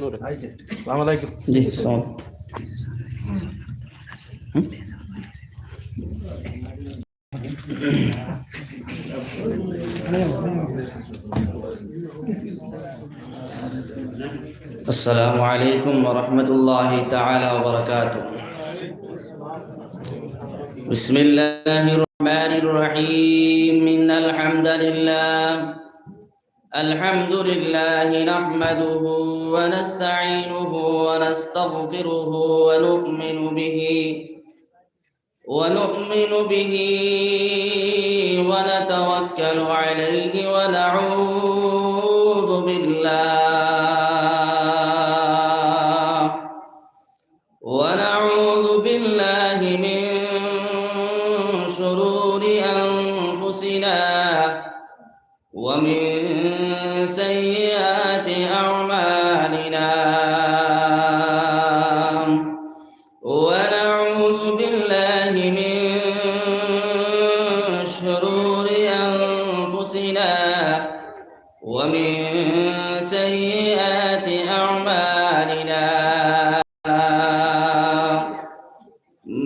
আসসালামু আলাইকুম। জি আসসালাম। السلام عليكم ورحمة الله تعالى وبركاته. بسم الله الرحمن الرحيم. إن الحمد لله نحمده ونستعينه ونستغفره ونؤمن به ونتوكل عليه ونعوذ بالله من شرور أنفسنا ومن سيئات أعمالنا، ونعوذ بالله من شرور أنفسنا ومن سيئات أعمالنا.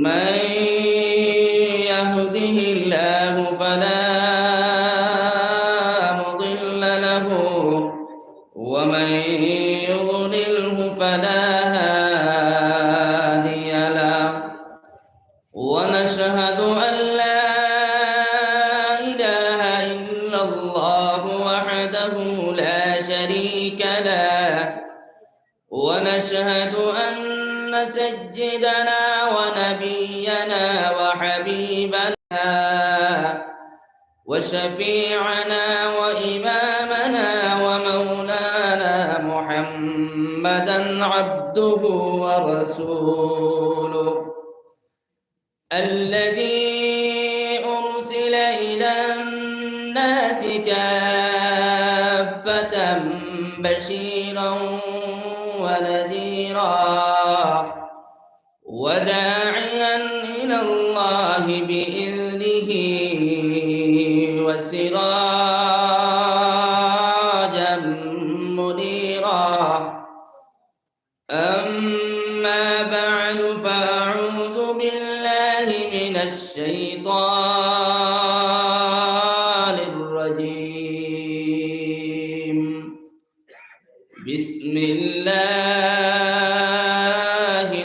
من يهده الله فلا مضل له ومن يضلله فلا هادي له، ونشهد أن لا إله إلا الله وحده لا شريك له، ونشهد أن سيدنا ونبينا وحبيبنا وشفيعنا وإمامنا ومولانا محمدا عبده ورسوله، الذي أرسل إلى الناس كافة بشيرا ونذيرا وداعيا إلى الله بإذنه وسراجا منيرا. أما بعد، فأعوذ بالله من الشيطان الرجيم. بسم الله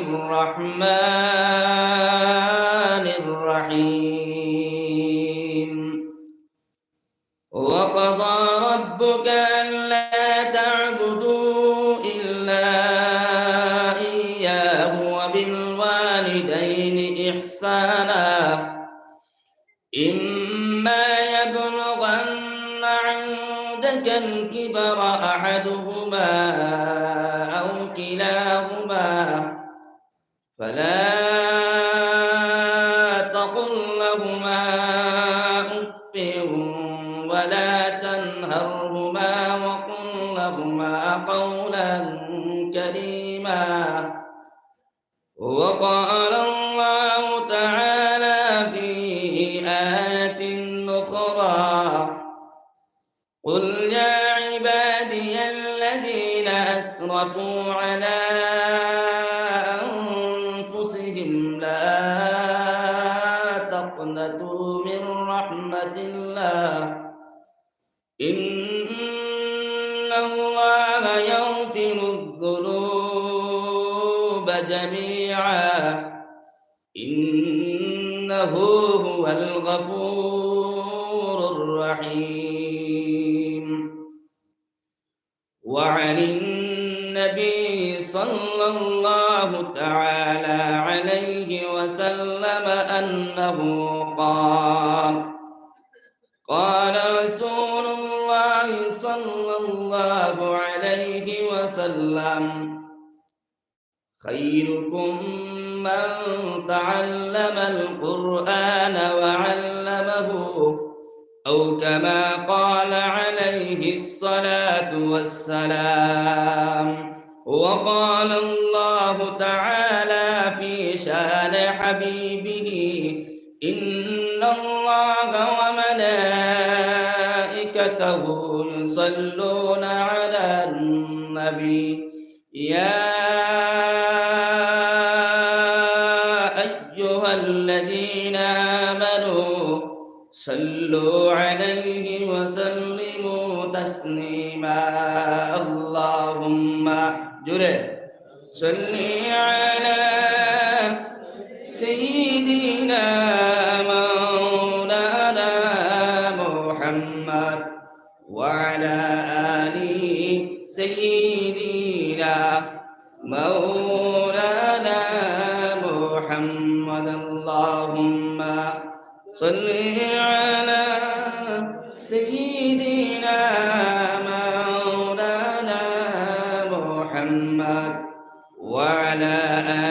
الرحمن الرحيم. وقضى ربك ألا تعبدوا إلا إياه وبالوالدين إحسانا، إما يبلغن عندك الكبر أحدهما أو كلاهما فلا تقل لهما أف ولا تنهرهما وقل لهما قولا كريما. وقال الله تعالى في آية أخرى: قل يا عبادي الذين أسرفوا على أنفسهم لا تقنطوا من رحمة الله، إن الله يغفر الذنوب جميعا إنه هو الغفور الرحيم. وعن النبي صلى الله تعالى عليه وسلم أنه قال رسول الله صلى الله عليه وسلم: خيركم من تعلم القرآن وعلمه، أو كما قال عليه الصلاة والسلام. وقال الله تعالى في شان حبيبه: إن الله وملائكته يصلون على النبي يا أيها الذين آمنوا صلوا عليه وسلموا تسليما اللهم جره صل على سيدنا مولانا محمد وعلى آل سيدنا مولانا محمد اللهم صل على سيدنا مولانا محمد وعلى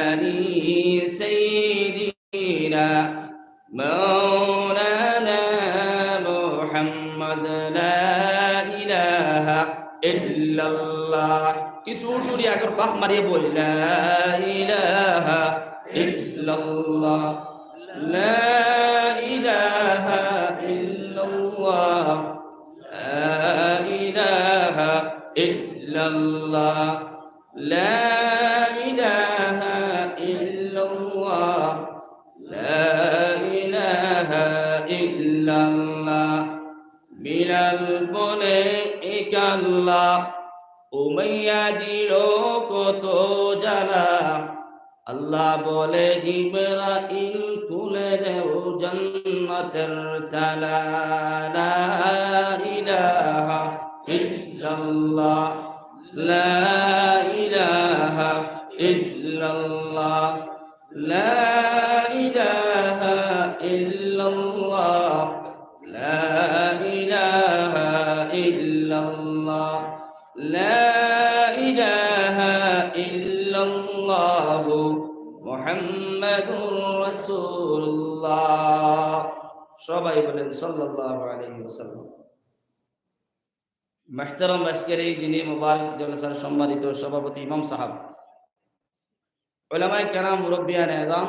آل سيدنا مولانا محمد لا إله إلا الله كسور يا كرفة مريم لا إله إلا الله لا إله إلا الله لا إله إلا الله لا إله إلا الله لا إله إلا الله من البليك الله উমাইয়াদিরও কত জ্বালা আল্লাহ বলে জিবরাইল খুলে দেও জান্নাতের তালা লা ইলাহা ইল্লাল্লাহ লা ইলাহা ইল্লাল্লাহ লা ইলাহা ইল্লাল্লাহ লা ইলাহা ইল্লাল্লাহ لا إله إلا الله محمد رسول الله সবাই বলেন সাল্লাল্লাহু আলাইহি ওয়াসাল্লাম। محترم আজকের এই দিনে মুবারক জলসার সম্মানিত সভাপতি ইমাম সাহেব, উলামায়ে কেরাম, মুরব্বিয়ানে আযম,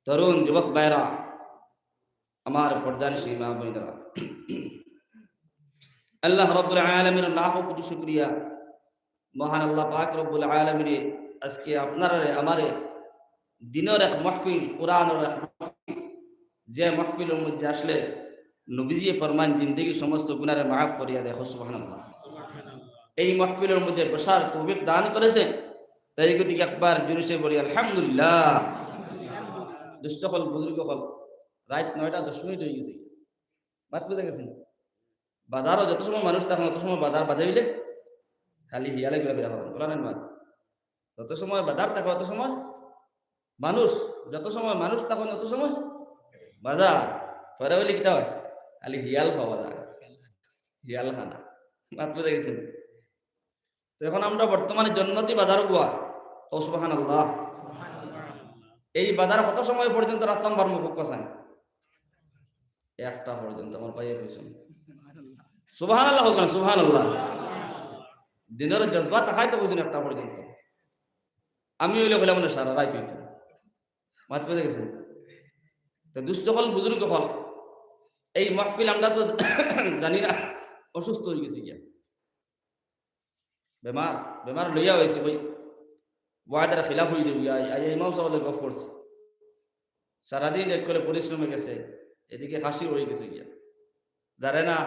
তরুণ যুবক ভাইরা, আমার পর্দানিশী মা বোনেরা, আল্লাহ রব্বুল আলামিনের লাখো কোটি শুকরিয়া। মহান আল্লাহ পাক রব্বুল আলামিনে আজকে আপনার আমারে দিনের এক মাহফিল, কোরআনের এক মাহফিল, যে মাহফিলের মধ্যে আসলে নবীজি ফরমান জিন্দেগির সমস্ত গুনাহে মাফ করিয়া দেখো সুবহানাল্লাহ। এই মাহফিলের মধ্যে বসার তৌফিক দান করেছে, তাই গতিকে একবার জোরে বলি আলহামদুলিল্লাহ। দুষ্ট হল বুজুর্গ হল, রাত 9টা 10 মিনিট হয়ে গেছে, বাদ বুঝে গেছেন। বাজারও যত সময় মানুষ তখন অত সময় বাজার বাজে হইলে খালি হিয়ালে ঘুরে হবেন, বলেন মাত। যত সময় বাজার থাকে অত সময় মানুষ, যত সময় মানুষ তখন অত সময় বাজার। পরে হইলে কিতা হয়, খালি হিয়াল খাওয়া যায়, হিয়াল খানা, মাত বুঝে গেছেন। তো এখন আমরা বর্তমানে জন্নতি বাজার গুয়া, ও সুবহানাল্লাহ। এই বাজার কত সময় পর্যন্ত রাখতাম বার মুখ কসান, 1টা পর্যন্ত। আমার ভাইয়া কইছেন সুবহানাল্লাহ, হোক না সুবহানাল্লাহ। দিনের জজবা তাকাই তো বুঝুন 1টা পর্যন্ত। আমি হইলে বললাম না সারা রাত হইতো, মাত বুঝে গেছেন। তো দুষ্ট হল বুজুর্গ হল, এই মাহফিল আমরা তো জানি না, অসুস্থ হয়ে গেছি গিয়া, বেমার লইয়া হয়েছে, ওই ওয়াদার খিলাফ হয়ে দেব। ইমাম সাহেব গপ করছে, সারাদিন এক করে পরিশ্রমে গেছে, এদিকে হাসি হয়ে গেছে গিয়া, জানে না।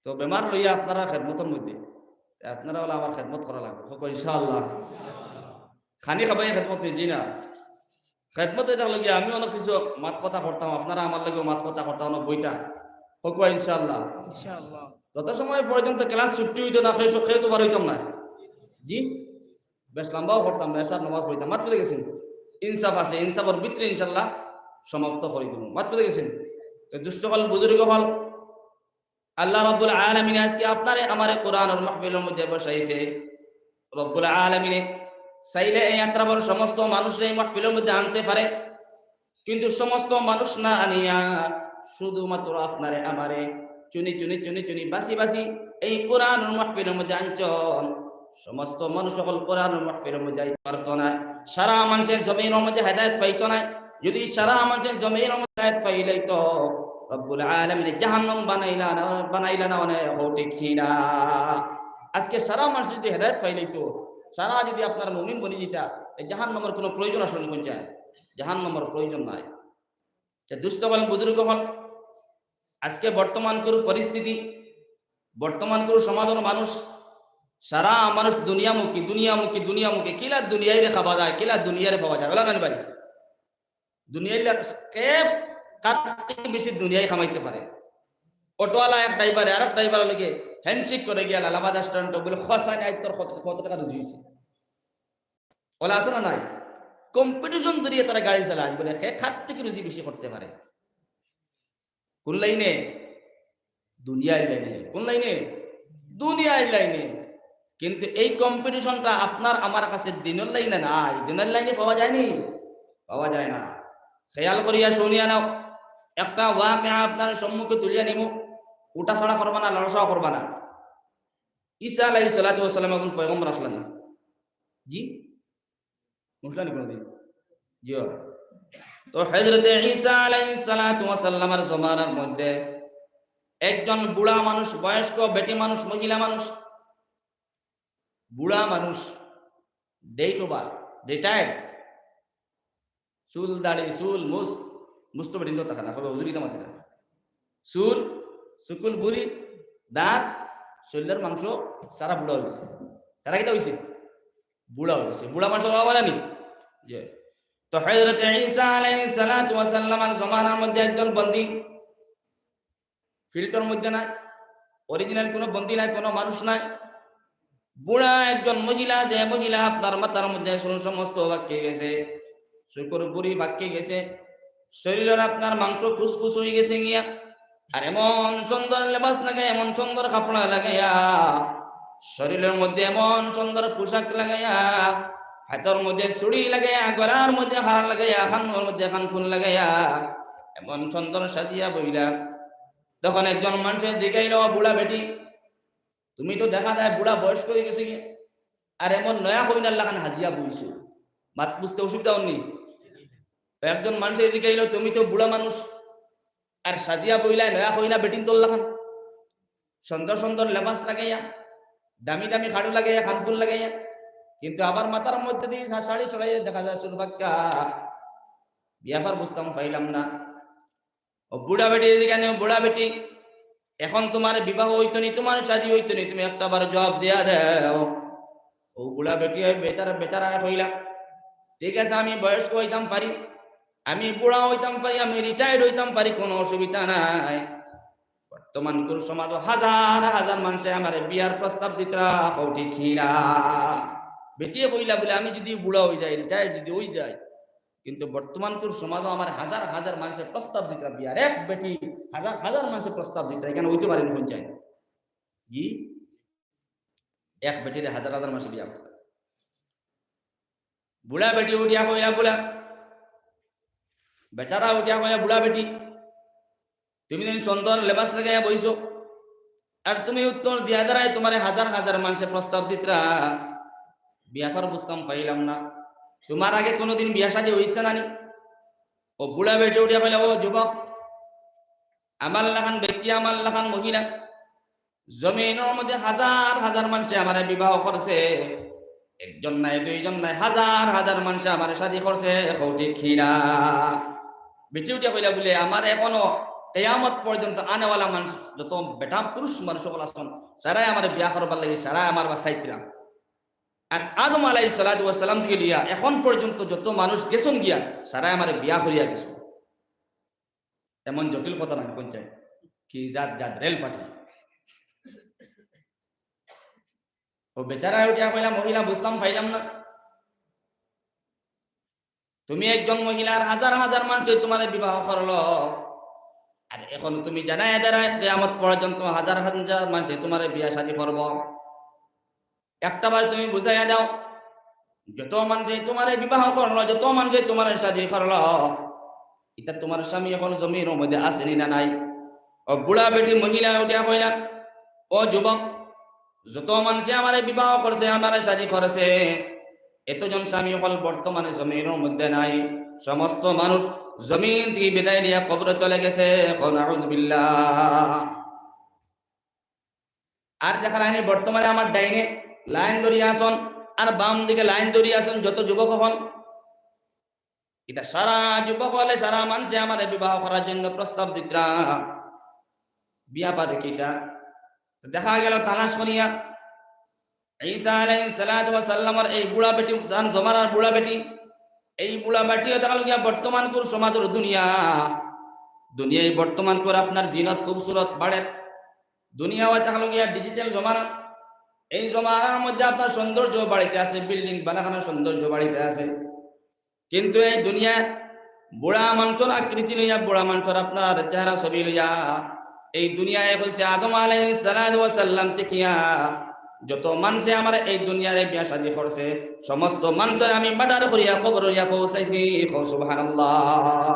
তো বেমার লইয়া আপনারা খেদমতের মধ্যে, আপনারা হলে আমার খেদমত করা লাগবে, হোক ইনশাআল্লাহ। খানি খাবাই খেদমত নিজি না, খেদমত এটা লগিয়া আমি অনেক কিছু মাত কথা করতাম, আপনারা আমার লগেও মাত কথা করতাম, অনেক বইটা, হোক ইনশাআল্লাহ। যত সময় পর্যন্ত ক্লাস ছুটি হইতো না, খেয়ে তো বার হইতাম না, জি বেশ লম্বাও করতাম না, এসব নমাজ পড়িতাম। মাত পেতে গেছেন, ইনসাফ আছে, ইনসাফের ভিতরে ইনশাল্লাহ সমাপ্ত করে দেব। মাত পেতে গেছেন। তো দুষ্ট হল বুজুর্গ হল, আল্লাহ রব্বুল আলামিন আজকে আপনারে আমারে কোরআনের মাহফিলের মধ্যে বসাইছে। রব্বুল আলামিনে চাইলে এই আত্রাবর সমস্ত মানুষরা এই মাহফিলের মধ্যে আনতে পারে, কিন্তু সমস্ত মানুষ না আনিয়া শুধুমাত্র আপনারে আমারে চুনি চুনি চুনি চুনি বাসি বাসি এই কোরআনের মাহফিলের মধ্যে আনছন। সমস্ত মানুষ সকল কোরআনের মাহফিলের মধ্যে আইতে পারতো না, সারা মানুষের জমিনের মধ্যে হেদায়েত পাইতো না। যদি সারা মানুষের জমিনের মধ্যে হেদায়েত পাইলেই তো রব্বুল আলামিন জাহান্নাম বানাইলা না অনেক ঠিক না। আজকে সারা মানুষ যদি হেদায়ত পাইলেই সারা যদি আপনার মুমিন বনি যেতা জাহান্নামের কোনো প্রয়োজন আসলে কোন চায় জাহান্নামের প্রয়োজন নাই। দুষ্ট হল বুজুর্গ হল আজকে বর্তমান করু পরিস্থিতি বর্তমান করু সমাজের মানুষ সারা মানুষ দুনিয়ামুখী কিলা দুনিয়ায় রে খাওয়া যায় কিলা দুনিয়ারে পাওয়া যায় বলা কেন ভাই দুনিয়ায় বেশি দুনিয়ায় খামাইতে পারে। অটোওয়ালা এক ড্রাইভারে আর এক ড্রাইভার লেগে হ্যান্ডশেক করে গিয়া লালাবাদ রেস্টুরেন্ট বলে খসা নাই তোর কত টাকা রুজি হয়েছে বলে আছে না নাই কম্পিটিশন দূরিয়ে তারা গাড়ি চালায় বলে সে খাত থেকে রুজি বেশি করতে পারে। কোন লাইনে দুনিয়ার লাইনে কোন লাইনে দুনিয়ার লাইনে। কিন্তু এই কম্পিটিশনটা আপনার আমার কাছে দিনের লাইনে নাই দিনের লাইনে পাওয়া যায়নি পাওয়া যায় না। খেয়াল করিয়া শুনিয়া নাও একটা ওয়াকিয়া আপনার সম্মুখে তুলিয়া নিব উঠা ছড়া করবা না লড়াছড়া করবা না। ঈসা আলাইহিস সালাতু ওয়াস সালাম এখন পয়গম্বর আসলেন না জি মুসলানি কোনদিন জি তো হযরতে ঈসা আলাইহিস সালাতু ওয়াস সালামের জমানার মধ্যে একজন বুড়া মানুষ বয়স্ক বেটি মানুষ মহিলা মানুষ বুড়া মানুষ ডেট ওভার রিটায়ার্ড চুল দাড়ি চুল মুস্ত বেটিন তো টাকা না কবে হুজুরিটা মাথা না চুল সুকুল বুড়ি দাঁত শরীরের মাংস সারা বুড়া হয়ে গেছে সারা কিটা হয়েছে বুড়া হয়ে গেছে বুড়া মানুষ বানানি যে তো হযরত ঈসা আলাইহিস সালাতু ওয়াস সালামের জমানার মধ্যে একজন বন্দী ফিল্টার মধ্যে নাই অরিজিনাল কোনো বন্দী নাই কোনো মানুষ নাই বুড়া একজন মহিলা যে মহিলা আপনার মাথার মধ্যে সমস্ত বাক্যে গেছে শুকর বুড়ি বাক্যে গেছে শরীরের আপনার মাংস কুসকুস হয়ে গেছে গিয়া আর এমন সুন্দর লেবাস লাগে এমন সুন্দর কাপড় লাগাইয়া শরীরের মধ্যে এমন সুন্দর পোশাক লাগাইয়া হাতের মধ্যে চুড়ি লাগাইয়া গলার মধ্যে হার লাগাইয়া খানের মধ্যে খানফুল লাগাইয়া এমন সুন্দর সাজিয়া বইলা তখন একজন মানুষের জিগাইল বুড়া বেটি তুমি তো দেখা যায় বুড়া বয়স করে গেছে গিয়ে আর এমন নয়া হইনার লাগান হাজিয়া বইছো মাত বুঝতে অসুবিধা হননি। একজন মানুষের জিগাইল তুমি তো বুড়া মানুষ আর সাজিয়া বইলা নয়া হইনা বেটিন তোর লাগান সুন্দর সুন্দর লেবাস লাগাইয়া দামি দামি খাড়ু লাগাইয়া খানফুল লাগাইয়া কিন্তু আবার মাথার মধ্যে দিয়ে শাড়ি চড়াইয়া দেখা যায় সুরবাক্কা বিয়াবার বুঝতাম পাইলাম না। ও বুড়া বেটির দিকে বুড়া বেটি এখন তোমার বিবাহ হইতো নি তোমার শাদী হইতো নি তুমি একটা বার জবাব দেয়া দাও। ও বুড়া বেটি বেচারা হইলা ঠিক আছে আমি বয়স্ক হইতাম পারি আমি বুড়া হইতাম পারি আমি রিটায়ার্ড হইতাম পারি কোনো অসুবিধা নাই। বর্তমান কোন সমাজ হাজার হাজার মানুষে আমার বিয়ার প্রস্তাব দিতরা কৌটি খিরা বেটিয়ে কইলা বলে আমি যদি বুড়া হয়ে যাই রিটায়ার্ড যদি হয়ে যায় কিন্তু বর্তমান কোন সমাজও আমার হাজার হাজার মানুষের প্রস্তাব দিতরা বিয়ার এক বেটি হাজার হাজার মানুষের প্রস্তাব দিতরা এখানে হইতে পারেন কোন চাই জি এক বেটির হাজার হাজার মানুষের বিয়া করতে বুড়া বেটি উঠিয়া কইলা বুড়া বেচারা উঠিয়া কইলা বুড়া বেটি তুমি দিন সুন্দর লেবাস লাগাইয়া বইছো আর তুমি উত্তর দিয়া দাঁড়ায় তোমার হাজার হাজার মানুষের প্রস্তাব দিতরা বিয়াফার বুঝতাম পাইলাম না তোমার আগে কোনোদিন বিয়া শাদী হইছে নানি। ও বুড়া বেটে উঠিয়া কইলা ও যুবক আমার লাখান ব্যক্তি আমার লাখান মহিলা জমিনের মধ্যে হাজার হাজার মানুষে আমার বিবাহ করছে একজন নাই দুইজন নাই হাজার হাজার মানুষে আমার শাদী করছে কৌটি খিরা বেটে উঠিয়া কইলা বলে আমার এখনো কিয়ামত পর্যন্ত আনেওয়ালা মানুষ যত বেটা পুরুষ মানুষ সকল আসন সারাই আমার বিয়া করবার লাগে সারাই আমার বাসাইতরা আর আদম আলাইহিস সালাতু ওয়াস সালাম থেকে লিয়া এখন পর্যন্ত যত মানুষ গেছেন গিয়া সারাই আমার বিয়া করিয়া গেছে। এমন জটিল কথা না কোন চাই কি জাত জাত রেল পাঠি ও বেচারা উঠিয়া কইলা মহিলা বুঝতাম পাইলাম না তুমি একজন মহিলার হাজার হাজার মানুষ তোমার বিবাহ করলো আর এখন তুমি জানাই দাঁড়ায় কিয়ামত পর্যন্ত হাজার হাজার মানুষ তোমার বিয়া শাদী করব একটা বার তুমি বুঝাইয়া দাও যত মানুষ তোমার বিবাহ করলো যত মানুষ তোমার শাদী করলো এটা তোমার স্বামী এখন জমির মধ্যে আসেনি না নাই। ও বুড়া বেটি মহিলা উঠিয়া কইলা ও যুবক যত মানুষ আমার বিবাহ করছে আমার শাদী করেছে এতজন স্বামী হল বর্তমানে জমির মধ্যে নাই সমস্ত মানুষ জমিন থেকে বিদায় নিয়ে কবরে চলে গেছে। নাউযুবিল্লাহ আর দেখা লাইনে বর্তমানে আমার ডাইনে লাইন ধরিয়ে আসন আর বাম দিকে লাইন ধরিয়ে আসন যত যুবক হন, এটা সারা যুবক হলে সারা মানুষে আমার বিবাহ করার জন্য প্রস্তাব দিতরা বিয়া পারে কিটা। দেখা গেল তালাশ করিয়া ঈসা আলাইহিস সালাতু ওয়াস সালামের এই বুড়া বেটি জান জমানার বুড়া বেটি, এই বুড়া বেটিও দেখা গিয়া বর্তমান কোর সমাজের দুনিয়ায় বর্তমান করে আপনার জিনত খুবসুরত বাড়ে। দুনিয়াও দেখা গিয়া ডিজিটাল জমানা, এই জমানার মধ্যে আপনার সৌন্দর্য বাড়িতে আছে, বিল্ডিং বানাখানোর সৌন্দর্য বাড়িতে আছে। কিন্তু এই দুনিয়া বুড়া মানুষের আকৃতি লইয়া, বুড়া মানুষের আপনার চেহারা ছবি লইয়া এই দুনিয়ায় হয়েছে আদম আলাইহিস সালাতু ওয়াস সালাম দেখিয়া যত মানুষে আমার এই দুনিয়ারে বিয়া শাদী করছে সমস্ত মানুষের আমি মার্ডার করিয়া কবর হইয়া পৌঁছাইছি। সুবহানাল্লাহ।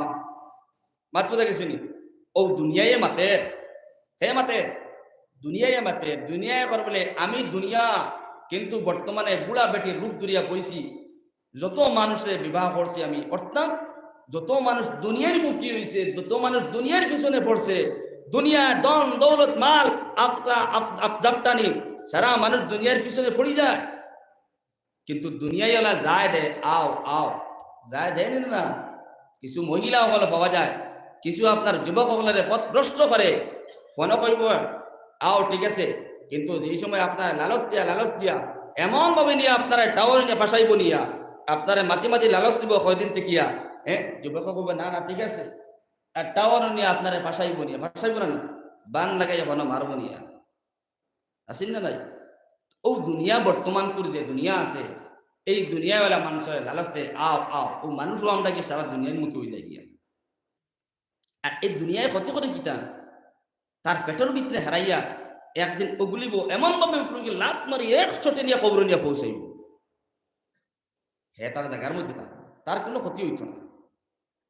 মাত বুঝা গেছিনি? ও দুনিয়ায় মাতে হে মাতে দুনিয়ায় মাতে দুনিয়ায় কর বলে আমি দুনিয়া, কিন্তু বর্তমানে বুড়া বেটির রূপ ধরিয়া বইছি। যত মানুষের বিবাহ করছি আমি, অর্থাৎ যত মানুষ দুনিয়ার মুখী হয়েছে, যত মানুষ দুনিয়ার পিছনে পড়ছে, দুনিয়া দন দৌলত মাল জাপটানি সারা মানুষ দুনিয়ার পিছনে পড়ি যায়। কিন্তু দুনিয়ায় ওলা যায় দে আও আও যায় দেয় না। কিছু মহিলা সকলে পাওয়া যায়, কিছু আপনার যুবক সকলের পথ ভ্রষ্ট করে, ফোন করব আও ঠিক আছে, কিন্তু এই সময় আপনার লালচ দিয়া এমন ভাবে নিয়ে আপনারা টাওয়ার নিয়ে ফাঁসাইব নিয়া আপনারা মাটি লালচ দিব কয়দিন দেখিয়া, যুবক করবে না না ঠিক আছে, আর টাওয়ার নিয়ে আপনারা ফাঁসাইব না বান লাগাই এখনো মারব নিয়া আসেন না নাই। ও দুনিয়া বর্তমান করে যে দুনিয়া আছে, এই দুনিয়াওয়ালা মানুষের লালচ দেয় আও আও, ও মানুষও আমরা কি সারা দুনিয়ার মুখে হয়ে যায় গিয়া। আর এই দুনিয়ায় ক্ষতি করে কিতা তার পেটের ভিতরে হারাইয়া একদিন ওগুলিব এমন ভাবে লাত মারি 100 নিয়ে কবর নিয়ে পৌঁছাইব। হ্যাঁ, তার জায়গার মধ্যে তার কোনো ক্ষতি হইত না।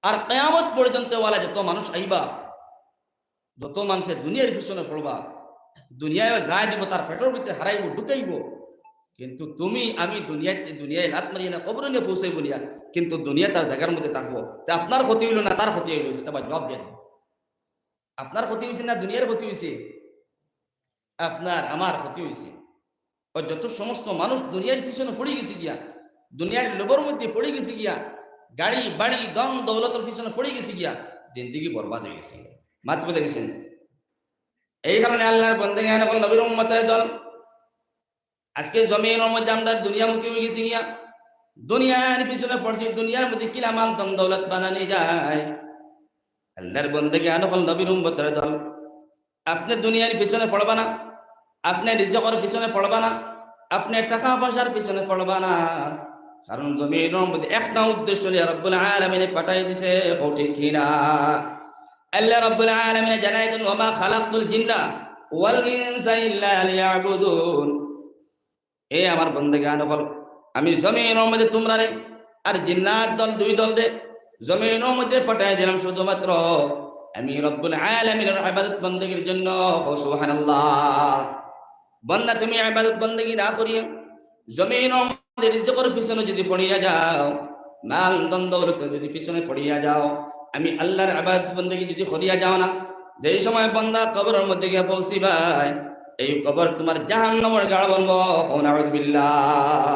আর কিয়ামত পর্যন্ত ওয়ালা যত মানুষ আইবা, যত মানুষের দুনিয়ার পিছনে পড়বা, দুনিয়ায় যায় দিব তার পেটের ভিতরে হারাইব ঢুকাইব, কিন্তু তুমি আমি দুনিয়ায় লাত মারিয়ে না কবর নিয়ে পৌঁছাইব নিয়া, কিন্তু দুনিয়া তার জায়গার মধ্যে থাকবো। তা আপনার ক্ষতি হইল না তার ক্ষতি হইল, সেটা জবাব দেন। আপনার ক্ষতি হয়েছে না দুনিয়ার ক্ষতি হয়েছে? আপনার আমার ক্ষতি হয়েছে। ও যত সমস্ত মানুষ দুনিয়ার পিছনে পড়ে গেছে গিয়া, দুনিয়ার লোভের মধ্যে পড়ে গেছে গিয়া, গাড়ি বাড়ি দন দৌলতের পিছনে পড়ে গেছে গিয়া, জিন্দিগি বরবাদ হয়ে গেছে। মাত্র দেখেছেন। এই কারণে আল্লাহর বন্দেগী নবীর উম্মতের দল আজকে জমিনের মধ্যে আমরা দুনিয়ামুখী হয়ে গেছি গিয়া, দুনিয়ার পিছনে পড়ছি, দুনিয়ার মধ্যে কিলামাল দন দৌলত বানানি যায়। আল্লাহর বন্দেগী নবীর উম্মতের দল, আপনি দুনিয়ার পিছনে পড়বা না, আপনি রিজকের পিছনে পড়বা না, আপনি টাকা পয়সার পিছনে পড়বা না, কারণ জমিনের মধ্যে একটা উদ্দেশ্য নিয়ে রব্বুল আলামিন পাঠাই দিছে। ঠিক কিনা? আল্লাহ রব্বুল আলামিন জানাই দেন ওয়া মা খালাকতুল জিন্না ওয়াল ইনসা ইল্লা লিয়াবুদুন। এই আমার বন্দেগান হল, আমি জমিনের মধ্যে তোমরা রে আর জিন্নাত দল দুই দল রে জমিনের মধ্যে পাঠাই দিলাম শুধুমাত্র আমি রব্বুল আলামিনের ইবাদত বন্দেগীর জন্য। সুবহানাল্লাহ। বান্দা তুমি ইবাদত বন্দেগী না করিয়া জমিনের মধ্যে রিজকের পিছনে যদি পড়িয়া যাও, মাল দন দৌলত যদি পিছনে পড়িয়া যাও, আমি আল্লাহর ইবাদত বন্দেগী যদি করিয়া যাও না, যেই সময় বান্দা কবরের মধ্যে গিয়ে পৌঁছিবাই, এই কবর তোমার জাহান্নামের গাড় বনবো। নাউযুবিল্লাহ।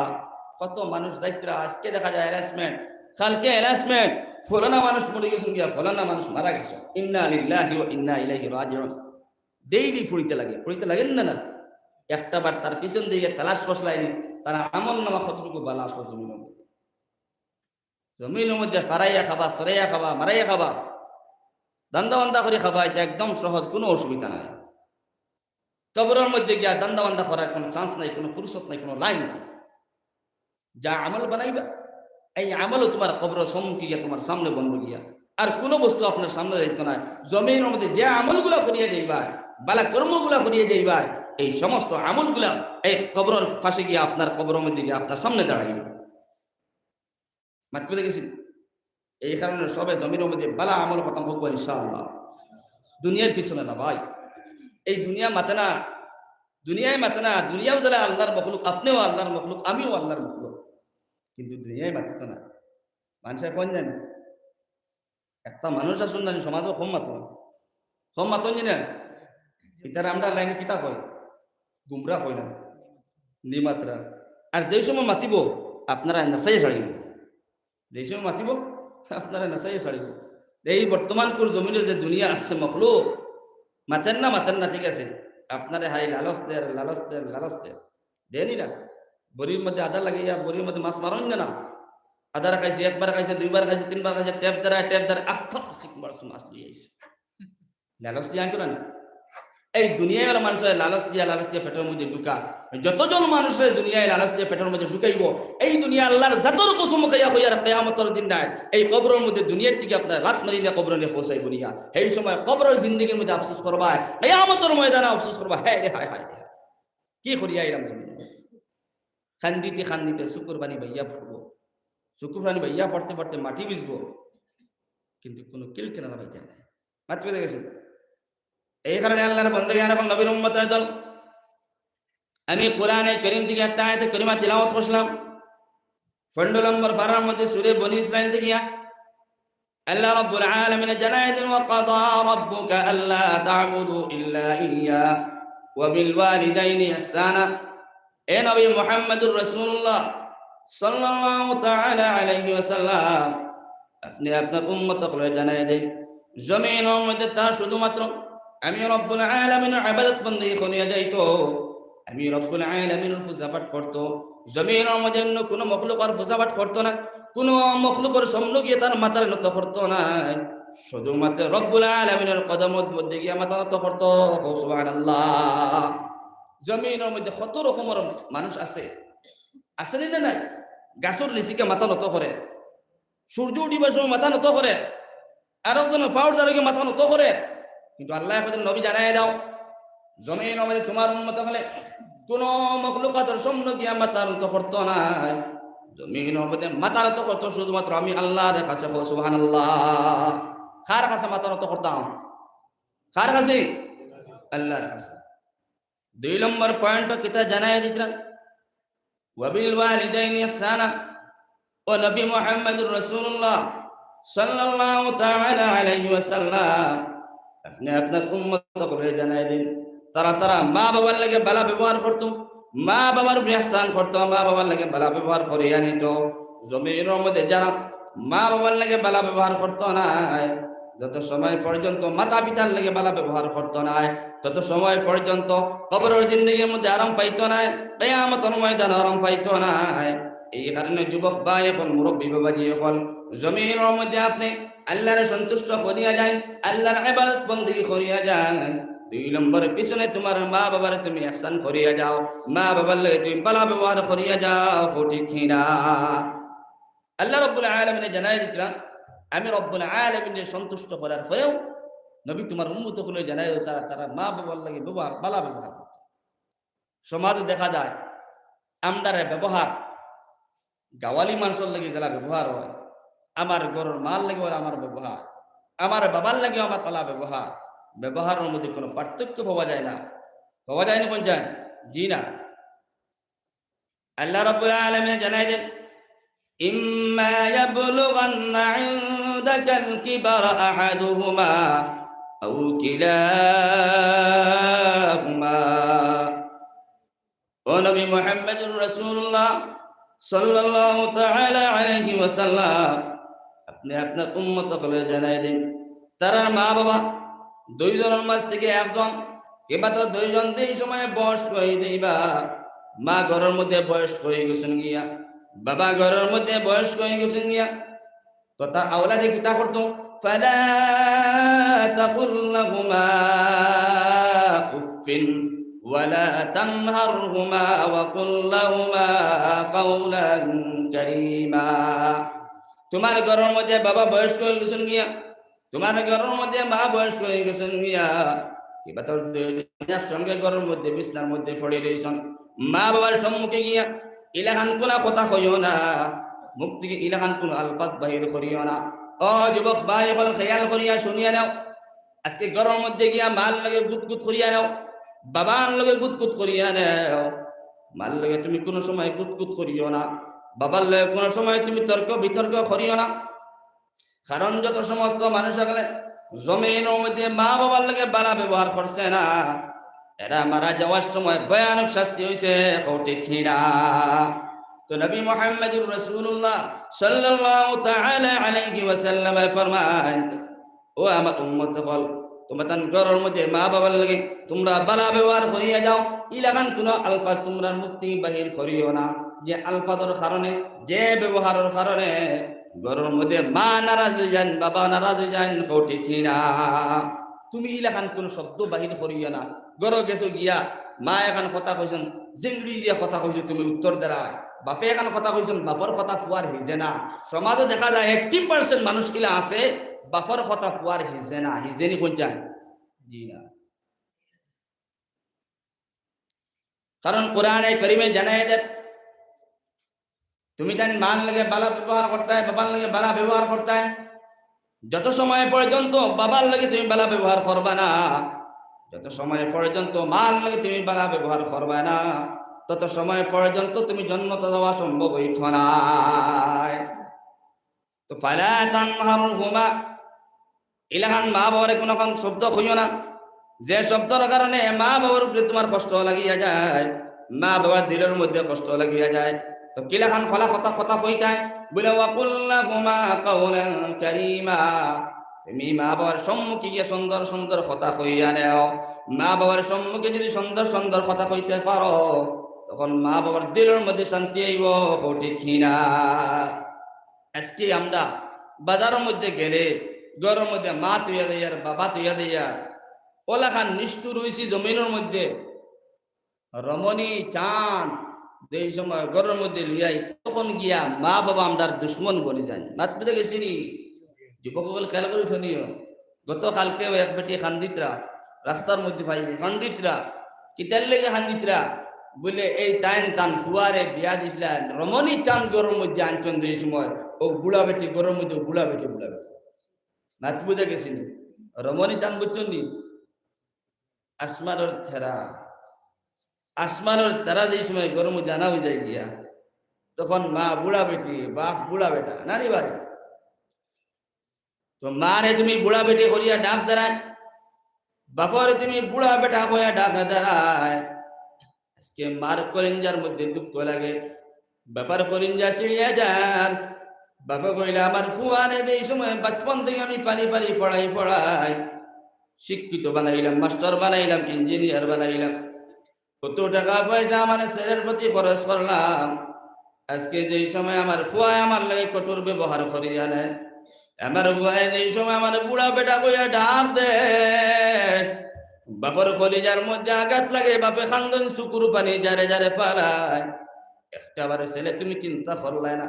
কত মানুষ দায়িত্ব, আজকে দেখা যায় হ্যারাসমেন্ট, কালকে হ্যারাসমেন্ট, ফলানা মানুষ মরে গেছেন গিয়া, ফলানা মানুষ মারা গেছে, ইন্না লিল্লাহি ওয়া ইন্না ইলাইহি রাজিউন। ডেইলি ফুড়িতে লাগেন না না, একটা বার তার পিছন দিকে তালাশ ফসলাইনি তারা আমল নামা কতটুকু বালা আসলো জমিনের মধ্যে ফারাইয়া খাবা, সরাইয়া খাবা, মারাইয়া খাবা, দান্দা বান্দা করে খাবা, এটা একদম সহজ, কোনো অসুবিধা নাই। কবরের মধ্যে গিয়া দান্দা বান্দা করার কোনো চান্স নাই, কোনো ফুরসত নাই, কোনো লাইন নাই। যা আমল বানাইবা এই আমলও তোমার কবরের সম্মুখে গিয়া তোমার সামনে বন্ধ গিয়া, আর কোনো বস্তু আপনার সামনে যাইতো না। জমিনের মধ্যে যে আমলগুলা করিয়া যাইবা, বালা কর্মগুলা করিয়া যাইবা, এই সমস্ত আমলগুলা এই কবরের পাশে গিয়া আপনার কবরের মধ্যে গিয়া আপনার সামনে দাঁড়াইবে। মাত্র দেখেছি। এই কারণে সবে জমিনের মধ্যে বালা আমল খতম হোক ইনশাআল্লাহ। দুনিয়ার পিছনে না ভাই, এই দুনিয়া মাতে না, দুনিয়ায় মাতে না। দুনিয়াও যারা আল্লাহর মখলুক, আপনিও আল্লাহর মখলুক, আমিও আল্লাহর মখলুক, কিন্তু দুনিয়ায় মাতিত না। মানুষের কোন জানি একটা মানুষ আসুন জানি সমাজও কম মাতন জানেন, এটার আমরা লাইনে কিতাব হয় গুমরা হয় না নিমাত্রা। আর যেই সময় মাতিব আপনারা নাচাই ছাড়িব, যেই সময় মাতিব আপনারা নাচাই ছাড়িব। এই বর্তমান কোর জমিনে যে দুনিয়া আসছে মখলুক, মাতেন না ঠিক আছে, আপনারা হাই লালচ দের লালচ দের লালচ দের দেনি না। বড়ির মধ্যে আদা লাগাইয়া বড়ির মধ্যে মাছ মারন না। আদার খাইছে, একবার খাইছে, দুইবার খাইছে, তিনবার খাইছে, ট্যাপ দ্বারা আত্মা মাছ নিয়ে আইছে। লালচ দিয়ে আনছো না। এই দুনিয়ায় মানুষের লালচ দিয়া পেটের মধ্যে ঢুকা, যতজন মানুষের দুনিয়ায় লালচ দিয়ে পেটের মধ্যে ঢুকাইব, এই দুনিয়া আল্লাহর জাতর কসম খাইয়া হইয়ার কিয়ামতের দিন নাই এই কবরের মধ্যে দুনিয়ার থেকে আপনার রাত মারিলে কবরে নিয়ে পৌঁছাই বুনিয়া। এই সময় কবরের জিন্দগির মধ্যে আফসোস করবা, কিয়ামতের ময়দানে আফসোস করবা, হ্যাঁ রে হায় হায় কি করিয়া এলাম জমিনে। খান্দিতে শুকুর বানি ভাইয়া ফুটবো, শুকুর বানি ভাইয়া পড়তে মাটি ভিজবো, কিন্তু কোনো কিল কেনা ভাইয়া মাটি বেঁধে গেছে। এই কারণে আল্লাহর বান্দাগণ এবং নবীর উম্মতের দল, আমি কোরআনে কারীম থেকে একটা আয়াতে কারিমা তিলাওয়াত করলাম। 15 নম্বর পারার মধ্যে সূরা বনী ইসরাইল থেকে আল্লাহ রাব্বুল আলামিন জানায়েন, ওয়া কাদা রাব্বুকা আল্লা তা'বুদু ইল্লা ইয়্যা ওয়া বিল ওয়ালিদাইনি ইহসানা। এ নবী মুহাম্মদুর রাসূলুল্লাহ সাল্লাল্লাহু তাআলা আলাইহি ওয়াসাল্লাম, আপনি আপনার উম্মতকে জানায় দেন, জমিনের মধ্যে তার শুধুমাত্র আমি রব্বুল আলামিনের ইবাদত বندگی করিয়া যাইতো, আমি রব্বুল আলামিনের পূজাপাঠ করতো। জমিনের মধ্যে অন্য কোনো মখলুকের পূজাপাঠ করতো না, কোনো মখলুকের সামনে গিয়ে তার মাথার নত করতো না, শুধুমাত্র রব্বুল আলামিনের কদমত মধ্যে গিয়ে মাথা নত করতো। সুবহানাল্লাহ। জমিনের মধ্যে কত রকমের মানুষ আছে, আসেনি না নাই? গাছের লিচিকে মাথা নত করে, সূর্য উঠিবার সময় মাথা নত করে, আর একজন ফাউড দাঁড়িয়ে মাথা নত করে। কিন্তু আল্লাহ এখন নবী জানাই দাও, জমিন মধ্যে তোমার উম্মত হলে কোন মখলুকাতের সামনে গিয়া মাথা নত করতো না, জমিন মধ্যে মাথা নত করতো শুধুমাত্র আমি আল্লাহর কাছে। সুবহানাল্লাহ। কার কাছে মাথা নত করতাম? কার কাছে? আল্লাহর কাছে। 2 নম্বর পয়েন্ট কিতা জানাই দিতেন, ওয়া বিল ওয়ালিদাইনি ইহসানা। ও নবী মুহাম্মদুর রাসূলুল্লাহ সাল্লাল্লাহু তাআলা আলাইহি ওয়াসাল্লাম, আপনি আপনার উম্মতকে জানাই দিন, তারা মা বাবার লাগে ভালো ব্যবহার করতো, মা বাবার ইহসান করতো, মা বাবার লাগে ভালো ব্যবহার করিয়া নিত। জমিনের মধ্যে যারা মা বাবার লাগে ভালো ব্যবহার করতো না, যত সময় পর্যন্ত মাতা পিতার লাগে ভালো ব্যবহার করতো না, তত সময় পর্যন্ত কবরের জিন্দেগির মধ্যে আরাম পাইতো না, কিয়ামতের ময়দানে আরাম পাইতো না। এই কারণে যুবক ভাই এখন মুরব্বী বাবাজি, এখন জমিনের মধ্যে আপনি আল্লাহর সন্তুষ্ট করিয়া যায়, আল্লাহর ইবাদত বندگی করিয়া যায়। 2 নম্বরের পিছনে তোমার মা বাবার তুমি ইহসান করিয়া যাও, মা বাবার লাগে তুমি ভালো ব্যবহার করিয়া যাও, ঠিক না? আল্লাহ রাব্বুল আলামিন জানাই দিলেন, আমি রব্বুল আলামিনের সন্তুষ্ট করার পরেও নবী তোমার উম্মতকে জানাই তারা মা বাবার লাগে ভালো ব্যবহার করত। সমাজে দেখা যায় আমরার ব্যবহার গাওয়ালি মানুষের লাগে যারা ব্যবহার হয়, আমার ঘরের মাল লাগে আমার ব্যবহার, আমার বাবার লাগে আমার পালা ব্যবহার, ব্যবহারের মধ্যে কোনো পার্থক্য পাওয়া যায় না। পাওয়া যায় না? কোন যায়? জি না। আল্লাহ রাব্বুল আলামিন জানাই দেন, ইম্মা ইয়াবলুগান্না ইনদাকাল কিবারা আহাদুহুমা আও কিলাহুমা। ও নবী মুহাম্মদুর রাসূলুল্লাহ সাল্লাল্লাহু তাআলা আলাইহি ওয়াসাল্লাম, আপনি আপনার উম্মতকে জানাই দিন, তার মা বাবা 2 জনের মাঝ থেকে একজন কিংবা তো 2 জন এই সময় বয়স্ক হয়ে যাইবা, মা ঘরের মধ্যে বয়স্ক হয়ে গেছেন গিয়া, বাবা ঘরের মধ্যে বয়স্ক হয়ে গেছেন গিয়া, তো তার আওলাদে কিতা করতো, ফালা তাকুল লাহুমা উফিন ওয়ালা তানহারহুমা ওয়া কুল লাহুমা কাওলান কারীমা। তোমার ঘরের মধ্যে বাবা বয়স্ক হয়ে গেছেন গিয়া, তোমার ঘরের মধ্যে মা বয়স্ক হয়ে গেছেন গিয়া, কিবা তোর সঙ্গে ঘরের মধ্যে বিছনার মধ্যে পড়ে রয়েছেন, মা বাবার সম্মুখে গিয়া ইলাহান কোনা কথা কইও না, মুখ থেকে ইলাহান কোন আলফাজ বাহির করিও না। ও যুবক ভাই হল খেয়াল করিয়া শুনিয়া নাও, আজকে ঘরের মধ্যে গিয়া মাল লাগে গুতগুত করিয়া নাও, বাবার লগে গুতগুত করিয়া নাও, মাল লগে তুমি কোনো সময় গুতগুত করিও না, বাবার লগে কোনো সময় তুমি তর্ক বিতর্ক করিও না। কারণ যত সমস্ত মানুষ জমিনের মধ্যে মা বাবার লগে ভালো ব্যবহার করছে না, এরা মারা যাওয়ার সময় ভয়ানক শাস্তি হয়েছে, ঠিক কিনা? তো নবী মুহাম্মদুর রাসূলুল্লাহ সাল্লাল্লাহু তাআলা আলাইহি ওয়াসাল্লাম ফরমান, ও আমার উম্মত হল, তোমরা তান ঘরের মধ্যে মা বাবার লাগে তোমরা বালা ব্যবহার করিয়া যাও, ইলাকান কোন আলফা তোমরা মুক্তি বাহির করিও না। যে আলফাদর কারণে, যে ব্যবহারের কারণে ঘরের মধ্যে মা নারাজ হয়ে যান, বাবা নারাজ হয়ে যান, ঠিক কিনা? তুমি ইলাকান কোন শব্দ বাহির করিয়া না। গড় গেছো গিয়া মা এখন কথা কইছেন, জিংড়ি দিয়া কথা কইছো, তুমি উত্তর দেয়। বাপে এখন কথা কইছেন, বাপর কথা ফুয়ার হিজে না। সমাজে দেখা যায় 80% মানুষ কিলা আছে বাপর কথা ফুয়ার হিজে না, হিজেনি কোন চায় জি না। কারণ কোরআনে কারিমে জানায় দেন, তুমি তাই মান লাগে বালা ব্যবহার করতে হয়, বাবার লাগে বালা ব্যবহার করতে হয়। যত সময় পর্যন্ত বাবার লাগে তুমি বালা ব্যবহার করবা না, যত সময় পর্যন্ত মাল লাগে তুমি বালা ব্যবহার করবা না, তত সময় পর্যন্ত তুমি জন্নত দেওয়া সম্ভব হইত না। তো ফালা তানহারহুমা, ইলাহান মা বাবার কোনো শব্দ হইও না, যে শব্দের কারণে মা বাবার উপরে তোমার কষ্ট লাগিয়া যায়, মা বাবার দিলের মধ্যে কষ্ট লাগিয়া যায়। তো কিলাখান খোলা কথা কথা কইতায় বলে, ওয়াকুল্লাহুমা কাওলান কারীমা, তুমি মা বাবার সম্মুখে গিয়ে সুন্দর সুন্দর কথা কইয়া নেও। মা বাবার সম্মুখে যদি সুন্দর সুন্দর কথা কইতে পারো, তখন মা বাবার দিলের মধ্যে শান্তি আইব, ঠিক কিনা? আজকে আমরা বাজারের মধ্যে গেলে ঘরের মধ্যে মা তুইয়া দেয় আর বাবা তুইয়া দেয়া ওলাখান নিষ্ঠুর হয়েছি জমিনের মধ্যে, রমণী চাঁদ এই সময় ঘরের মধ্যে লইয়াই, তখন গিয়া মা বাবা আমদার দুশ্মন বনে যান। মাততে গেছি নি যুবক খেয়াল করে শুনিও, গতকালকেও এক বেটি খান্দিতরা রাস্তার মধ্যে ভাই খান্দিতরা কিতার লেগে খান্দিতরা বলে এই টাইম টান ফুয়ারে বিয়া দিছিলেন, রমণী চাঁদ ঘরের মধ্যে আনছেন এই সময়, ও বুড়া বেটি ঘরের মধ্যে বুড়া বেটি নাচ বুঝে গেছি নি, রমণী চাঁদ বুঝছেন নি? আসমানের থেরা, আসমানের তারা যে সময় ঘরের মধ্যে আনা হয়ে যায় গিয়া, তখন মা বুড়া বেটি, বাপ বুড়া বেটা, নারী ভাই। তো মারে তুমি বুড়া বেটি করিয়া ডাক দাঁড়ায়, বাপরে তুমি বুড়া বেটা হইয়া ডাক দাঁড়ায়। আজকে মার কলিঞ্জার মধ্যে দুঃখ লাগে, বাপার কলিঞ্জা ছিড়িয়া যান। বাপা কইলে আমার ফুয়ারে এই সময় বাচপন থেকে আমি পানি পানি পড়াই শিক্ষিত বানাইলাম, মাস্টার বানাইলাম, ইঞ্জিনিয়ার বানাইলাম, কত টাকা পয়সা আমার ছেলের প্রতি খরচ করলাম। আজকে যে সময় আমার ফুয়ায় আমার লাগে কঠোর ব্যবহার করিয়া নেয়, আমার ফুয়ায় যে সময় আমার বুড়া বেটা কইয়া ডাক দে, বাপর কলিজার মধ্যে আঘাত লাগে, বাপে খান্দন শুকুর পানি যারে যারে পালায়। একটা বারে ছেলে তুমি চিন্তা করলাই না,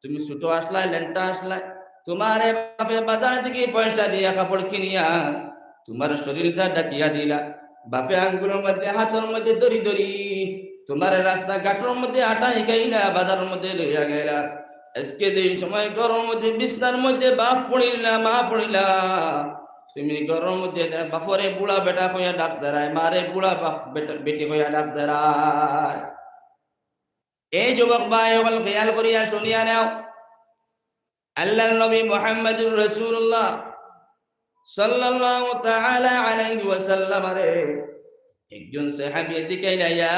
তুমি ছোট আসলাই লেনটা আসলাই, তোমার বাপে বাজার থেকে পয়সা দিয়া কাপড় কিনিয়া তোমার শরীরটা ডাকিয়া দিলা, বাপে আঙ্গুলের মধ্যে হাতের মধ্যে দড়ি দড়ি তোমার রাস্তা ঘাটের মধ্যে আটা শিখাইলা, বাজারের মধ্যে লইয়া গেলা। আজকে যে সময় ঘরের মধ্যে বিছনার মধ্যে বাপ পড়িলা, মা পড়িলা, তুমি ঘরের মধ্যে বাপরে বুড়া বেটা হইয়া ডাক দাঁড়ায়, মারে বুড়া বাপ বেটা বেটি হইয়া ডাক দাঁড়ায়। এই যুবক ভাই হল খেয়াল করিয়া শুনিয়া নাও, আল্লাহর নবী মুহাম্মদুর রাসূলুল্লাহ সাল্লাল্লাহু তাআলা আলাইহি ওয়াসাল্লাম রে একজন সাহাবী এদিকে ইয়া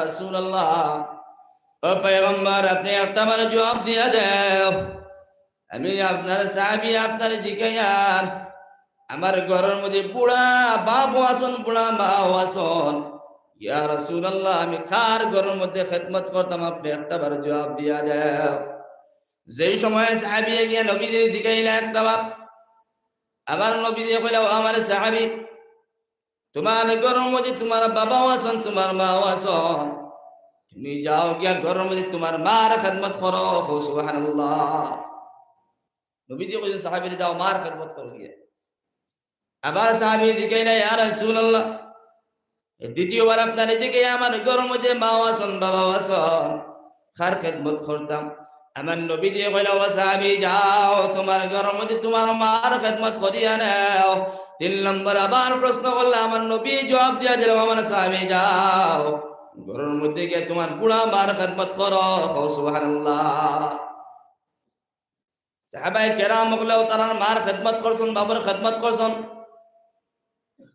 রাসূলুল্লাহ, ও পয়গম্বর আপনি একটা আমার জবাব দিয়া দাও, আমি আপনার সাহাবী, আপনার দিকে আর আমার ঘরের মধ্যে বুড়া বাপ আসন, বুড়া মা আসন, ইয়া রাসূলুল্লাহ আমি কার ঘরের মধ্যে খেদমত করতাম, আপনি একটা বার জবাব দিয়া দাও। যেই সময় সাহাবী গিয়া নবীদের দিকে একটা বার, আবার নবী দিয়ে কইলা, আমার সাহাবী তোমার ঘরের মধ্যে তোমার বাবাও আসন, তোমার মাও আসন, তুমি যাও গিয়া ঘরের মধ্যে তোমার মার খেদমত করো। সুবহানাল্লাহ, নবী দিয়ে কইলেন সাহাবীরা যাও মার খেদমত করো গিয়া। আবার সাহাবী দিকে ইয়া রাসূলুল্লাহ দ্বিতীয়বার আপনার এদিকে আমার ঘরের মধ্যে মাও আসন, বাবাও আসন, কার খেদমত করতাম। আমার নবী দিয়ে কইলা, ও সাহাবী যাও তোমার ঘরের মধ্যে তোমার মার খেদমত করিয়া নাও। 3 নম্বর আবার প্রশ্ন করলে আমার নবী জবাব দিয়া দিল, আমার সাহাবী যাও ঘরের মধ্যে গিয়ে তোমার বুড়া মার খেদমত করো। সুবহানাল্লাহ, সাহাবায়ে কেরাম হলেও তারা মার খেদমত করছেন, বাবার খেদমত করছেন।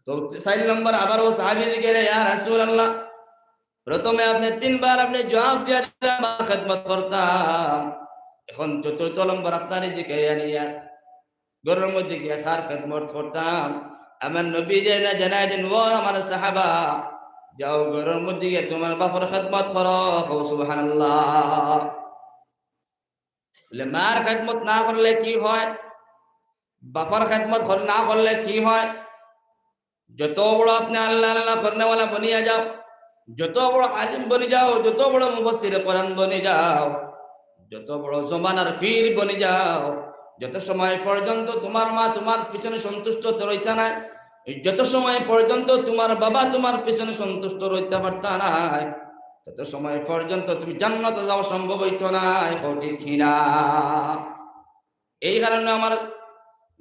তো 4 নম্বর আবারও সাহাবী জিজ্ঞেস ইয়া রাসূলুল্লাহ, প্রথমে আপনি 3 বার আপনি জবাব দিয়া দিলেন আমার খেদমত করতাম, এখন 4th নম্বর আপনার জিজ্ঞেস ইয়া ঘরের মধ্যে গিয়ে কার খেদমত করতাম? আমার নবী যে না জানাই দেন, ও আমার সাহাবা, যাও ঘরের মধ্যে গিয়ে তোমার বাপর খেদমত করো। সুবহানাল্লাহ। বলে মার খেদমত না করলে কি হয়, বাপর খেদমত না করলে কি হয়? যত বড় আপনি আল্লাহ আল্লাহ করনেওয়ালা বনিয়া যাও, যত বড় আলিম বনে যাও, যত বড় মুফাসসির কোরআন বনে যাও, যত বড় জমানার পীর বনে যাও, যত সময় পর্যন্ত তোমার মা তোমার পিছনে সন্তুষ্ট রইতা নাই, যত সময় পর্যন্ত তোমার বাবা তোমার পিছনে সন্তুষ্ট রইতে পারতা নাই, তত সময় পর্যন্ত তুমি জান্নাতে যাওয়া সম্ভব হইত না। ঠিক না? এই কারণে আমার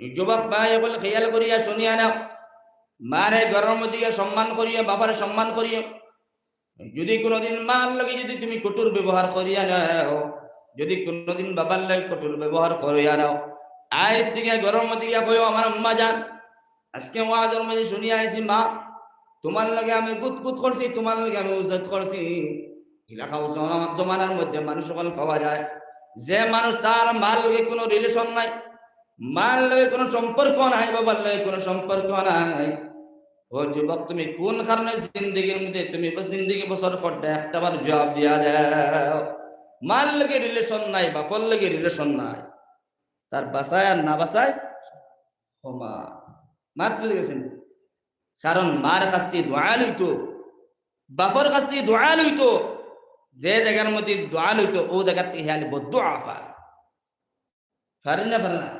যুবক ভাই বলে খেয়াল করিয়া শুনিয়া নাও, মারে ঘরের মধ্যে সম্মান করিয়া, বাবার সম্মান করিয়া। যদি কোনোদিন মার লগে যদি তুমি কঠোর ব্যবহার করিয়া নাও, যদি কোনোদিন বাবার লাগে কঠোর ব্যবহার করিয়া নাও, আজ থেকে ঘরের মধ্যে গিয়া কইও, আমার আম্মা জান, আজকে ওয়াজের মধ্যে শুনিয়া আইছি, মা তোমার লাগে আমি গুত করছি, তোমার লাগে আমি উজ্জত করছি। এলাকা জমানার মধ্যে মানুষ সকল পাওয়া যায় যে মানুষ তার মার লগে কোনো রিলেশন নাই, মার লগে কোনো সম্পর্ক নাই, বাবার লগে কোনো সম্পর্ক নাই। ও যুবক, তুমি কোন কারণে জিন্দগির মধ্যে তুমি জিন্দগি বছর পড়তে একটা বার জবাব দিয়া দাও। মার লগে রিলেশন নাই, বাপর লগে রিলেশন নাই, তার বাসায় আর না বাসায় ক্ষমা। মাত বুঝে গেছেন? কারণ মার কাছ থেকে দোয়া লইতো, বাপর কাছ থেকে দোয়া লইতো, যে জায়গার মধ্যে দোয়া লইতো ও জায়গার থেকে হেয়ালি বদুয়া পারেন না? পারে না?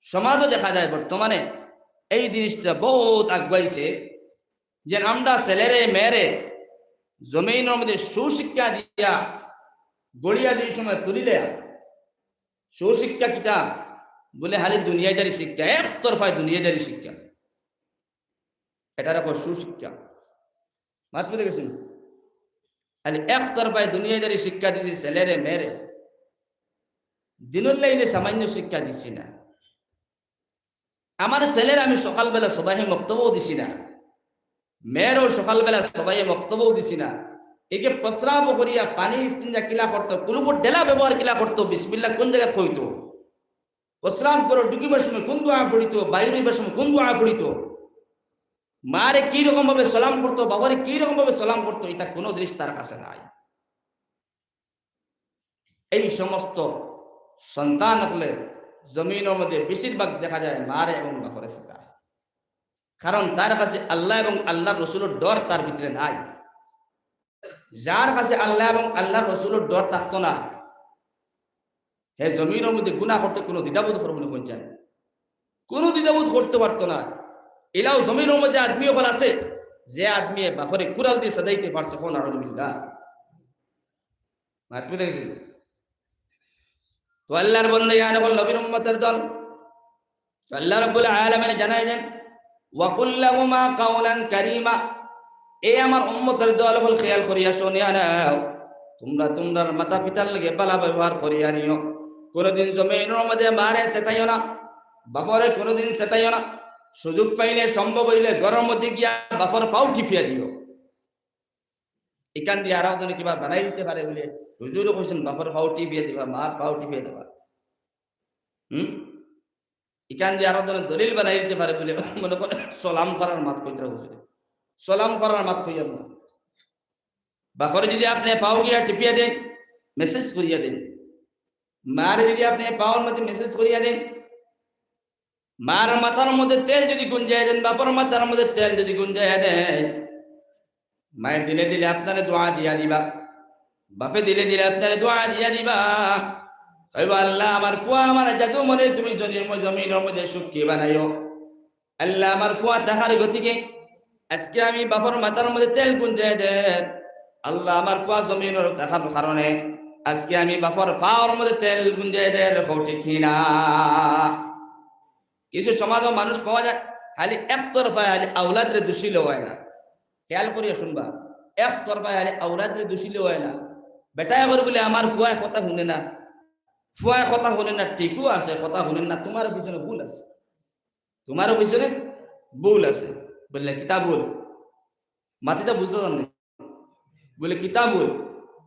সমাজও দেখা যায় বর্তমানে এই জিনিসটা বহুত আগাইছে যে আমরা ছেলেরে মেয়েরে জমিনের মধ্যে সুশিক্ষা দিয়া গড়িয়া যে সময় তুলিলে, সুশিক্ষা কিতা বলে হালি দুনিয়াদারি শিক্ষা, একতরফায় দুনিয়াদারি শিক্ষা, এটা রাখো সুশিক্ষা। মাত্র দেখেছেন? খালি একতরফায় দুনিয়াদারি শিক্ষা দিছি ছেলেরে মেয়েরে, দিনের লাইনে সামান্য শিক্ষা দিছি না। আমার ছেলের আমি সকালবেলা সবাই বক্তব্যও দিছি না, মেয়েরও সকালবেলা সবাই বক্তব্যও দিছি না। একে প্রস্রাব করিয়া পানি ইস্তিনজা কিলা করতো, কুলুপুর ডেলা ব্যবহার কিলা করতো, বিসমিল্লাহ কোন জায়গায় কইতো, প্রস্রাব করো ঢুকিবার সময় কোন দোয়া পড়িত, বাইরে হইবার সময় কোন দোয়া পড়িত, মারে কি রকম ভাবে সালাম করতো, বাবারে কি রকম ভাবে সালাম করতো, এটা কোনো জিনিস তার কাছে নাই। এই সমস্ত সন্তান হলে জমিনের মধ্যে বেশিরভাগ দেখা যায় মারে এবং বাপরে শেখা, কারণ তার কাছে আল্লাহ এবং আল্লাহ রসুলের ডর তার ভিতরে নাই। যার কাছে আল্লাহ এবং আল্লাহ রসুলের ডর থাকতো না, হে জমিনের মধ্যে গুনাহ করতে কোনো দ্বিধাবোধ করবো না, কোনছেন কোনো দ্বিধাবোধ করতে পারতো না। এলাও জমিনের মধ্যে আদমি ওখান আছে যে আদমি বাপরে কুড়াল দিয়ে সাজাইতে পারছে, কোন আলহামদুলিল্লাহ। মাতৃ দেখেছি তো আল্লাহর বান্দাগণ এবং নবীর উম্মতের দল, আল্লাহ রাব্বুল আলামিন জানাই দেন, ওয়া কুল লাহুমা কাওলান কারীমা। এই আমার উম্মতের দল হল খেয়াল করিয়া শুনিয়া নাও, তোমরা তোমরার মাতা পিতার লাগে ভালো ব্যবহার করিয়া নিও। কোনদিন জমিনের মধ্যে মারে সেতাইও না, বাপরে কোনদিন সেতাইও না। সুযোগ পাইলে সম্ভব হইলে ঘরের মধ্যে গিয়া বাপর পাও টিপিয়া দিও। এখান দিয়ে আরো জনে কিবা বানাই দিতে পারে বলে হুজুরও কইছেন বাপর পাও টিপিয়া দিবা, মার পাও টিপিয়া দেবা। এখান দিয়ে আরো জনে দলিল বানাই দিতে পারে বলে মনে করে সালাম করার মাত কইতে হুজুরে, সালাম করার মাত কইয়া না। বাপরে যদি আপনি পাও গিয়া টিপিয়া দেন, মেসেজ করিয়া দেন। মার যদি আপনি পাওয়ার মধ্যে মেসেজ করিয়া দেন, মার মাথার মধ্যে তেল যদি গুঞ্জাই দেন, বাপর মাথার মধ্যে তেল যদি গুঞ্জাই দেন, মায়ের দিলে দিলে আপনারে দোয়া দিয়া দিবা, বাপে দিলে দিলে আপনারে দোয়া দিয়া দিবা। আল্লাহ আমার ফুয়া আমার জাদু মনে তুমি জমিনের মধ্যে সুখী বানাইও। আল্লাহ আমার ফুয়া দেখার গতিকে আজকে আমি বাপর মাথার মধ্যে তেল গুঞ্জাই দেন, আল্লাহ আমার ফুয়া জমিনের দেখার কারণে আজকে আমি বাপর পাওয়ার মধ্যে তেল গুঞ্জাই দেন। ঠিক না? কিছু সমাজও মানুষ পাওয়া যায় খালি একতরফায় খালি আওলাদরে দোষিলে হয় না। খেয়াল করিয়া শুনবা, একতরফায় খালি আওলাদরে দোষিলে হয় না। বেটায় করে বলে আমার ফুয়ায় কথা শুনে না, ফুয়ায় কথা শুনে না, ঠিকও আছে কথা শুনেন না, তোমার পিছনে ভুল আছে, তোমারও পিছনে ভুল আছে। বললে কিতাবুল মাটিটা বুঝতে জানি বলে কিতাবুল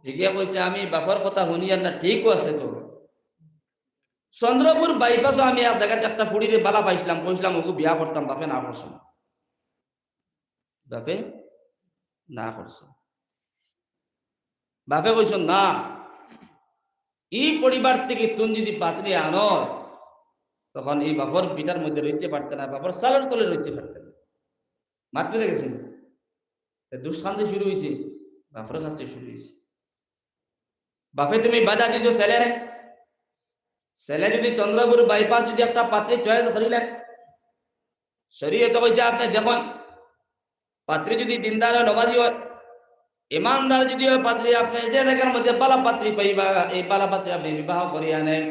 এগিয়ে কইছে আমি বাপর কথা শুনি আর না ঠিকও আছে তো চন্দ্রপুর বাইপাসও আমি এক জায়গায় একটা ফুড়িরে বালা পাইছিলাম কইছিলাম ওকে বিয়া করতাম বাপে না করছো বাপে না করছো বাপে কইছ না এই পরিবার থেকে তুমি যদি পাত্রী আনস তখন এই বাপর পিঠার মধ্যে রইতে পারতে না বাপর সালের তলে রইতে পারতে না মাত্র দেখেছেন দুষ্কান্তি শুরু হয়েছে বাপর কাছে শুরু হয়েছে বাপে তুমি বাধা দিছ ছেলেরে ছেলে যদি চন্দ্রপুর বাইপাস যদি একটা পাত্রী চয়েস করিলেন শরীয়তে কইছে আপনি দেখুন পাত্রী যদি দিনদার নমাজি হয় ইমানদার যদি হয় পাত্রী আপনি যে দেখার মধ্যে বালা পাত্রী পাইবা এই বালা পাত্রী আপনি বিবাহ করিয়া নেন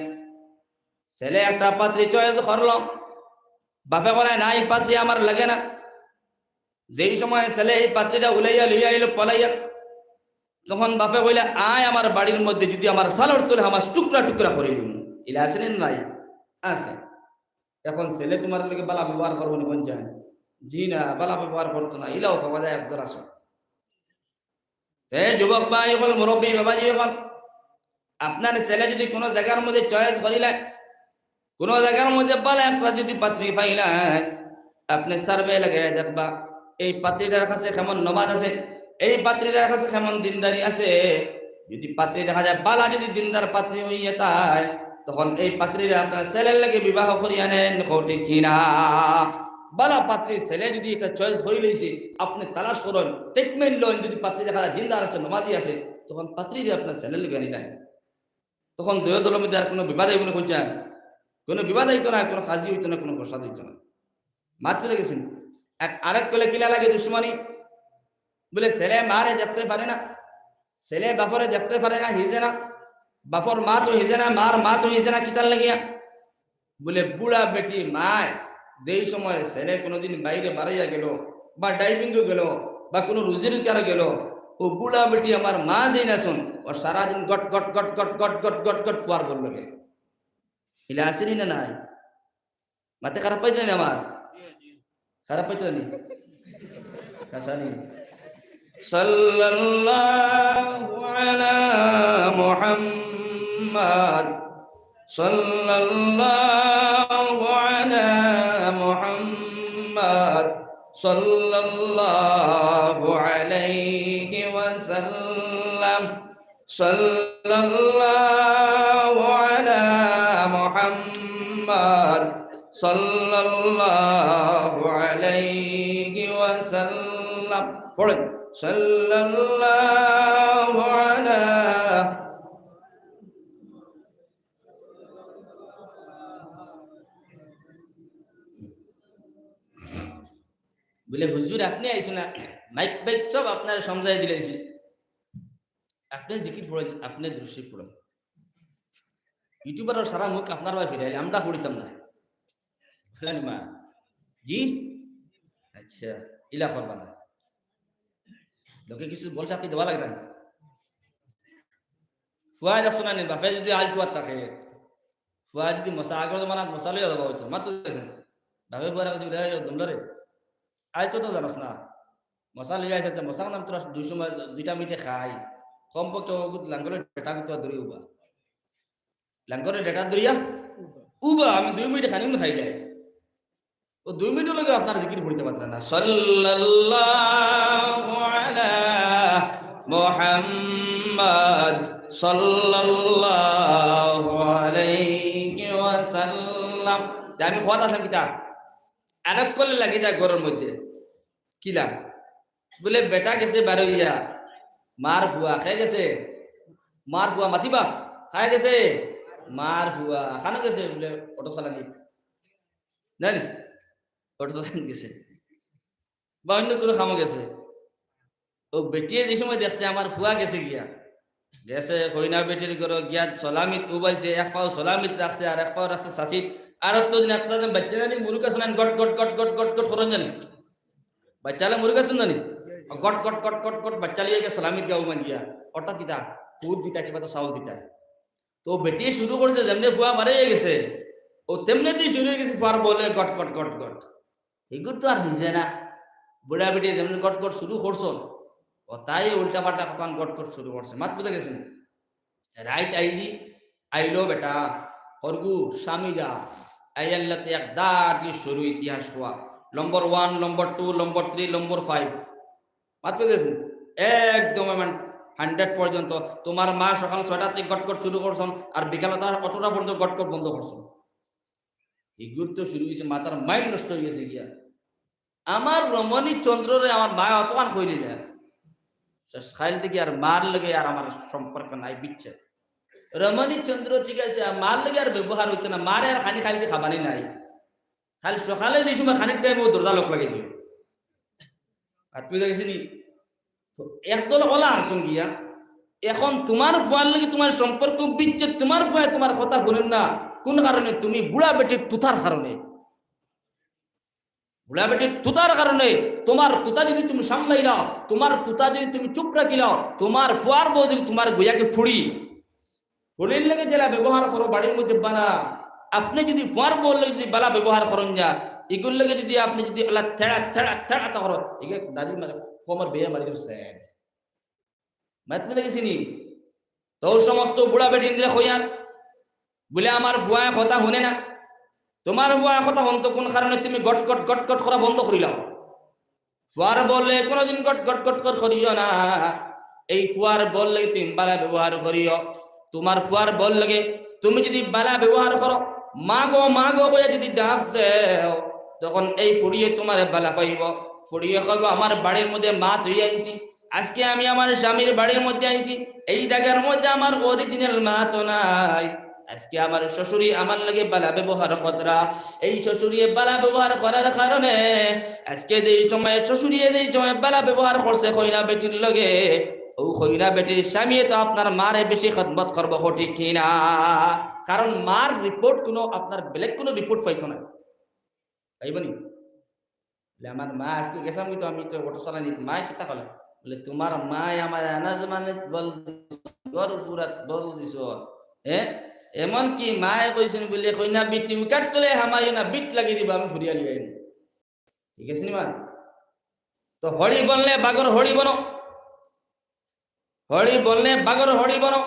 ছেলে একটা পাত্রী চয়েস করল বাপে করে না এই পাত্রী আমার লাগে না যেই সময় ছেলে এই পাত্রীটা উলাইয়া লইয়া এলো পলাইয়া তখন বাপে কইলে আয় আমার বাড়ির মধ্যে যদি আমার সালর তোলে আমার টুকরা টুকরা করে দিব এলা আছে নাই আছে এখন ছেলে তোমার লাগে বালা ব্যবহার করবো নি কোন যায় জি না বালা ব্যবহার করতো না এলাও পাওয়া যায় একজন আসো যুবক ভাই হল মুরব্বী বাবাজি হল আপনার ছেলে যদি কোনো জায়গার মধ্যে চয়েস করিলে কোনো জায়গার মধ্যে বালা একটা যদি পাত্রী পাইলা আপনি সার্ভে লাগে দেখবা এই পাত্রীটার কাছে কেমন নমাজ আছে এই পাত্রীটার কাছে কেমন দিনদারি আছে যদি পাত্রী দেখা যায় বালা যদি দিনদার পাত্রী হইয়া তাই তখন এই পাত্রীরা আপনার ছেলের লাগে বিবাহ করিয়া নেন কোটি কিনা বালা পাত্রী ছেলে যদি এটা চয়েস হয়ে লইছে আপনি তালাশ করুন ট্রিটমেন্ট লোন যদি পাত্রী দেখা যায় দিনদার আছে নমাজি আছে তখন পাত্রীরা আপনার ছেলের লেগে নিলেন তখন দুই দলের মধ্যে আর কোনো বিবাদ হইব না কোনটা কোনো বিবাদ হইতো না কোনো কাজী হইতো না কোনো প্রসাদ হইতো না মাত্র দেখেছেন আরেক কলে কিলা লাগে দুশ্মনী বলে ছেলে মারে দেখতে পারে না ছেলে বাপরে দেখতে পারে না হিজে না বাপর মা তো হিজে না মার মা তো হিজে না কিতার লাগিয়া বলে বুড়া বেটি মায় যেই সময় ছেলে কোনোদিন বাইরে বাড়াইয়া গেল বা ডাইভিংও গেল বা কোনো রুজির কারো গেল ও বুড়া বেটি আমার মা যেই না শুন ও সারাদিন goat goat goat goat goat goat goat goat Führer বলল গে এলে আসেনি না নাই মাতে খারাপ পাইতে না আমার খারাপ পাইতে নি কাসানি সাল্লাল্লাহু আলা মুহাম্মদ সাল্লাল্লাহু আলা মুহাম্মদ সাল্লাল্লাহু আলাইহি ওয়াসাল্লাম সাল্লাল্লাহু আলা মুহাম্মদ সাল্লাল্লাহু আলাইহি ওয়াসাল্লাম পড়েন সাল্লাল্লাহু আলা বলে হুজুর আপনি আইছো না মাইক বাইক সব আপনার সমঝাই দিলেছি আপনি জিকির পড়েন আপনি দৃশ্যি পড়েন ইউটিউবার সারা মুখ আপনার ভাই ফিরাইলে আমরা পড়িতাম না ফেলানি মা জি আচ্ছা ইলা করবা না লোকে কিছু বলছে আপনি দেওয়া লাগবে না ফুয়া যাচ্ছ না বাপে যদি আল তুয়ার থাকে ফুয়া যদি মশা আগর জমানাত মশা লইয়া যাবো হয়তো মাত্র দেখেন বাপে ফুয়ার কাছে দমলরে আজ তো জানাস না মশা লইয়া আছে মশা নাম তোরা 2 মিনিটে খাই কমপক্ষে লাঙ্গলের ডেটা কিন্তু ধরি উবা লাঙ্গলের ডেটা ধরিয়া উবা আমি 2 মিনিটে খানি খাই যায় ও 2 মিনিট লগে আপনার জিকির পড়তে পারতেন না সাল্লাল্লাহু আলা মুহাম্মদ সাল্লাল্লাহু আলাইহি ওয়াসাল্লাম আমি কথা আসলাম কিতা আরেক করলে লাগি যায় ঘরের মধ্যে কিলা বলে বেটা গেছে বারইয়া মার ফুয়া খাই গেছে মার ফুয়া মাতিবা খাই গেছে মার ফুয়া খানো গেছে বলে অটো চালানি জানি অটো চালানি গেছে বা অন্য কোনো খামো গেছে ও বেটিয়ে যে সময় দেখছে আমার ফুয়া গেছে গিয়া গেছে কইনা বেটির ঘর গিয়া সলামিত উবাইছে এক পাও সলামিত রাখছে আর এক পাও রাখছে সাচিত আর তো দিন একটা বাচ্চা জানি মুরুখ আছে goat goat goat goat goat goat করন জানি বাচ্চালে মুরুখ আছে জানি goat goat goat goat goat বাচ্চা লিয়ে গিয়ে সলামিত গাও মান গিয়া অর্থাৎ কিতা কুদ দিতা কিবা তো চাউল দিতা তো বেটি শুরু করছে যেমনি ফুয়া মারে গেছে ও তেমনিতেই শুরু হয়ে গেছে ফুয়ার বলে গট গট গট গট এগুলো তো আর হিজে না বুড়া বেটি যেমন গটগট শুরু করছন ও তাই উল্টা পাল্টা কথা গটগট শুরু করছে মাত বুঝে গেছেন রাইট আইলো বেটা হরগু স্বামী যা আইয়াল্লাতে এক দাঁড়ি শুরু ইতিহাস হওয়া নম্বর 1 নম্বর 2 নম্বর 3 নম্বর 5 মাত বুঝে গেছেন একদম 100 পর্যন্ত তোমার মা সকাল 6টা থেকে গটগট শুরু করছন আর বিকাল 8টা পর্যন্ত গটগট বন্ধ করছন এই গুরুত্ব শুরু হয়েছে মাতার মাইন্ড নষ্ট হয়ে গেছে গিয়া আমার রমণী চন্দ্ররে আমার মা অতমান কইলি না খাইল থেকে আর মার লগে আর আমার সম্পর্ক নাই বিচ্ছে রমণী চন্দ্র ঠিক আছে মার লগে আর ব্যবহার হইতে না মারে আর খানি খাইলে খাবানি নাই খালি সকালে যে সময় খানিক টাইম ও দরজা লোক লাগে দিও আর তুই দেখেছিনি তো একদল ওলা আসুন গিয়া এখন তোমার ফুয়ার লগে তোমার সম্পর্ক বিচ্ছে তোমার ফুয়া তোমার কথা বলেন না কোন কারণে তুমি বুড়া বেটির তুতার কারণে বুড়া বেটির তুতার কারণে তোমার তুতা যদি তুমি সামলাই নাও তোমার তুতা যদি তুমি চুপ রাখি নাও তোমার ফুয়ার বউ যদি তোমার গুয়াকে ফুড়ির লেগে জেলা ব্যবহার করো বাড়ির মধ্যে বানা আপনি যদি ফুয়ার বউ লেগে যদি বালা ব্যবহার করেন যা এগুলো লেগে যদি আপনি যদি আল্লাহ থেড়া থেড়া থেড়া তা করো এগুলো দাদি মানে কোমর বেয়ে মারি দিচ্ছে মাত বুঝে গেছিনি তো সমস্ত বুড়া বেটি হইয়ার বলে আমার ফুয়া কথা শুনে না তোমার ফুয়া কথা হন্ত কোন কারণে তুমি গটগট গটগট করা বন্ধ করিলাম ফুয়ার বললে কোনোদিন গটগট গটগট করিও না এই ফুয়ার বললে তুমি বালা ব্যবহার করিও তোমার ফুয়ার বল লাগে তুমি যদি বালা ব্যবহার করো মা গো বলে যদি ডাক দেও তখন এই ফুড়িয়ে তোমার বালা পাইব ফুড়িয়ে কইব আমার বাড়ির মধ্যে মা তুই আইছি আজকে আমি আমার স্বামীর বাড়ির মধ্যে আইছি এই জায়গার মধ্যে আমার অরিজিনাল মা তো নাই আজকে আমার শ্বশুরি আমার লাগে বালা ব্যবহার করা এই শ্বশুরিয়ে বালা ব্যবহার করার কারণে আজকে যেই সময় শ্বশুরিয়ে যেই সময় বালা ব্যবহার করছে কইনা বেটির লগে ও কইনা বেটির স্বামী তো আপনার মারে বেশি খেদমত করবো ঠিক কিনা কারণ মার রিপোর্ট কোনো আপনার বেলেগ কোনো রিপোর্ট পাইতো না পাইবনি আমার মা আজকে গেছিলাম কিন্তু আমি তো অটো চালানি মা কিতা কলে বলে তোমার মা আমার আনাজ মানে বল গর পুরাত বল দিছ এমন কি মায়ে কইছেন বলে কইনা বিটি উকাট তোলে হামাই না বিট লাগি দিবা আমি ঘুরিয়া লিবাই ঠিক আছে নি মা তো হরি বললে বাগর হরি বনো হরি বললে বাগর হরি বনো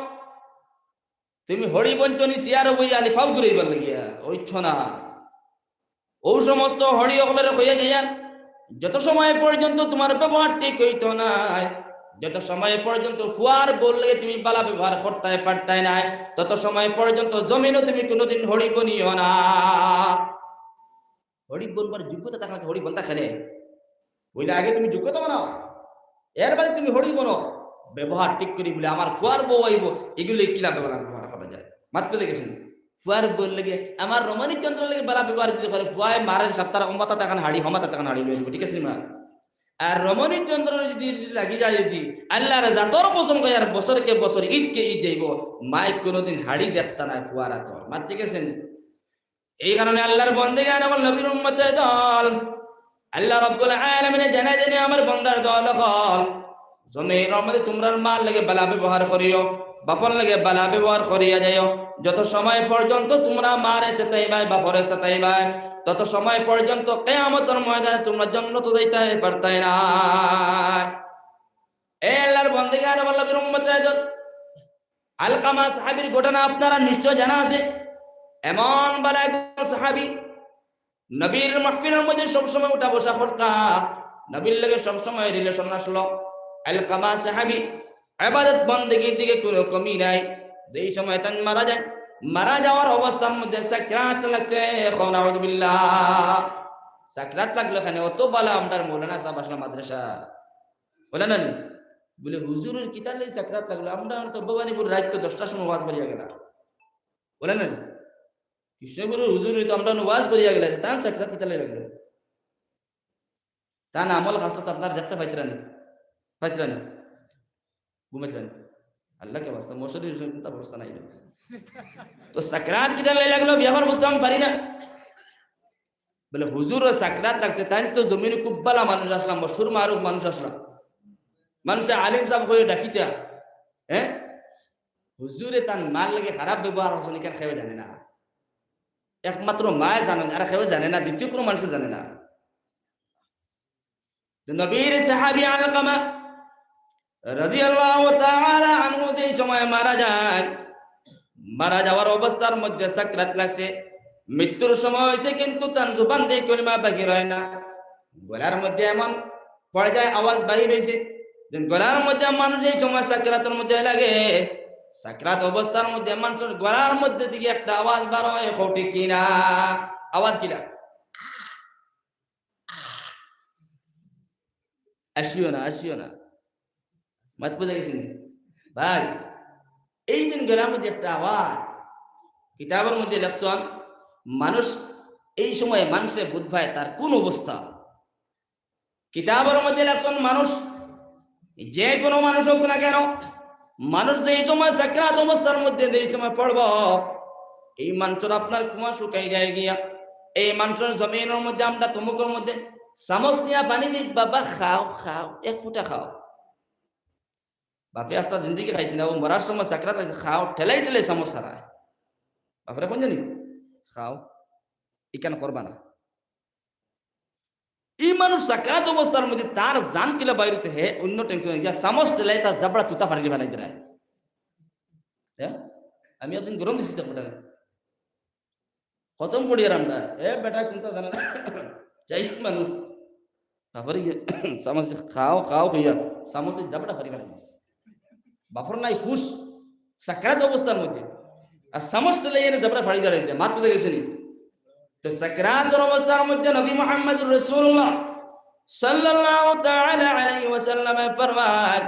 তুমি হরি বঞ্চনি সিয়ার বই আলি ফাউ ঘুরাইবার লাগিয়া ওইছ না ও সমস্ত হরি অকলের হইয়া যাইয়ান যত সময় পর্যন্ত তোমার ব্যবহার ঠিক হইতো না যত সময় পর্যন্ত ফুয়ার বললে তুমি বালা ব্যবহার করতে পারতাই নাই তত সময় পর্যন্ত জমিনও তুমি কোনোদিন হরি বনিও না হরি বনবার যোগ্যতা থাকলে হরি বনতা খেলে বইলে আগে তুমি যোগ্যতা বানাও এর বাদে তুমি হরি বনো ব্যবহার ঠিক করি বলে আমার ফুয়ার বউ আইব এগুলো কিলা ব্যবহার করা যায় মাত পেতে গেছেন ফুয়ার বল লেগে আমার রমণী চন্দ্র লেগে বালা ব্যবহার দিতে পারে ফুয়ায় মারের সপ্তাহ অম্বাতা তখন হাড়ি হমাতা তখন হাড়ি লয়ে দিব ঠিক আছে মা আর রমণী চন্দ্র যদি লাগি যায় যদি আল্লাহর জাতর কসম কই আর বছরকে বছর ঈদকে ঈদ যাইব মাই কোনোদিন হাড়ি দেখতা না ফুয়ারা তোর মাত ঠিক আছে এই কারণে আল্লাহর বন্দেগান আমার নবীর উম্মতের দল আল্লাহ রাব্বুল আলামিন জানাই দেন আমার বান্দার দল হল জমির মধ্যে তোমরা মাল লাগে বালা ব্যবহার করিও বাপর লাগে বালা ব্যবহার করিয়া যাইও যত সময় পর্যন্ত তোমরা মারে সেতাইবাই বাপরে সেতাইবাই তত সময় পর্যন্ত কিয়ামতের ময়দানে তোমরা জান্নাত যাইতে পারতাই না এই আল্লাহর বান্দাগান আমার নবীর উম্মতের দল আলকামা সাহাবীর ঘটনা আপনারা নিশ্চয় জানা আছে এমন বালা একজন সাহাবী নবীর মাহফিলের মধ্যে সব সময় উঠা বসা করতা নবীর লাগে সব সময় রিলেশন আসলো আলকামা সাহাবী ইবাদত বন্দেগীর দিকে কোনো কমি নাই যেই সময় তান মারা যাওয়ার অবস্থার মধ্যে সাকরাত লাগছে এখন আউযু বিল্লাহ সাকরাত লাগলো এখানে অত বালা আমদার মাওলানা সাহেব আসলা মাদ্রাসা বলেন না বলে হুজুরের কিতালে সাকরাত লাগলো আমরা তো ভবানীপুর রাত তো 10টার সময় ওয়াজ করিয়া গেলাম বলেন না কৃষ্ণগুরুর হুজুর তো আমরা ওয়াজ করিয়া গেলাম তান সাকরাত কিতালে লাগলো তান আমল হাসত আপনার দেখতে পাইতরানি ঘুমাইতরানি আল্লাহকে বাস্তা মশরির অবস্থা নাই তো সাকরাত কিতালে লাগলো ব্যবহার বুঝতে আমি পারি না বলে হুজুর সাকরাত লাগছে তাই তো জমিনে খুব বালা মানুষ আসলাম মশহুর মারুফ মানুষ আসলাম মানুষে আলিম সাহেব করে ডাকিতা হুজুরে তার মাল লাগে খারাপ ব্যবহার হচ্ছে কেন খেয়ে জানে না একমাত্র মায় জানে আর খেয়ে জানে না দ্বিতীয় কোনো মানুষে জানে না নবীর সাহাবী আলকামা রাদিয়াল্লাহু তাআলা আনহু যে সময় মারা যায়, মারা যাওয়ার অবস্থার মধ্যে সাকরাত লাগছে, মৃত্যুর সময় হয়েছে, কিন্তু তার জুবান দিয়ে কলিমা বাহির হয় না। গলার মধ্যে এমন পর্যায়ে আওয়াজ বাহির হয়েছে, গলার মধ্যে মানুষ যে সময় সাকরাতের মধ্যে লাগে, সাকরাত অবস্থার মধ্যে মানুষের গলার মধ্যে দিকে একটা আওয়াজ বার হয়, ঠিক কিনা? আওয়াজ কিনা? আসিও না মাত বুঝে গেছেন ভাই? এই দিন গলার মধ্যে একটা আওয়াজ, কিতাবের মধ্যে লেখছেন মানুষ এই সময় মানুষের বুধ ভাই তার কোন অবস্থা। কিতাবের মধ্যে লেখছেন মানুষ, যে কোনো মানুষ হোক না কেন, মানুষ যে এই সময় সাকরাত অবস্থার মধ্যে এই সময় পড়ব, এই মানুষের আপনার কুয়া শুকাই যায় গিয়া, এই মানুষের জমিনের মধ্যে আমরা তুমুকের মধ্যে চামচ নিয়ে পানি দিই, বাবা খাও এক ফুটা খাও। বাপে আস্তা জিন্দিগি খাইছি না, ও মরার সময় সাকরাত আছে, খাও ঠেলাই চামচ হারায়। বাপরে কোন জানি খাও, ইকান করবা না। এই মানুষ সাকরাত অবস্থার মধ্যে তার জান কিলা বাইরেতে হে অন্য টেনশন গিয়া চামচ ঠেলাই তার জাবড়া তুতা ফাড়ি ফেলাই দেয়। আমি একদিন গরম দিছি তারপরে খতম করি আর আমরা বেটা কিন্তু জানে না চাই মানুষ, তারপরে চামচ খাও হইয়া চামচ জাবড়া ফাড়ি ফেলাই দিস। বাপর নাই হুশ সাকরাত অবস্থার মধ্যে, আর চামচ ঠেলাই এনে জাবড়া ফাড়ি ফেলাই দেয়। মাত বুঝে গেছেনি? তো সাকরাতের অবস্থার মধ্যে নবী মুহাম্মদুর রাসূলুল্লাহ সাল্লাল্লাহু তাআলা আলাইহি ওয়াসাল্লাম ফরমান,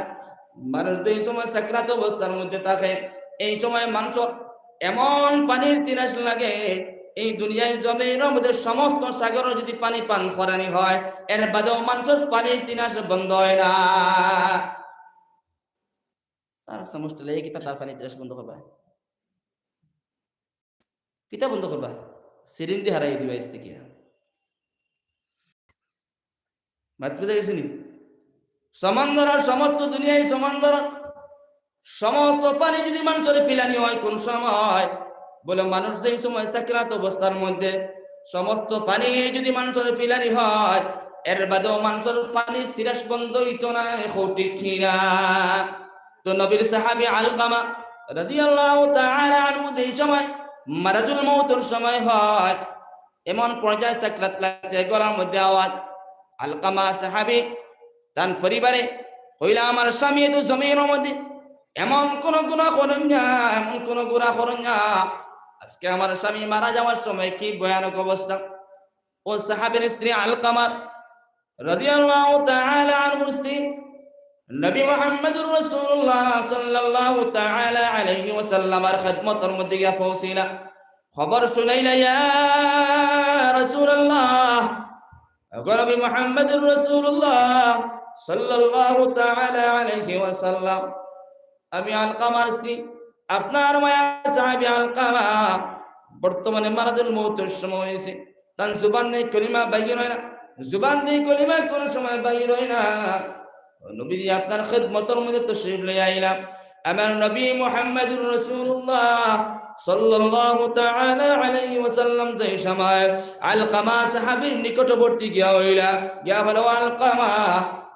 মানুষ এই সময় সাকরাত অবস্থার মধ্যে থাকে, এই সময় মানুষ এমন পানির তিরাস লাগে, এই দুনিয়ার জমিনের মধ্যে সমস্ত সাগর যদি পানি পান করানি হয়, এর বাদেও মানুষের পানির তিরাস বন্ধ হয় না। স্যার সমস্ত লেগে কিতা তার পানির তিরাস বন্ধ করবা? কিতা বন্ধ করবা? সিরিন দিয়ে হারাই দিবা থেকে মাত বুঝে গেছিনি? সমন্দর সমস্ত দুনিয়ায় সমন্দর সমস্ত পানি যদি মানুষের পিলানি হয় কোন সময়, বলে মানুষ যেই সময় সাকরাত অবস্থার মধ্যে সমস্ত পানি যদি মানুষের পিলানি হয়, এর বাদেও মানুষের পানির তিরাস বন্ধ হইতো না, ঠিক কিনা? তো নবীর সাহাবী আলকামা রাদিয়াল্লাহু তাআলা আনহু যেই সময় মারাজুল মউতের সময় হয়, এমন পর্যায়ে সাকরাত লাগছে, গলার মধ্যে আওয়াজ। আলকামা সাহাবী তার পরিবারে কইলা, আমার স্বামী তো জমিনের মধ্যে এমন কোন গুনাহ করেন না, এমন কোন গুনাহ করেন না, আজকে আমার স্বামী মারা যাওয়ার সময় কি ভয়ানক অবস্থা। ও সাহাবীর স্ত্রী আলকামা রাদিয়াল্লাহু তাআলা আনহুর স্ত্রী নবী মুহাম্মদুর রাসূলুল্লাহ সাল্লাল্লাহু তাআলা আলাইহি ওয়াসাল্লামের খিদমতের মধ্যে গিয়া পৌঁছিলা, খবর শুনাইলা, ইয়া রাসূলুল্লাহ, নবী মুহাম্মদুর রাসূলুল্লাহ সাল্লাল্লাহু তাআলা আলাইহি ওয়াসাল্লাম, আমি আলকামার স্ত্রী আপনার মায়া সাহাবী আলকামা বর্তমানে মারাজুল মউতের সময় হয়েছে, তার জুবান নেই কলিমা বাহির হয় না, জুবান নেই কলিমা কোন সময় বাহির হয় না। নবী আপনার খিদমতের মধ্যে তাশরীফ লইয়া আইলাম, আমার নবী মুহাম্মদুর রাসূলুল্লাহ সাল্লাল্লাহু তাআলা আলাইহি ওয়াসাল্লাম যে সময় আলকামা সাহাবীর নিকটবর্তী গিয়া হইলা, গিয়া বলো, আলকামা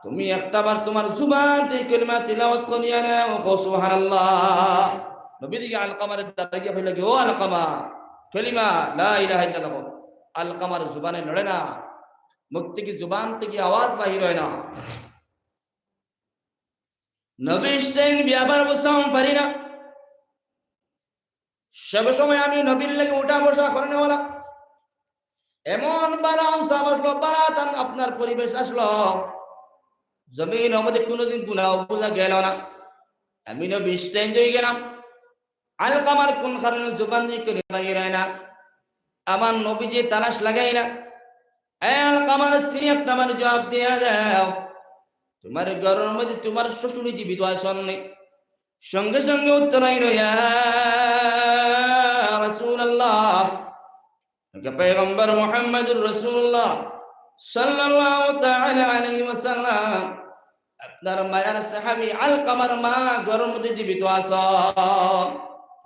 তুমি একটাবার তোমার জুবান দিয়ে কলিমা তিলাওয়াত করিয়া নাও, সুবহানাল্লাহ। নবী দিকে আলকামার দাঁড়িয়ে গিয়া হইলা, ও আলকামা কলিমা লা ইলাহা ইল্লাল্লাহ আলকামার জুবানে নড়ে না, মুখ থেকে জুবান থেকে আওয়াজ বাহির হয় না। নবী স্টেন ব্যাপার বুঝতাম পারি না, সব সময় আমি নবীর লেগে উঠা বসা করে নেওয়ালা, এমন বালাম সাবসলো বারাতান আপনার পরিবেশ আসলো, জমিন আমাদের কোনোদিন গুনাহ বোঝা গেল না, আমি নবী স্টেন হয়ে গেলাম। আলকামার কোন কারণে জুবান দিয়ে করে বাহির হয় না, আমার নবী যে তালাশ লাগাই না। আলকামার স্ত্রী একটা আমার জবাব দিয়া দাও, তোমার ঘরের মধ্যে তোমার শ্বশুরি জীবিত আসন নেই? সঙ্গে সঙ্গে উত্তর আইল, ইয়া রাসূলুল্লাহ, পয়গম্বর মুহাম্মদুর রাসূলুল্লাহ সাল্লাল্লাহু তাআলা আলাইহি ওয়াসাল্লাম, আপনার মায়ের সাহাবী আলকামার মা ঘরের মধ্যে জীবিত আসন।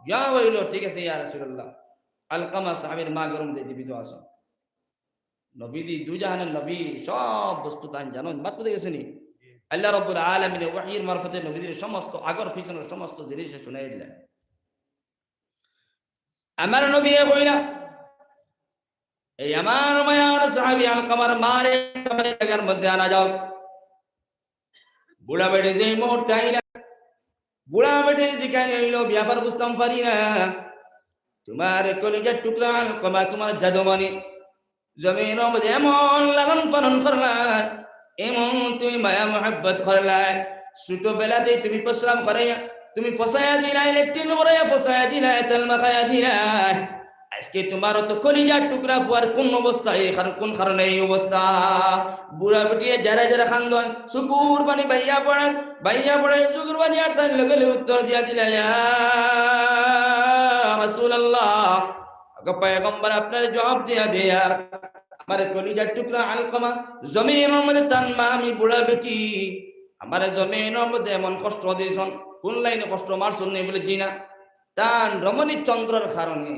ইয়া হইল, ঠিক আছে ইয়া রাসূলুল্লাহ, আলকামা সাহাবীর মা ঘরের মধ্যে জীবিত আসন। নবী দি দুই জাহানের নবী সব বস্তু তান জানেন মাত্র দেখেছেনি আল্লাহ রাব্বুল আলামিনের ওয়াহির মারফতে নবীদের সমস্ত আগর পিছনের সমস্ত জিনিস শুনাই দিলেন আমার নবী কইলা এই আমার মায়ার সাহাবী আলকামার মারে জায়গার মধ্যে আনা যাও বুড়া বেটে দেই মুহূর্তে আইলা বুড়া বেটে দিকে আইলো ব্যাপার বুঝতাম পারি না তোমার কলিজার টুকরা আলকামা তোমার জাদুমণি জমিনের মধ্যে এমন লালন পালন করলা এমন তুমি মায়া মহাব্বত করলা ছোটবেলাতেই তুমি পরিশ্রম করাইয়া তুমি ফসায়া দিলাই লেট্রিন করাইয়া ফসায়া দিলাই তেল মাখায়া দিলাই আজকে তোমার তো কলিজার টুকরা ফুয়ার কোন অবস্থায় কোন কারণে এই অবস্থা বুড়া বেটিয়ে যারা যারা খান্দন সুকুর বানি বাইয়া পড়ে সুকুর বানি আর তার লগে উত্তর দিয়া দিলা ইয়া রাসূলুল্লাহ পয়গম্বর আপনার জবাব দিয়া দে আর আমার কলিজার টুকরা আলকামা জমিনের মধ্যে তান মা আমি বুড়া বেটি আমার জমিনের মধ্যে এমন কষ্ট দিয়েছেন কোন লাইনে কষ্ট মারছেন নেই বলে জিনা তান রমণী চন্দ্রের কারণে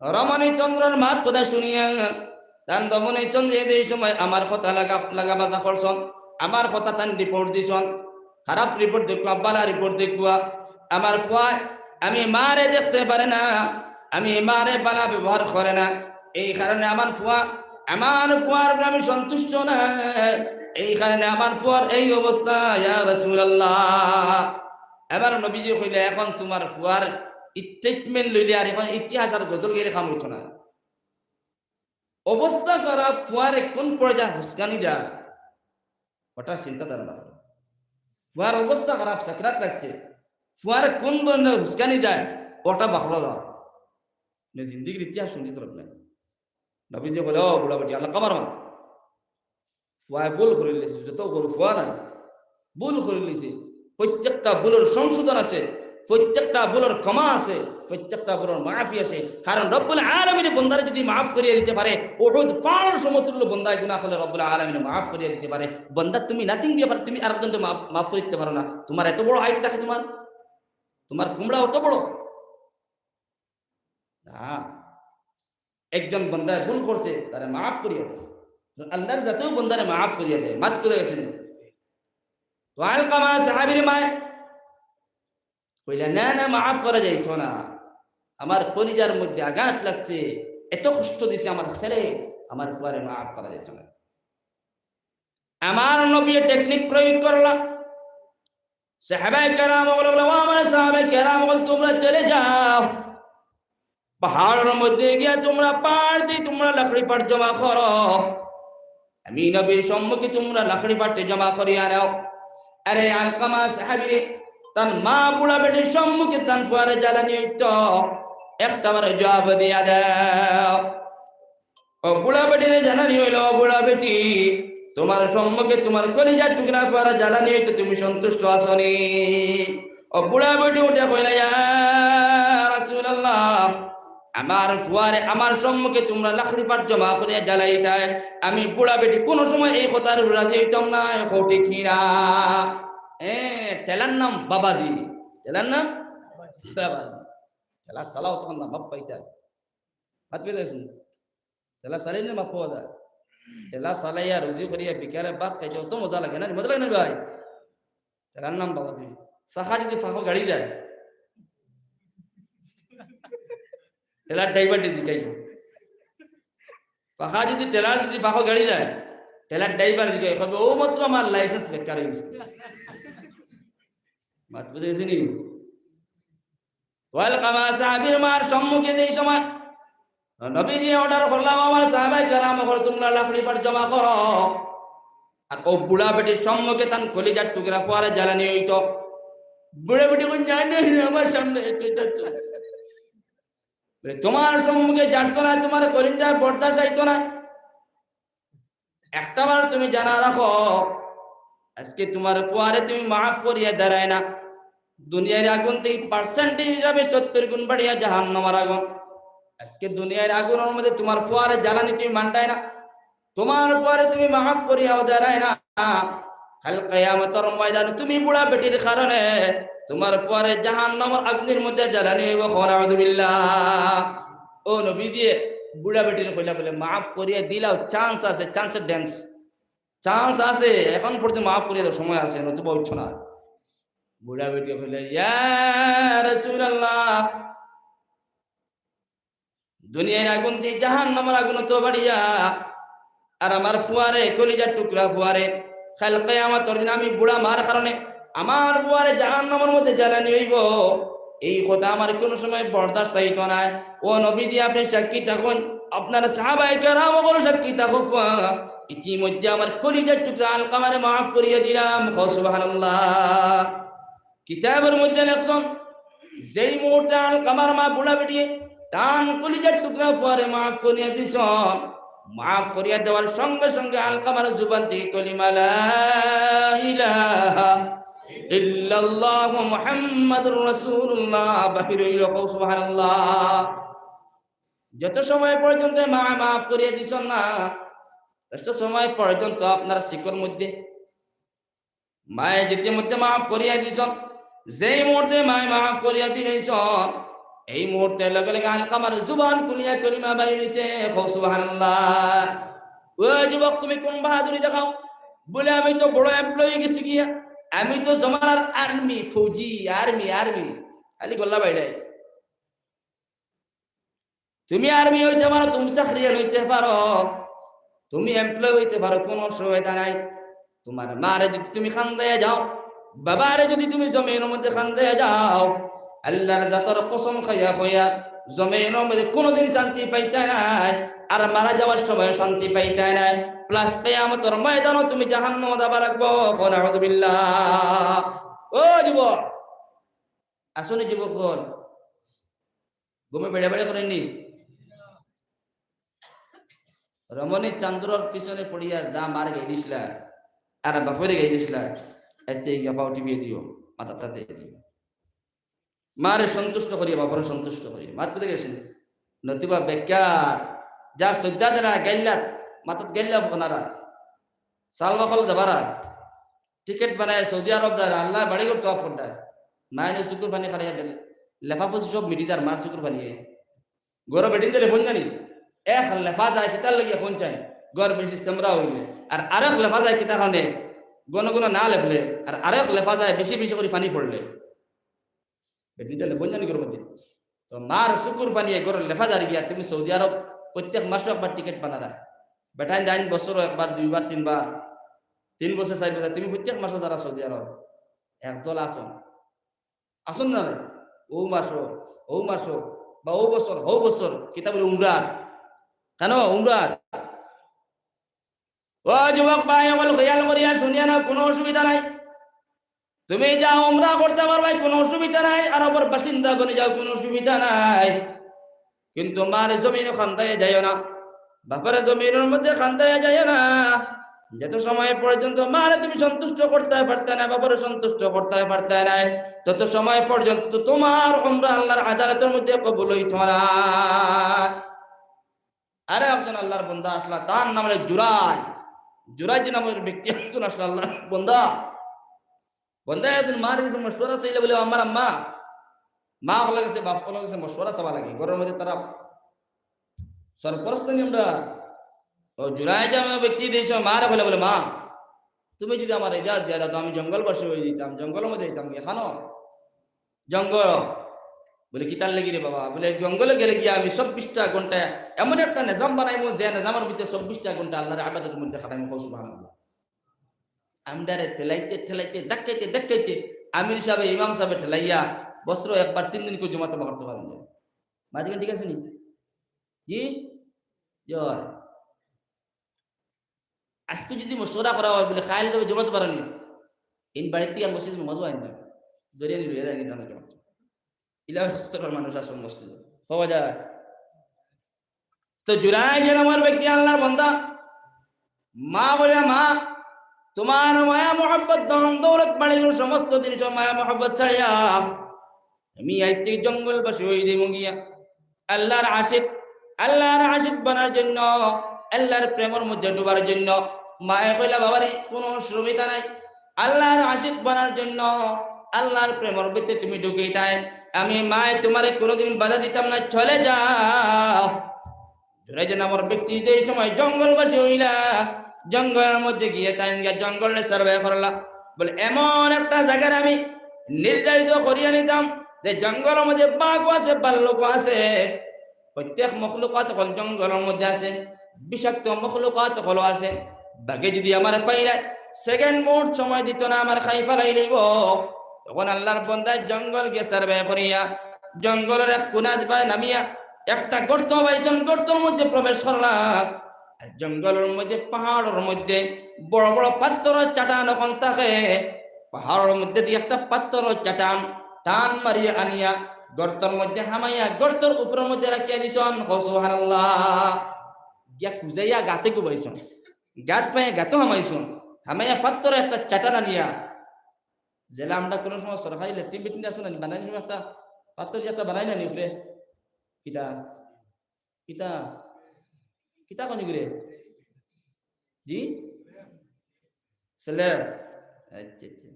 রমণী চন্দ্রের মাত কথা শুনিয়া তান রমণী চন্দ্র এই সময় আমার কথা লাগা বাজা করছেন আমার কথা তান রিপোর্ট দিছেন খারাপ রিপোর্ট দেখুয়া বালা রিপোর্ট দেখুয়া আমার ফুয়ায় আমি মারে দেখতে পারে না আমি মারে বালা ব্যবহার করে না এই কারণে আমার ফুয়ার আমি সন্তুষ্ট না এই কারণে আমার ফুয়ার এই অবস্থা ইয়া রাসূলুল্লাহ এবার নবীজি কইলে এখন তোমার ফুয়ার স্টেটমেন্ট লইলে আর এখন ইতিহাস আর গজল গেলে কাম হইতো না অবস্থা খারাপ ফুয়ারে কোন পর্যায়ে হুস্কানি যায় ওটা চিন্তা ধারণা ফুয়ার অবস্থা খারাপ সাকরাত লাগছে ফুয়ারে কোন ধরনের হুস্কানি যায় ওটা বাকলো দাও জিন্দিগির ইতিহাস শুনতে তরফ নাই নবীজি বলে ও বুড়া বেটি আল্লাহ কামার মান ফুয়ায় ভুল করে লিয়েছে যত গরু ফুয়া নাই ভুল করে লিয়েছে প্রত্যেকটা ভুলের সংশোধন আছে প্রত্যেকটা ভুলের ক্ষমা আছে প্রত্যেকটা ভুলের মাফি আছে কারণ রব্বুল আলামিন বন্দারে যদি মাফ করিয়ে দিতে পারে উহুদ পাহাড় সমতুল্য বন্দায় গুনাহ করলে রব্বুল আলামিন মাফ করিয়ে দিতে পারে বন্দা তুমি নাথিং দিয়ে পারো তুমি আরেকজনকে মাফ করে দিতে পারো না তোমার এত বড় হাইট থাকে তোমার কুমড়া অত বড় না একজন বন্দায় ভুল করছে তারে মাফ করিয়ে দেয় আল্লাহর যাতেও বন্দারে মাফ করিয়ে দেয় মাত করে গেছেন তো আলকামা সাহাবীর মায় কইলা না না মাফ করা যাইতো না আমার কলিজার মধ্যে আঘাত লাগছে এত কষ্ট দিছে আমার ছেলে আমার পরে মাফ করা যাইতো না আমার নবী টেকনিক প্রয়োগ করলাম সাহাবায়ে কেরাম বলল আমার সাহাবায়ে কেরাম বল তোমরা চলে যাও পাহাড়ের মধ্যে গিয়ে তোমরা পাড় দিয়ে তোমরা লাকড়ি পাট জমা করো আমি নবীর সম্মুখে তোমরা লাকড়ি পাটে জমা করিয়া নাও আরে আলকামা সাহাবী তার মা বুড়া বেটির সম্মুখে তান ফুয়ারে জ্বালানি হইতো একটাবার জবাব দিয়া দাও ও বুড়া বেটির জ্বালানি হইল বুড়া বেটি তোমার সম্মুখে তোমার কলিজার টুকরা ফুয়ারে জ্বালানি হইতো তুমি সন্তুষ্ট আসনি ও বুড়া বেটি উঠে কইলা ইয়া রাসূলুল্লাহ আমার ফুয়ারে আমার সম্মুখে তোমরা লাকড়ি পাট জমা করে জ্বালাইতাই আমি বুড়া বেটি কোনো সময় এই কথার রাজি হইতাম না ঠিক কিনা টেলার নাম বাবাজি টেলার নাম বাবাজি টেলা চালাও তখন না বাপ পাইতা হাত পেয়েছেন টেলা চালাই না বাপ পাওয়া যায় টেলা চালাইয়া রুজি করিয়া বিকালে ভাত খাইতে অত মজা লাগে না মজা লাগে না ভাই টেলার নাম বাবাজি চাকা যদি ফাঁকো গাড়ি যায় টেলার ড্রাইভার জিকাই পাখা যদি টেলার যদি ফাঁকো গাড়ি যায় টেলার ড্রাইভার জিকাই কবে ও মাত্র আমার লাইসেন্স বেকার হয়ে গেছে মাত বুঝেছি নি ওয়াল কামা সাহাবীর মার সম্মুখে যেই সময় নবীজি অর্ডার করলাম আমার সাহাবায়ে কেরাম করে তোমরা লাকড়ি পাট জমা করো আর ও বুড়া বেটির সম্মুখে তান কলিজার টুকরা ফুয়ারে জ্বালানি হইতো বুড়া বেটি কোন যায় না আমার সামনে তোমার সম্মুখে জানতো না তোমার কলিজার বর্দা চাইতো না একটাবার তুমি জানা রাখো আজকে তোমার ফুয়ারে তুমি মাফ করিয়া দাঁড়ায় না দুনিয়ার আগুন থেকে পার্সেন্টেজ হিসাবে 70 গুণ বাড়িয়া জাহান্নামের আগুন আজকে দুনিয়ার আগুনের মধ্যে তোমার ফুয়ারে জ্বালানি তুমি মানটাই না তোমার ফুয়ারে তুমি মাফ করিয়াও দাঁড়ায় না কাল কিয়ামতের ময়দানে তুমি বুড়া বেটির কারণে তোমার ফুয়ারে জাহান্নামের আগুনের মধ্যে জ্বালানি হইব নাউযুবিল্লাহ ও নবী দিয়ে বুড়া বেটির কইলা বলে মাফ করিয়া দিলাও, চান্স আছে, চান্সের ড্যান্স, চান্স আছে, এখন পর্যন্ত মাফ করিয়া দেওয়ার সময় আছে, নতুবা উঠছ না। বুড়া বেটি কইলে ইয়া রাসূলুল্লাহ, দুনিয়ার আগুন দিয়ে জাহান্নামের আগুন তো বাড়িয়া, আর আমার ফুয়ারে কলিজার টুকরা ফুয়ারে কাল কিয়ামতের দিন আমি বুড়া মার কারণে আমার ফুয়ারে জাহান্নামের মধ্যে জ্বালানি হইব, এই কথা আমার কোনো সময় বরদাস্ত হইত না। ও নবী দিয়ে আপনি সাক্ষী থাকুন, আপনার সাহাবায়ে কেরাম বড় সাক্ষী থাকুক, ইতিমধ্যে আমার কলিজার টুকরা আলকামারে মাফ করিয়ে দিলাম। সুবহানাল্লাহ। কিতাবের মধ্যে লেখছেন যেই মুহূর্তে আলকামার মা বুড়া বেটিয়ে টান কলিজার টুকরা ফুয়ারে মাফ করিয়া দিছ, মাফ করিয়া দেওয়ার সঙ্গে সঙ্গে আলকামার জুবান থেকে কলিমা লা ইলাহা ইল্লাল্লাহু মুহাম্মাদুর রাসূলুল্লাহ বাহির হইল। সুবহানাল্লাহ। যত সময় পর্যন্ত মা মাফ করিয়া দিছ না, তত সময় পর্যন্ত আপনার শিকর মধ্যে মায়ের যেতে মধ্যে মাফ করিয়া দিছ, যেই মুহূর্তে মায় মাফ করিয়া দিয়েছ, এই মুহূর্তে লগে লগে আলকামার জুবান খুলিয়া কলিমা বাইর হইছে। সুবহানাল্লাহ। ও যুবক, তুমি কোন বাহাদুরি দেখাও? বলে আমি তো বড় এমপ্লয়ি গেছি গিয়া, আমি তো জমানার আর্মি, ফৌজি, আর্মি আর্মি খালি গল্লা বাইরে। তুমি আর্মি হইতে পারো, তুমি চাকরিয়ান হইতে পারো, তুমি এমপ্লয় হইতে পারো, কোনো অসুবিধা নাই। তোমার মারে যদি তুমি খান্দাইয়া যাও, বাবারে যদি তুমি জমিনের মধ্যে খান্দাইয়া যাও, আল্লাহর জাতর কসম খাইয়া হইয়া জমিনের মধ্যে কোনোদিন শান্তি পাইতে নাই, আর মারা যাওয়ার সময় শান্তি পাইতে নাই, প্লাস কিয়ামতের ময়দানও তুমি জাহান্নামে যাবা রাখবো। নাউযুবিল্লাহ। ও যুবক, আসুনি যুবক, ঘুমে বেড়ে বেড়ে করেননি? রমণী চান্দ্রর পিছনে পড়িয়া যা মার গাইছিলা আর বাপরে গাইছিলা, এতে গাপাও টিভিয়ে দিও, মাথা তাতে দিও, মারে সন্তুষ্ট করিয়া বাপরে সন্তুষ্ট করিয়া মাত পেতে গেছেন। নতুবা বেকার যা শ্রদ্ধা যারা গাইলা মাথাত গাইলা আপনারা সাল বকল যাবারা টিকিট বানায় সৌদি আরব যারা আল্লাহ বাড়ি করতে অফরটা মায়ের শুকুর পানি খারাইয়া দিলে লেফা পশি সব মিটি তার মার শুকুর পানিয়ে গরম বেটিন দিলে ফোন জানি এক লেফা যায় কিতার লাগিয়া ফোন চাই গর বেশি সেমরা হইলে, আর আরেক লেফা যায় কিতার কারণে গণ গণ না লেফলে, আর আরেক লেফা যায় বেশি বেশি করে পানি পড়লে বেটিন দিলে ফোন জানি গরম দিন। তো মার শুকুর পানিয়ে গর লেফা জারি গিয়া তুমি সৌদি আরব প্রত্যেক মাসে একবার টিকিট বানারা বেটাইন যাইন বছর একবার দুইবার তিনবার 3 বছর 4 বছর তুমি প্রত্যেক মাসে যারা সৌদি আরব একদল আসুন আসুন না ও মাসো বা ও বছর কিতাব উমরাত কেন উমরাত। ও যুবক ভাই আমার খেয়াল করিয়া শুনিয়া না, কোনো অসুবিধা নাই, তুমি যাও উমরা করতে পারবাই, কোনো অসুবিধা নাই, আর আবার বাসিন্দা বনে যাও, কোনো অসুবিধা নাই, কিন্তু মার জমিন খান্দায় যাইও না, বাপের জমিনের মধ্যে খান্দায় যাইও না। যত সময় পর্যন্ত মারে তুমি সন্তুষ্ট করতে পারতে না, বাপরে সন্তুষ্ট করতে পারতে না, তত সময় পর্যন্ত তোমার উমরা আল্লাহর আদালতের মধ্যে কবুল হইত না। আরে একজন আল্লাহর বান্দা আসলা, তার নাম হলো জুরাই নামের ব্যক্তি একজন আসলা, আল্লাহর বান্দা একদিন মার কাছে মশওয়ারা চাইলে বলে আমার আম্মা মা হলে গেছে বাপ হলে গেছে মশওয়ারা চাওয়া লাগে, ঘরের মধ্যে তারা সরপরস্ত নিয়মটা। ও জুরাই নামের ব্যক্তি দিয়েছ মারে বলে বলে মা তুমি যদি আমার ইজাজত দিয়ে দাও তো আমি জঙ্গলবাসী হয়ে দিতাম, জঙ্গলের মধ্যে দিতাম, এখানো জঙ্গল বলে কিতার লেগে রে বাবা, বলে জঙ্গলে গেলে গিয়ে আমি 24টা ঘন্টা এমন একটা নিজাম বানাইবো যে নিজামের ভিতরে 24টা ঘন্টা আল্লাহর ইবাদতের মধ্যে খাটাইবো। সুবহানাল্লাহ। আমদারে ঠেলাইতে ধাক্কাইতে আমির সাহেব ইমাম সাহেব ঠেলাইয়া বছর একবার 3 দিন করে জমাতে করতে পারেন না। মাঝখানে ঠিক আছে নি জি জয় আজকে যদি মশওয়ারা করা হয় বলে খাইল তবে জমাতে পারেনি ইন বাড়িতে আর মসজিদ মজা হয় না জরিয়া নিল এর আগে জানা জমাতে ইলাস্তর মানুষ আসল মসজিদ পাওয়া যায়। তো জুরাই যে আমার ব্যক্তি আল্লাহর বান্দা মা বলে মা তোমার মায়া মোহাব্বত দৌলত বাড়ির সমস্ত জিনিস মায়া মোহাব্বত ছাড়িয়া আমি আজকে জঙ্গলবাসী হয়ে দিব গিয়া আল্লাহর আশিক বানার জন্য, আল্লাহর প্রেমের মধ্যে ডুবার জন্য। মায়ে কইলা বাবারে কোনো অসুবিধা নাই, আল্লাহর আশিক বানার জন্য আল্লাহর প্রেমের ভিতরে তুমি ঢুকে তাই আমি মায়ে তোমারে কোনোদিন বাধা দিতাম না, চলে যাও জুরাইজ নামের ব্যক্তি যে সময় জঙ্গলবাসী হইলা জঙ্গলের মধ্যে গিয়ে তাই জঙ্গলে সার্ভে করলা বলে এমন একটা জায়গায় আমি নির্ধারিত করিয়া নিতাম যে জঙ্গলের মধ্যে বাঘও আছে ভাল্লুকও আছে প্রত্যেক মখলুকাত হল জঙ্গলের মধ্যে আছে বিষাক্ত মখলুকাত হল আছে বাঘে যদি আমার পাইলা সেকেন্ড মোট সময় দিত না আমার খাই ফেলাই লইব তখন আল্লাহর বন্দায় জঙ্গলকে সার্ভে করিয়া জঙ্গলের এক কোনাজ বায় নামিয়া একটা গর্ত পাইছেন গর্তের মধ্যে প্রবেশ করলাম জঙ্গলের মধ্যে পাহাড়ের মধ্যে বড় বড় পাথরের চাটান এখন থাকে পাহাড়ের মধ্যে দিয়ে একটা পাথরের চাটান টান মারিয়া আনিয়া গর্তের মধ্যে হামাইয়া গর্তের উপরের মধ্যে রাখিয়া দিছন সুবহানাল্লাহ গিয়া কুজাইয়া গাতে কুবাইছন গাত পায়ে গাতো হামাইছন হামাইয়া পাথরের একটা চাটান আনিয়া জেলা আমরা কোনো সময় সরকারি ল্যাট্রিন বেট্রিন আছে না বানাই সময় একটা পাথর যে একটা বানাই না নি উপরে কিতা কিতা কিতা কোন করে জি স্ল্যাব আচ্ছা আচ্ছা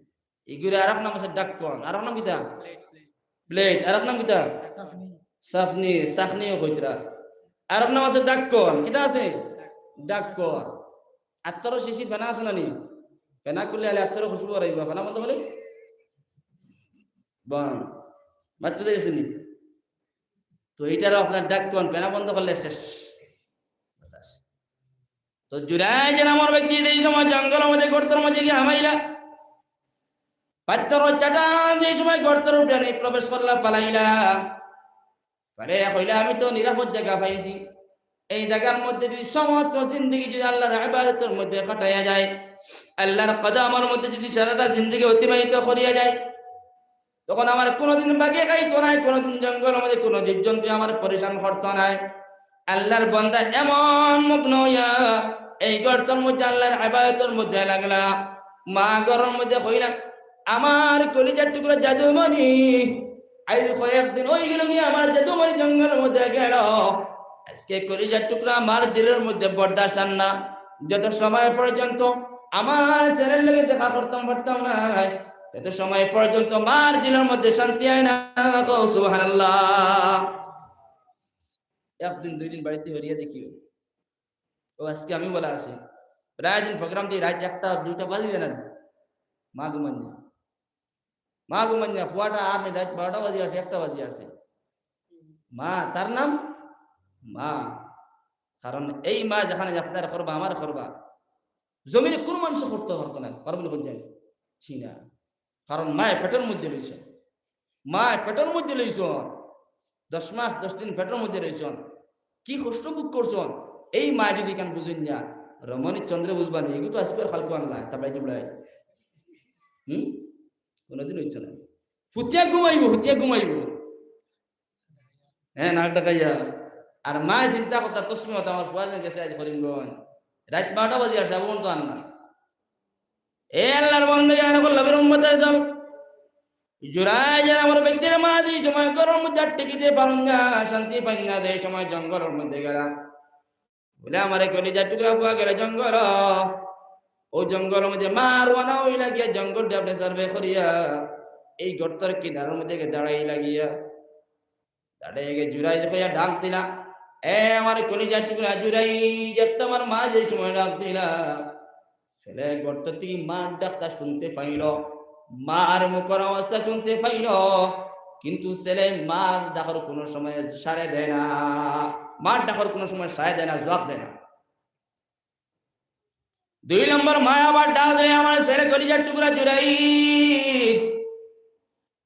এগুলো আরেক নাম আছে ডাক কোন আরেক নাম কিতা প্লেট আরেক নাম কিতা সাফনি সাফনিও কইতরা আরেক নাম আছে ডাক কোন কিতা আছে ডাক কোন আত্তর শিশি ফেনা আছে না নি ফেনা করলে আলে আত্তর খুশবু রাইবা ফেনা বন্ধ হলে বান মাত্র দেখেছেন তো এইটারও আপনার ডাক কোন ফেনা বন্ধ করলে শেষ তো জুরাইজ নামের ব্যক্তি এই সময় জঙ্গলের মধ্যে গর্তের মধ্যে গিয়ে হামাইলা পাথর চাটান যে সময় গর্তের উপরে প্রবেশ করলা পালাইলা পারে কইলা আমি তো নিরাপদ জায়গা পাইছি এই জায়গার মধ্যে যদি সমস্ত জিন্দেগি যদি আল্লাহর ইবাদতের মধ্যে কাটাইয়া যায় আল্লাহর কদমের মধ্যে যদি সারাটা জিন্দেগি অতিবাহিত করিয়া যায় তখন আমার কোনোদিন বাগে খাইতো নাই কোনোদিন জঙ্গলের মধ্যে কোনো জীবজন্তু আমার পরিশান করতো নাই আল্লাহর বান্দা এমন মগ্ন হইয়া এই গর্তের মধ্যে আল্লাহর ইবাদতের মধ্যে লাগলা মা গরের মধ্যে কইলা আমার কলিজার টুকরা জাদুমণি আজ কয়েকদিন ওই গেল গিয়ে আমার জাদুমণি জঙ্গলের মধ্যে গেল আজকে কলিজার টুকরা আমার দিলের মধ্যে বরদাস্ত না যত সময় পর্যন্ত আমার ছেলের লেগে দেখা করতাম পারতাম না তত সময় পর্যন্ত মার দিলের মধ্যে শান্তি হয় না সুবহানাল্লাহ একদিন দুই দিন বাড়িতে হরিয়া দেখিও ও আজকে আমি বলা আছি প্রায় দিন প্রোগ্রাম দিয়ে রাত একটা দুইটা বাজি জানেন মা ঘুমান্যা ফুয়াটা আর নেই রাত 12টা বাজি আছে 1টা বাজি আছে মা তার নাম মা কারণ এই মা যেখানে আপনার করবা আমার করবা জমিনে কোন মানুষ করতে পারতো না পারবেন কোন জানি না কারণ মায় পেটের মধ্যে রয়েছে মা পেটের মধ্যে রয়েছ 10 মাস 10 দিন পেটের মধ্যে রয়েছ কি কষ্ট বুক করছন এই মা যদি কেন বুঝেন না রমণী চন্দ্রে বুঝবা নি এগুলো তো আসবে খালকু আনলা তারপরে চুবড়াই কোনোদিন হচ্ছে না হুতিয়া ঘুমাইব হ্যাঁ নাক ডাকাইয়া আর মা চিন্তা কথা তসমি হতো আমার ফুয়া গেছে আজ করিমগঞ্জ রাত 12টা বাজে আসে আবন তো আননা এ আল্লাহর বন্ধু জানা করলাম উম্মতের জম জুরাইজ আমার ব্যক্তির মাঝি সময় গরম মধ্যে টিকিতে পারুন না শান্তি পাই না এই সময় জঙ্গলের মধ্যে গেলাম বলে আমার কলিজার টুকরা ফুয়া গেল জঙ্গল ও জঙ্গলের মধ্যে মারওয়ানা ওই লাগিয়া জঙ্গল ডাবলে সার্ভে করিয়া এই গর্তের কিনারের মধ্যে দাঁড়াই লাগিয়া দাঁড়িয়ে গিয়ে জুরাইজ হইয়া ডাক দিলা এ আমার কলিজার টুকরা জুরাইজ একটা আমার মা যে সময় ডাক দিলা ছেলে গর্ত থেকে মার ডাকটা শুনতে পাইল মার মুখের অবস্থা শুনতে পাইল কিন্তু ছেলে মার ডাকর কোনো সময় সাড়ে দেয় না মার ডাকর কোনো সময় সাড়ে দেয় না জবাব দেয় না 2 নম্বর মা আবার ডাক দেয় আমার ছেলে কলিজার টুকরা জুরাইজ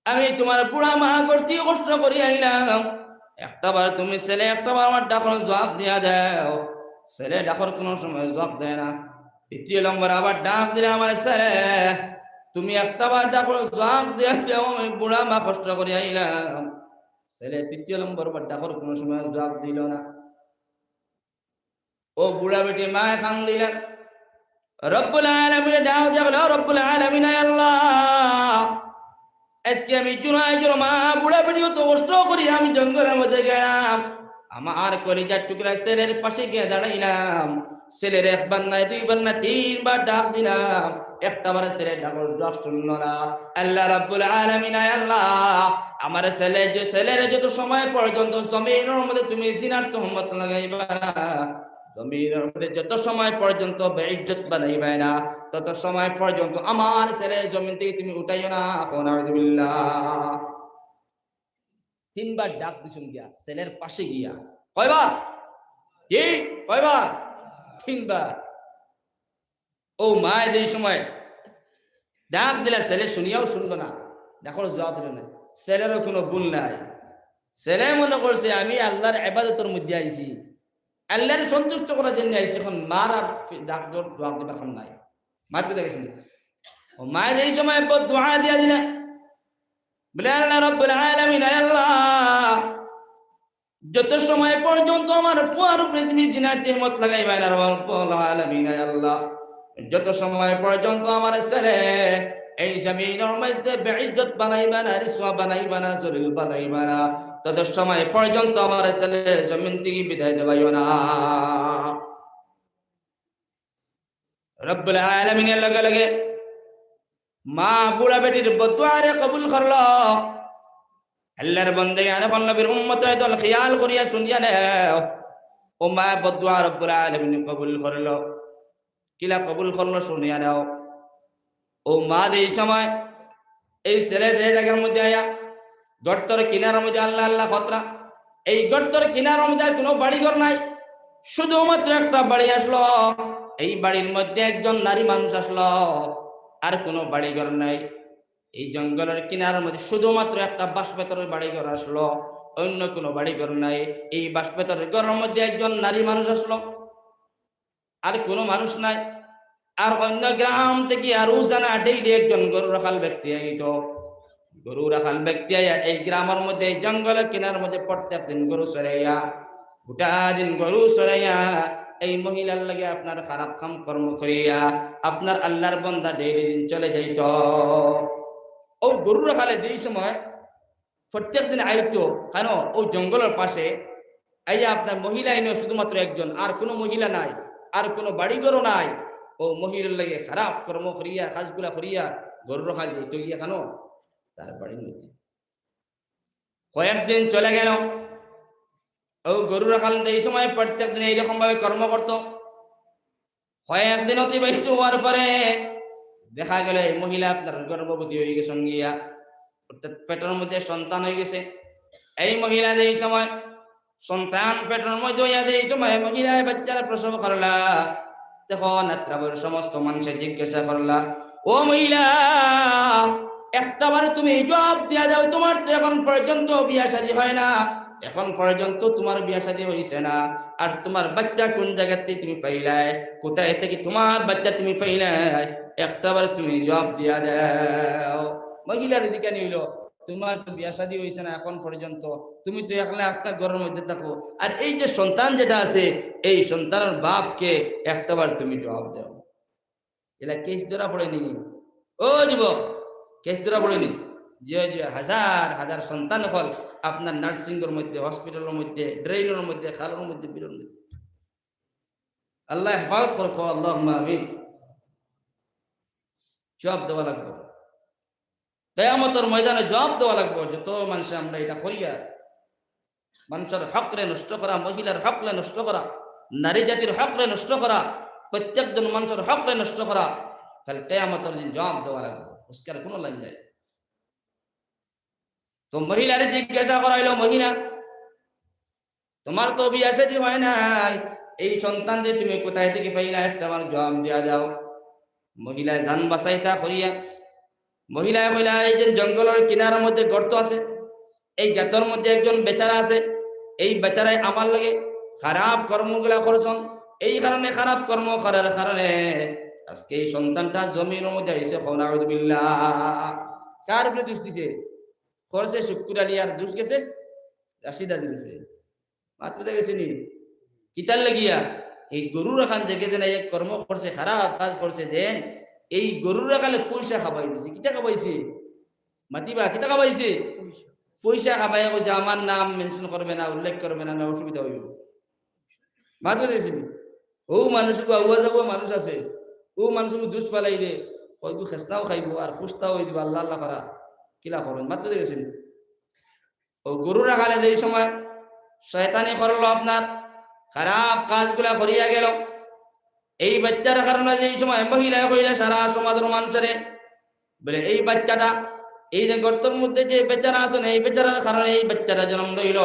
আমি তোমার বুড়া মা করতে কষ্ট করি আইলাম একটাবার তুমি ছেলে একটাবার আমার ডাকর জবাব দিয়া দাও ছেলে ডাকর কোনো সময় জবাব দেয় না 3 নম্বর আবার ডাক দিলে আমার ছেলে তুমি একটাবার ডাকর জবাব দিয়া দাও আমি বুড়া মা কষ্ট করি আইলাম ছেলে 3 নম্বর বার ডাকর কোনো সময় জবাব দিল না ও বুড়া বেটি মা খান দিলেন রব্বুল আলামিন ডাক দিয়া রব্বুল আলামিন আল্লাহ আজকে আমি জুরাইজের মা বুড়া বেটিও তো কষ্ট করি আমি জঙ্গলের মধ্যে গেলাম আমার কলিজার টুকরা ছেলের পাশে গিয়ে দাঁড়াইলাম, ছেলের একবার নাই দুইবার না তিনবার ডাক দিলাম, একটা বার ছেলে ডাক শুনলো না। আল্লাহ রাব্বুল আলামিন, আল্লাহ আমার ছেলের যত সময় পর্যন্ত জমিনের মধ্যে তুমি জিনার তোহমত লাগাইবা না, জমিনের মধ্যে যত সময় পর্যন্ত বেইজ্জত বানাইবা না, তত সময় পর্যন্ত আমার ছেলের জমিন থেকে তুমি উঠাইও না। নাউযুবিল্লাহ। তিনবার ডাক দিছুন গিয়া ছেলের পাশে গিয়া। কয়বার? কি কয়বার? তিনবার। ও মায়ের এই সময় ডাক দিলা, ছেলে শুনিয়াও শুনলো না, দেখো জবাব দিল না। ছেলেরও কোনো ভুল নাই, ছেলে মনে করছে আমি আল্লাহর ইবাদতের মধ্যে আইছি, আল্লাহর সন্তুষ্ট করার জন্য আইছি, এখন মার আর ডাক জবাব দিবার এখন নাই। মারতে দেখেছেন ও মায়ের এই সময় দোয়া দিয়া দিলে, বলে আল্লাহ রাব্বুল আলামিন, আল্লাহ যত সময় পর্যন্ত আমার পুয়ার উপরে তুমি জিনার তেহমত লাগাইবা না রাব্বুল আলামিন, আল্লাহ যত সময় পর্যন্ত আমার ছেলে এই জমিনের মধ্যে বেইজ্জত বানাইবা না, রিসওয়া বানাইবা না, জলিল বানাইবা না, তত সময় পর্যন্ত আমার ছেলে জমিন থেকে বিদায় দেবাইও না। রব্বুল আলামিনের লগে লগে মা বুড়া বেটির বদুয়ারে কবুল করলো। আল্লাহর বান্দাগান এখন নবীর উম্মতের দল খেয়াল করিয়া শুনিয়া নেও, ও মা বদুয়া রব্বুল আলামিন কবুল করলো। কিলা কবুল করলো শুনিয়া নেও। ও মা এই সময় এই ছেলে যে জায়গার মধ্যে আয়া গর্তর কিনার মধ্যে আল্লাহ আল্লাহ খতরা, এই গর্তর কিনার মধ্যে কোনো বাড়িঘর নাই, শুধুমাত্র একটা বাড়ি আসলো। এই বাড়ির মধ্যে একজন নারী মানুষ আসলো, আর কোনো বাড়িঘর নাই। এই জঙ্গলের কিনার মধ্যে শুধুমাত্র একটা বাঁশবেতের বাড়িঘর আসলো, অন্য কোনো বাড়িঘর নাই। এই বাঁশবেতের ঘরের মধ্যে একজন নারী মানুষ আসলো, আর কোনো মানুষ নাই। আর অন্য গ্রাম থেকে আর উজানা ডেইলি একজন গরু রাখাল ব্যক্তি আইতো। গরু রাখাল ব্যক্তি আইয়া এই গ্রামের মধ্যে এই জঙ্গলের কিনার মধ্যে প্রত্যেক দিন গরু চড়াইয়া, গোটা দিন গরু চড়াইয়া এই মহিলার লাগে আপনার খারাপ কাম কর্ম করিয়া আপনার আল্লাহর বান্দা ডেইলি দিন চলে যাইত। ও গরু রাখালে যেই সময় প্রত্যেক দিন আইতো, কেন ও জঙ্গলের পাশে আইয়া আপনার মহিলা আইনো শুধুমাত্র একজন, আর কোনো মহিলা নাই, আর কোনো বাড়িঘরও নাই। ও মহিলার লাগে খারাপ কর্ম করিয়া কাজগুলা করিয়া গরু রাখাল যেত গিয়া কেন তার বাড়ির মধ্যে। কয়েকদিন চলে গেল, ও গরু রাখাল এই সময় প্রত্যেক দিন এইরকম ভাবে কর্ম করত। কয়েকদিন অতিবাহিত হওয়ার পরে দেখা গেল এই মহিলা আপনার গর্ভবতী হয়ে গেছে, গিয়া অর্থাৎ পেটের মধ্যে সন্তান হয়ে গেছে। এই মহিলা এই সময় সন্তান পেটের মধ্যে হইয়া এই সময় মহিলা বাচ্চারা প্রসব করলা, তখন নেত্রাবর সমস্ত মানুষে জিজ্ঞাসা করলা, ও মহিলা একটাবার তুমি জবাব দিয়া যাও, তোমার তো এখন পর্যন্ত বিয়া শাদী হয় না, এখন পর্যন্ত তোমার বিয়া শাদী হইছে না, আর তোমার বাচ্চা কোন জায়গাতে তুমি পাইলাই, কোথায় থেকে তোমার বাচ্চা তুমি পাইলাই, একটাবার তুমি জবাব দিয়া দাও। মহিলার দিকে নিল, তোমার তো বিয়া শাদী হইছে না এখন পর্যন্ত, তুমি তো একলা একটা ঘরের মধ্যে থাকো, আর এই যে সন্তান যেটা আছে এই সন্তানের বাপকে একটাবার তুমি জবাব দাও। এলা কেস ধরা পড়েনি? ও যুবক, কেস ধরা পড়েনি? যে হাজার হাজার সন্তান হল আপনার নার্সিংয়ের মধ্যে, হসপিটালের মধ্যে, ড্রেনের মধ্যে, খালের মধ্যে, বিলের মধ্যে। আল্লাহ হেফাজত করো, আল্লাহুম্মা আমিন। জবাব দেওয়া লাগবে কিয়ামতের ময়দানে, জবাব দেওয়া লাগবে। যত মানুষ আমরা এটা করিয়া মানুষের হকরে নষ্ট করা, মহিলার হকরে নষ্ট করা, নারী জাতির হকরে নষ্ট করা, প্রত্যেকজন মানুষের হকরে নষ্ট করা, তাহলে কিয়ামতের দিন জবাব দেওয়া লাগবে, উস্কার কোনো লাইন নাই। তো মহিলারে জিজ্ঞাসা করাইল, মহিলা তোমার তো বিয়া শাদী হয় নাই, এই সন্তান যে তুমি কোথায় থেকে পাইলা একটা আমার জবাব দেওয়া যাও। মহিলা জান বাঁচাইতা করিয়া মহিলা কইলা, এই যে জঙ্গলের কিনারের মধ্যে গর্ত আছে, এই গাতের মধ্যে একজন বেচারা আছে, এই বেচারায় আমার লাগে খারাপ কর্মগুলা করছেন, এই কারণে খারাপ কর্ম করার কারণে আজকে এই সন্তানটা জমিনের মধ্যে আইসে। নাউযুবিল্লাহ। কার উপরে দোষ দিছে? করছে শুক্র আলী, আর দোষ গেছে রাশিদা দিছে। মাত্র দেখেছি নি কিতার লাগিয়া এই গরু রাখান থেকে যেন এক কর্ম করছে, খারাপ কাজ করছে, দেন এই গরু রাখালে পয়সা খাবাই দিছে। কিটা খাবাইছে? মাতিবা কিটা খাবাইছে? পয়সা খাবাই কইছে আমার নাম মেনশন করবে না, উল্লেখ করবে না, অসুবিধা হইব। মাত বুঝেছি ও মানুষকে আগুয়া যাব মানুষ আছে, ও মানুষকে দুষ পালাইলে কইব খেসনাও খাইব আর ফুসতাও হয়ে দিব আল্লাহ আল্লাহ করা কিলা করেন। মাত বুঝে গেছেন। ও গরু রাখালে যে সময় শয়তানি করলো আপনার খারাপ কাজগুলা করিয়া গেল, এই বাচ্চার কারণে যে সময় মহিলা কইলা সারা সমাজের মানুষের বলে এই বাচ্চাটা এই যে গর্তের মধ্যে যে বেচারা আসেন এই বেচারার কারণে এই বাচ্চাটা জন্ম লইল,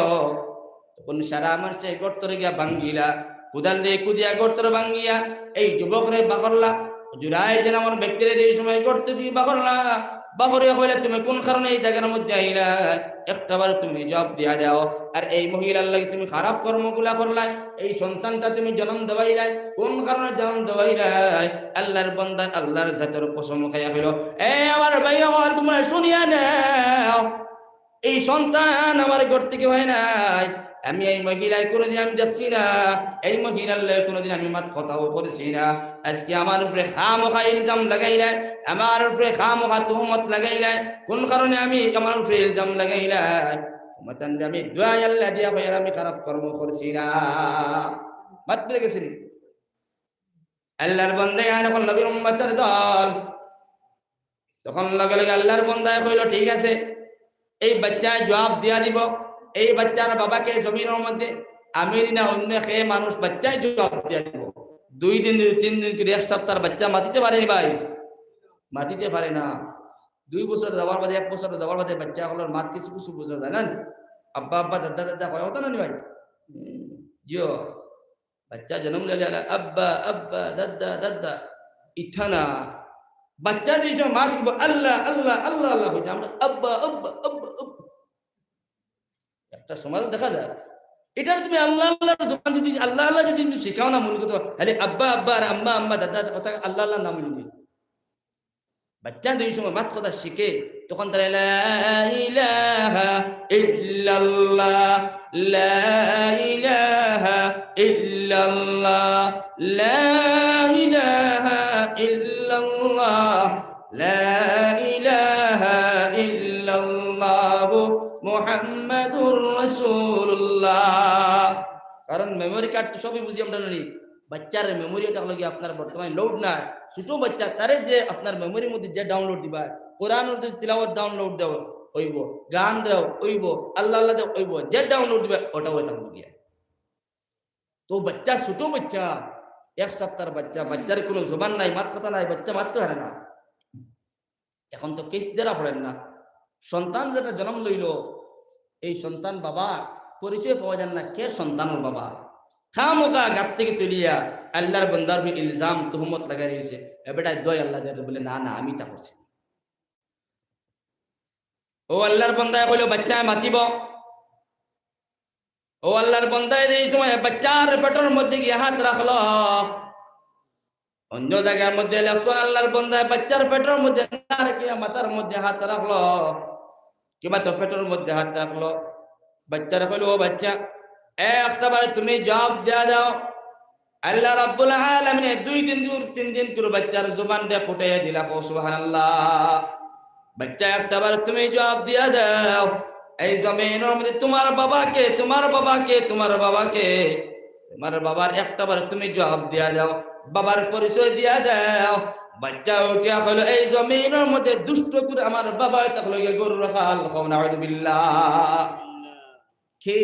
তখন সারা মানুষ এই গর্তরে গিয়া ভাঙ্গিলা, কুদাল দিয়ে কুদিয়া গর্তরে ভাঙ্গিয়া এই যুবকরে বাকরলা, জুড়াই যেন আমার ব্যক্তিরে এই সময় গর্তে দিয়ে বাকরলা, বাকরে হইলে তুমি কোন কারণে এই জায়গার মধ্যে আইলা একটাবার তুমি জবাব দিয়া দাও। আর এই মহিলার লাগে তুমি খারাপ কর্মগুলা করলাই, এই সন্তানটা তুমি জন্ম দেওয়াইলাই, কোন কারণে জন্ম দেওয়াইলাই? আল্লাহর বান্দা আল্লাহর জাতের কসম খাইয়া হইল, এ আমার ভাই আমার তোমরা শুনিয়া নাও, এই সন্তান আমার ঘর থেকে হয় নাই। আমি এই মহিলায় কোনোদিন আমি দেখছি না, এই মহিলার লয়ে কোনোদিন আমি মাত কথাও করেছি না। আজকে আমার উপরে খামোখা ইলজাম লাগাইলাই, আমার উপরে খামোখা তুহমত লাগাইলাই, কোন কারণে আমি আমার উপরে ইলজাম লাগাইলাই? তোমার আমি দোয়া আল্লাহ দিয়া ভাইয়ার আমি খারাপ কর্ম করছি না। মাত পেয়ে গেছি আল্লাহর বান্দায় এখন নবীর উম্মতের দল, তখন লগে লগে আল্লাহর বান্দায় কইল ঠিক আছে, এই বাচ্চায় জবাব দিয়া দিব। এই বাচ্চার বাবাকে জমিনের মধ্যে আমি না অন্য খেয়ে মানুষ বাচ্চায় জবাব দিয়া দিব। 2 দিন 3 দিন করে 1 সপ্তাহ বাচ্চা মাতিতে পারেনি ভাই, মাতিতে পারে না। 2 বছর যাওয়ার বাদে 1 বছর যাওয়ার বাদে বাচ্চা হলোর মাত কিছু কিছু বোঝা যায় না, আব্বা আব্বা দাদা দাদা কয় হতো না ভাই। জিও বাচ্চা জন্ম লেলে আব্বা আব্বা দাদা দাদা ইথানা বাচ্চা যে মা দিব আল্লাহ আল্লাহ আল্লাহ আল্লাহ হইতে আমরা আব্বা আব্বা আব্বা আব্বা। একটা সমাজ দেখা যায় এটার তুমি আল্লাহ আল্লাহর জবান যদি আল্লাহ আল্লাহ যদি তুমি শেখাও না মনে করতে তাহলে আব্বা আব্বা আর আম্মা আম্মা দাদা ওটা আল্লাহ আল্লাহ নাম নিবে। বাচ্চা যেই সময় মাত কথা শিখে তখন তারা লা ইলাহা ইল্লাল্লাহ লা ইলাহা ইল্লাল্লাহ লা ইলাহা ইল্লাল্লাহ লা ইলাহা ইল্লাল্লাহ মুহাম্মাদুর রাসূলুল্লাহ। কারণ মেমোরি কার্ড তো সবই বুঝি আমরা জানি, বাচ্চার মেমোরিটা লগে আপনার বর্তমানে লোড না, ছোট বাচ্চা তারে যে আপনার মেমোরির মধ্যে যে ডাউনলোড দিবা, কোরআনের যে তিলাওয়াত ডাউনলোড দাও হইব, গান দাও হইব, আল্লাহ আল্লাহ দাও হইব, যে ডাউনলোড দিবা ওটা ওটা হইব। তো বাচ্চা ছোট বাচ্চা 1 সপ্তাহের বাচ্চা, বাচ্চার কোনো জবান নাই, মাত কথা নাই, বাচ্চা মারতে পারে না। এখন তো কেস দেরা পড়েন না, সন্তান যেটা জন্ম লইল এই সন্তান বাবা পরিচয় পাওয়া যান না কে সন্তানের বাবা। খামোখা গাত থেকে তুলিয়া আল্লাহর বান্দার উপর ইলজাম তুহমত লাগাই রয়েছে, এবেটা দয় আল্লাহ দেয় বলে না না আমি তা করছি। ও আল্লাহর বান্দায় কইল বাচ্চা মাতিব, ও আল্লাহর বান্দায় এই সময় বাচ্চার পেটের মধ্যে গিয়ে হাত রাখলো। অন্য জায়গার মধ্যে লেখছেন আল্লাহর বান্দায় বাচ্চার পেটের মধ্যে না রেখে মাথার মধ্যে হাত রাখলো, কিংবা তো পেটের মধ্যে হাত রাখলো। বাচ্চারা কইল ও বাচ্চা একটাবার তুমি জবাব দেয়া যাও। আল্লাহ রাব্বুল আলামিন 2 দিন 3 দিন করে বাচ্চার জবানটা ফুটাইয়া দিলা, সুবহানাল্লাহ। বাচ্চা একটাবার তুমি জবাব দিয়া দাও, এই জমিনের মধ্যে তোমার বাবাকে তোমার বাবাকে তোমার বাবাকে তোমার বাবার একটাবার তুমি জবাব দিয়া দাও, বাবার পরিচয় দিয়া দাও। বাচ্চা উঠিয়া হলো এই জমিনের মধ্যে দুষ্ট করে আমার বাবা তাহলে গরু রাখাল, নাউযুবিল্লাহ। কে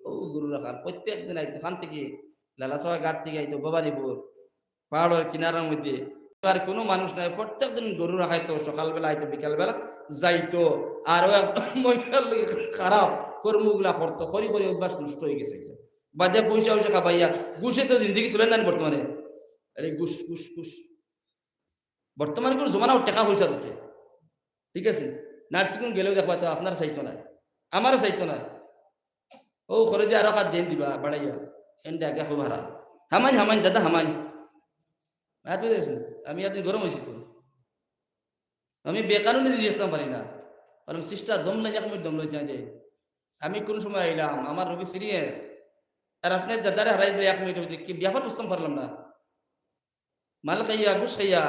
ও গরু রাখাল প্রত্যেকদিন আইতো খান থেকে লালাসভা ঘাট থেকে আইতো বাবারিপুর পাহাড়ের কিনারার মধ্যে, আর কোনো মানুষ নাই, প্রত্যেকদিন গরু রাখাইতো, সকালবেলা আইতো বিকালবেলা যাইতো। আর মহিলার খারাপ কর্মগুলা করতো, খরি খরি অভ্যাস নষ্ট হয়ে গেছে। বাদে পয়সা পয়সা খাবাইয়া ঘুষে তো জিন্দগি চলে না বর্তমানে, আরে ঘুষ ঘুষ ঘুষ। বর্তমানে কোনো জমানাও টাকা পয়সা রয়েছে, ঠিক আছে। নার্সিং গেলেও দেখবা তো আপনার চাইতো না, আমারও চাইতো না। ও করে দিয়ে আরো 1 দিন দিবা বাড়াইয়া এনটা আগে খুব হারা হামাইন হামাইন দাদা হামাইন। আমি এতদিন গরম হয়েছি তো, আমি বেকারণে দিয়ে আসতে পারি না, কারণ সিস্টার দম লাগে আমি দম লইছি যে আমি কোন সময় আইলাম আমার রোগী সিরিয়াস, আর আপনার দাদারে হারাই দিলে 1 মিনিটের মধ্যে কি ব্যাপার বুঝতে পারলাম না। মাল খাইয়া ঘুষ খাইয়া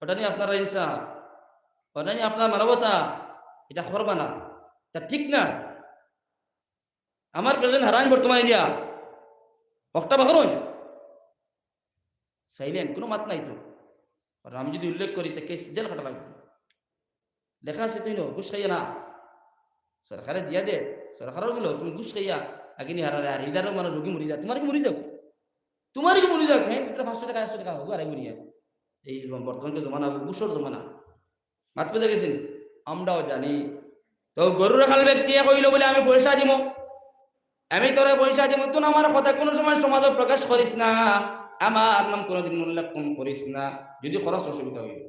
ওটা নিয়ে আপনার হিসাব, ওটা নিয়ে আপনার মানবতা, এটা করবা না, তা ঠিক না। আমার প্রেজেন্ট হারান বর্তমানে ইন্ডিয়া একটা বাহরুন সাইলেন্ট, কোনো মাত নাই তো। আর আমি যদি উল্লেখ করি তা কেস জেল খাটা লাগবে। লেখা আছে তুই ঘুষ খাইয়া না, সরকারে দিয়া দে, সরকারের বলো তুমি ঘুষ খাইয়া আগিনি হারারে আর ইদারও মানে রোগী মরি যা, তোমার কি মরি যাও, তোমার কি মরি যাও, হ্যাঁ 500 টাকা হবো আর মরিয়া। এই বর্তমানকে জমানা ঘুষর জমানা, মাত পেতে গেছেন আমরাও জানি। তো গরু রাখাল ব্যক্তি কইল বলে আমি পয়সা দিব, আমি তোরে পয়সা দিব, তুই আমার কথা কোনো সময় সমাজে প্রকাশ করিস না, আমার নাম কোনোদিন উল্লেখ করিস না, যদি খরচ অসুবিধা হইল।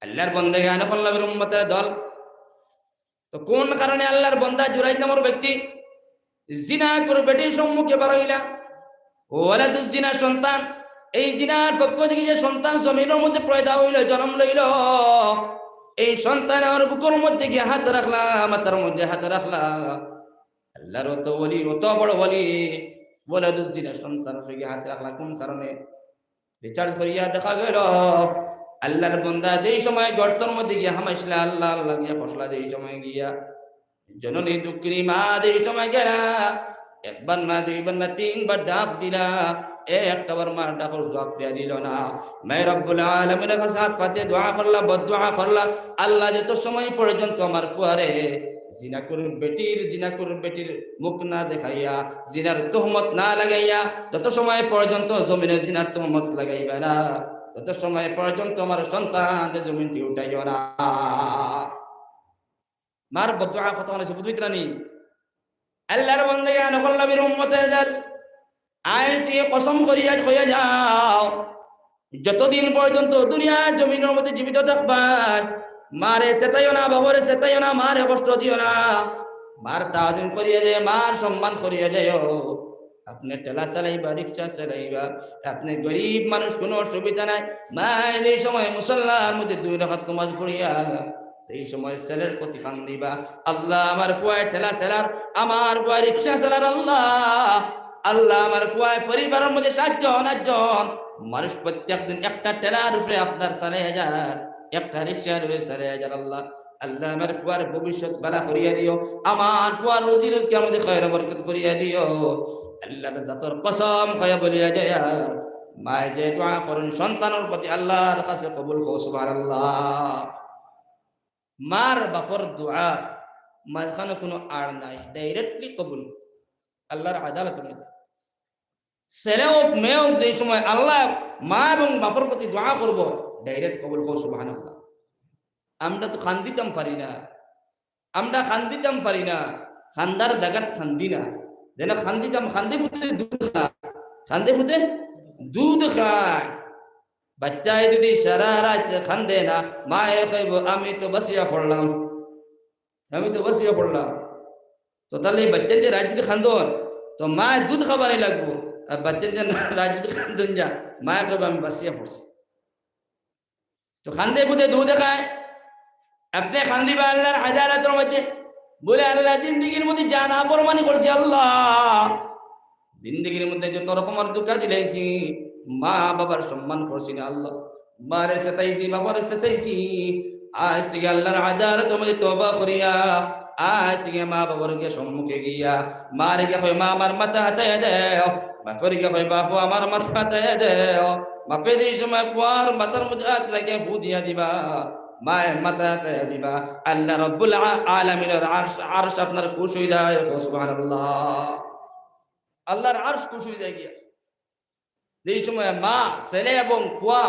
আল্লাহর বন্দেগে আনফাল্লাহের উম্মতের দল। তো কোন কারণে আল্লাহর বন্দা জুরাইদ নামের ব্যক্তি জিনা করে বেটির সম্মুখে বাড়াইলা, ওয়ালাদুজ জিনা সন্তান, এই জিনার পক্ষ থেকে যে সন্তান জমিনের মধ্যে পয়দা হইল, জন্ম লইল, এই সন্তানের বুকের মধ্যে গিয়ে হাত রাখলা, মাথার মধ্যে হাত রাখলা। আল্লাহর অত ওলি, অত বড় ওলি, ওয়ালাদুজ জিনা সন্তান গিয়ে হাত রাখলা কোন কারণে? রিচার্জ করিয়া দেখা গেল আল্লাহর বন্দা যেই সময় গর্তের মধ্যে গিয়া হামাইছিলা, আল্লাহ আল্লাহ গিয়া ফসলা যেই সময় গিয়া, জননী দুঃখিনী মা যেই সময় গেলা, একবার না দুইবার না তিনবার ডাক দিলা, একটাবার মা ডাকর জবাব দিয়া দিল না। মে রব্বুল আলামিনের কাছে হাত পাতে দোয়া করলা, বদদোয়া করলা, আল্লাহ যত সময় পর্যন্ত আমার ফুয়ারে জিনাকুর বেটির মুখ না দেখাইয়া, জিনার তোহমত না লাগাইয়া, যত সময় পর্যন্ত জমিনে জিনার তোহমত লাগাইবে না, তত সময় পর্যন্ত আমার সন্তান জমিন থেকে উঠাইও না। মার বদদোয়া কথা হয়েছে বুঝতে না নি? আল্লাহর বান্দা নকল্লাবির উম্মতের দল আয়াতে কসম করিয়া কইয়া যাও, যতদিন পর্যন্ত দুনিয়ার জমিনের মধ্যে জীবিত থাকবা, মারে সেতাইও না, বাবরে সেতাইও না, মারে কষ্ট দিও না, মার তাজিম করিয়া যায়, মার সম্মান করিয়া যায়। আপনি ঠেলা চালাইবা, রিক্সা চালাইবা, আপনি গরিব মানুষ, কোনো অসুবিধা নাই, মায়ের এই সময় মুসল্লার মধ্যে 2 রাকাত নামাজ পড়িয়া সেই সময় ছেলের প্রতি খান দিবা, আল্লাহ আমার ফুয়ায় ঠেলা চালার, আমার ফুয়ায় রিক্সা চালার, আল্লাহ আল্লাহ আমার ফুয়ায় পরিবারের মধ্যে 7 জন 8 জন মানুষ প্রত্যেক দিন একটা ঠেলার উপরে আপনার 4,000, একটা রিক্সার উপরে 4,000, আল্লাহ আল্লাহ আমার ফুয়ার ভবিষ্যৎ বালা করিয়া দিও, আমার ফুয়ার রুজি রুজকি আমাদের খয়র বরকত করিয়া দিও। আল্লাহর জাতর কসম খয়া বলিয়া যায়, মায়ে যে দোয়া করেন সন্তানের প্রতি আল্লাহর কাছে কবুল হও, সুবহানাল্লাহ। মার বাপর দোয়া মাঝখানে কোনো আর নাই, ডাইরেক্টলি কবুল আল্লাহর আদালতের মধ্যে। ছেলে হোক মেয়ে হোক, যে সময় আল্লাহ মা এবং বাপর প্রতি দোয়া করবো, ডাইরেক্ট কবুল হও, সুবহানাল্লাহ। আমরা তো খান দিতাম পারি না, আমরা খান দিতাম পারি না, খান্দার জায়গাত খান্দি না, যেন খান দিতাম, খান্দি ফুটে দুধ খায়, খান্দি ফুটে দুধ খায়। বাচ্চায় যদি সারা রাত খান্দে না, মায়ে কইব আমি তো বসিয়া পড়লাম, আমি তো বসিয়া পড়লাম। তো তাহলে বাচ্চা যে রাত যদি খান্দন, তো মা দুধ খাবারই লাগবো, আর বাচ্চা যে রাত যদি খান্দন যা, মায়ে কইব আমি বসিয়া পড়ছি। তো খান্দে ফুটে দুধ খায়, আপনি খান্দিবা আল্লাহর আদালতের মধ্যে, বলে আল্লাহ জিন্দিগির মধ্যে যা না ফরমানি করছি, আল্লাহ জিন্দিগির মধ্যে যত রকমের দুঃখ দিলাইছি, মা বাবার সম্মান করছি না, আল্লাহ মারে সেতাইছি, বাবারে সেতাইছি, আজ থেকে আল্লাহর আদালতের মধ্যে তওবা করিয়া, আজ থেকে মা বাবার গিয়ে সম্মুখে গিয়া, মারে গিয়ে কই মা আমার মাথা হাতায় দেও, বাপরে গিয়ে কই বাপু আমার মাথা হাতায় দেও, বাপে এই সময় ফুয়ার মাথার মধ্যে হাত লাগিয়ে ফু দিয়া দিবা, মায়ের মাথা হাতায় দিবা, আল্লাহ রব্বুল আলামিনের আরশ আপনার খুশ হয়ে যায়, সুবহানাল্লাহ। আল্লাহর আরশ খুশ হয়ে যায় গিয়া। যেই সময় মা ছেলে এবং ফুয়া,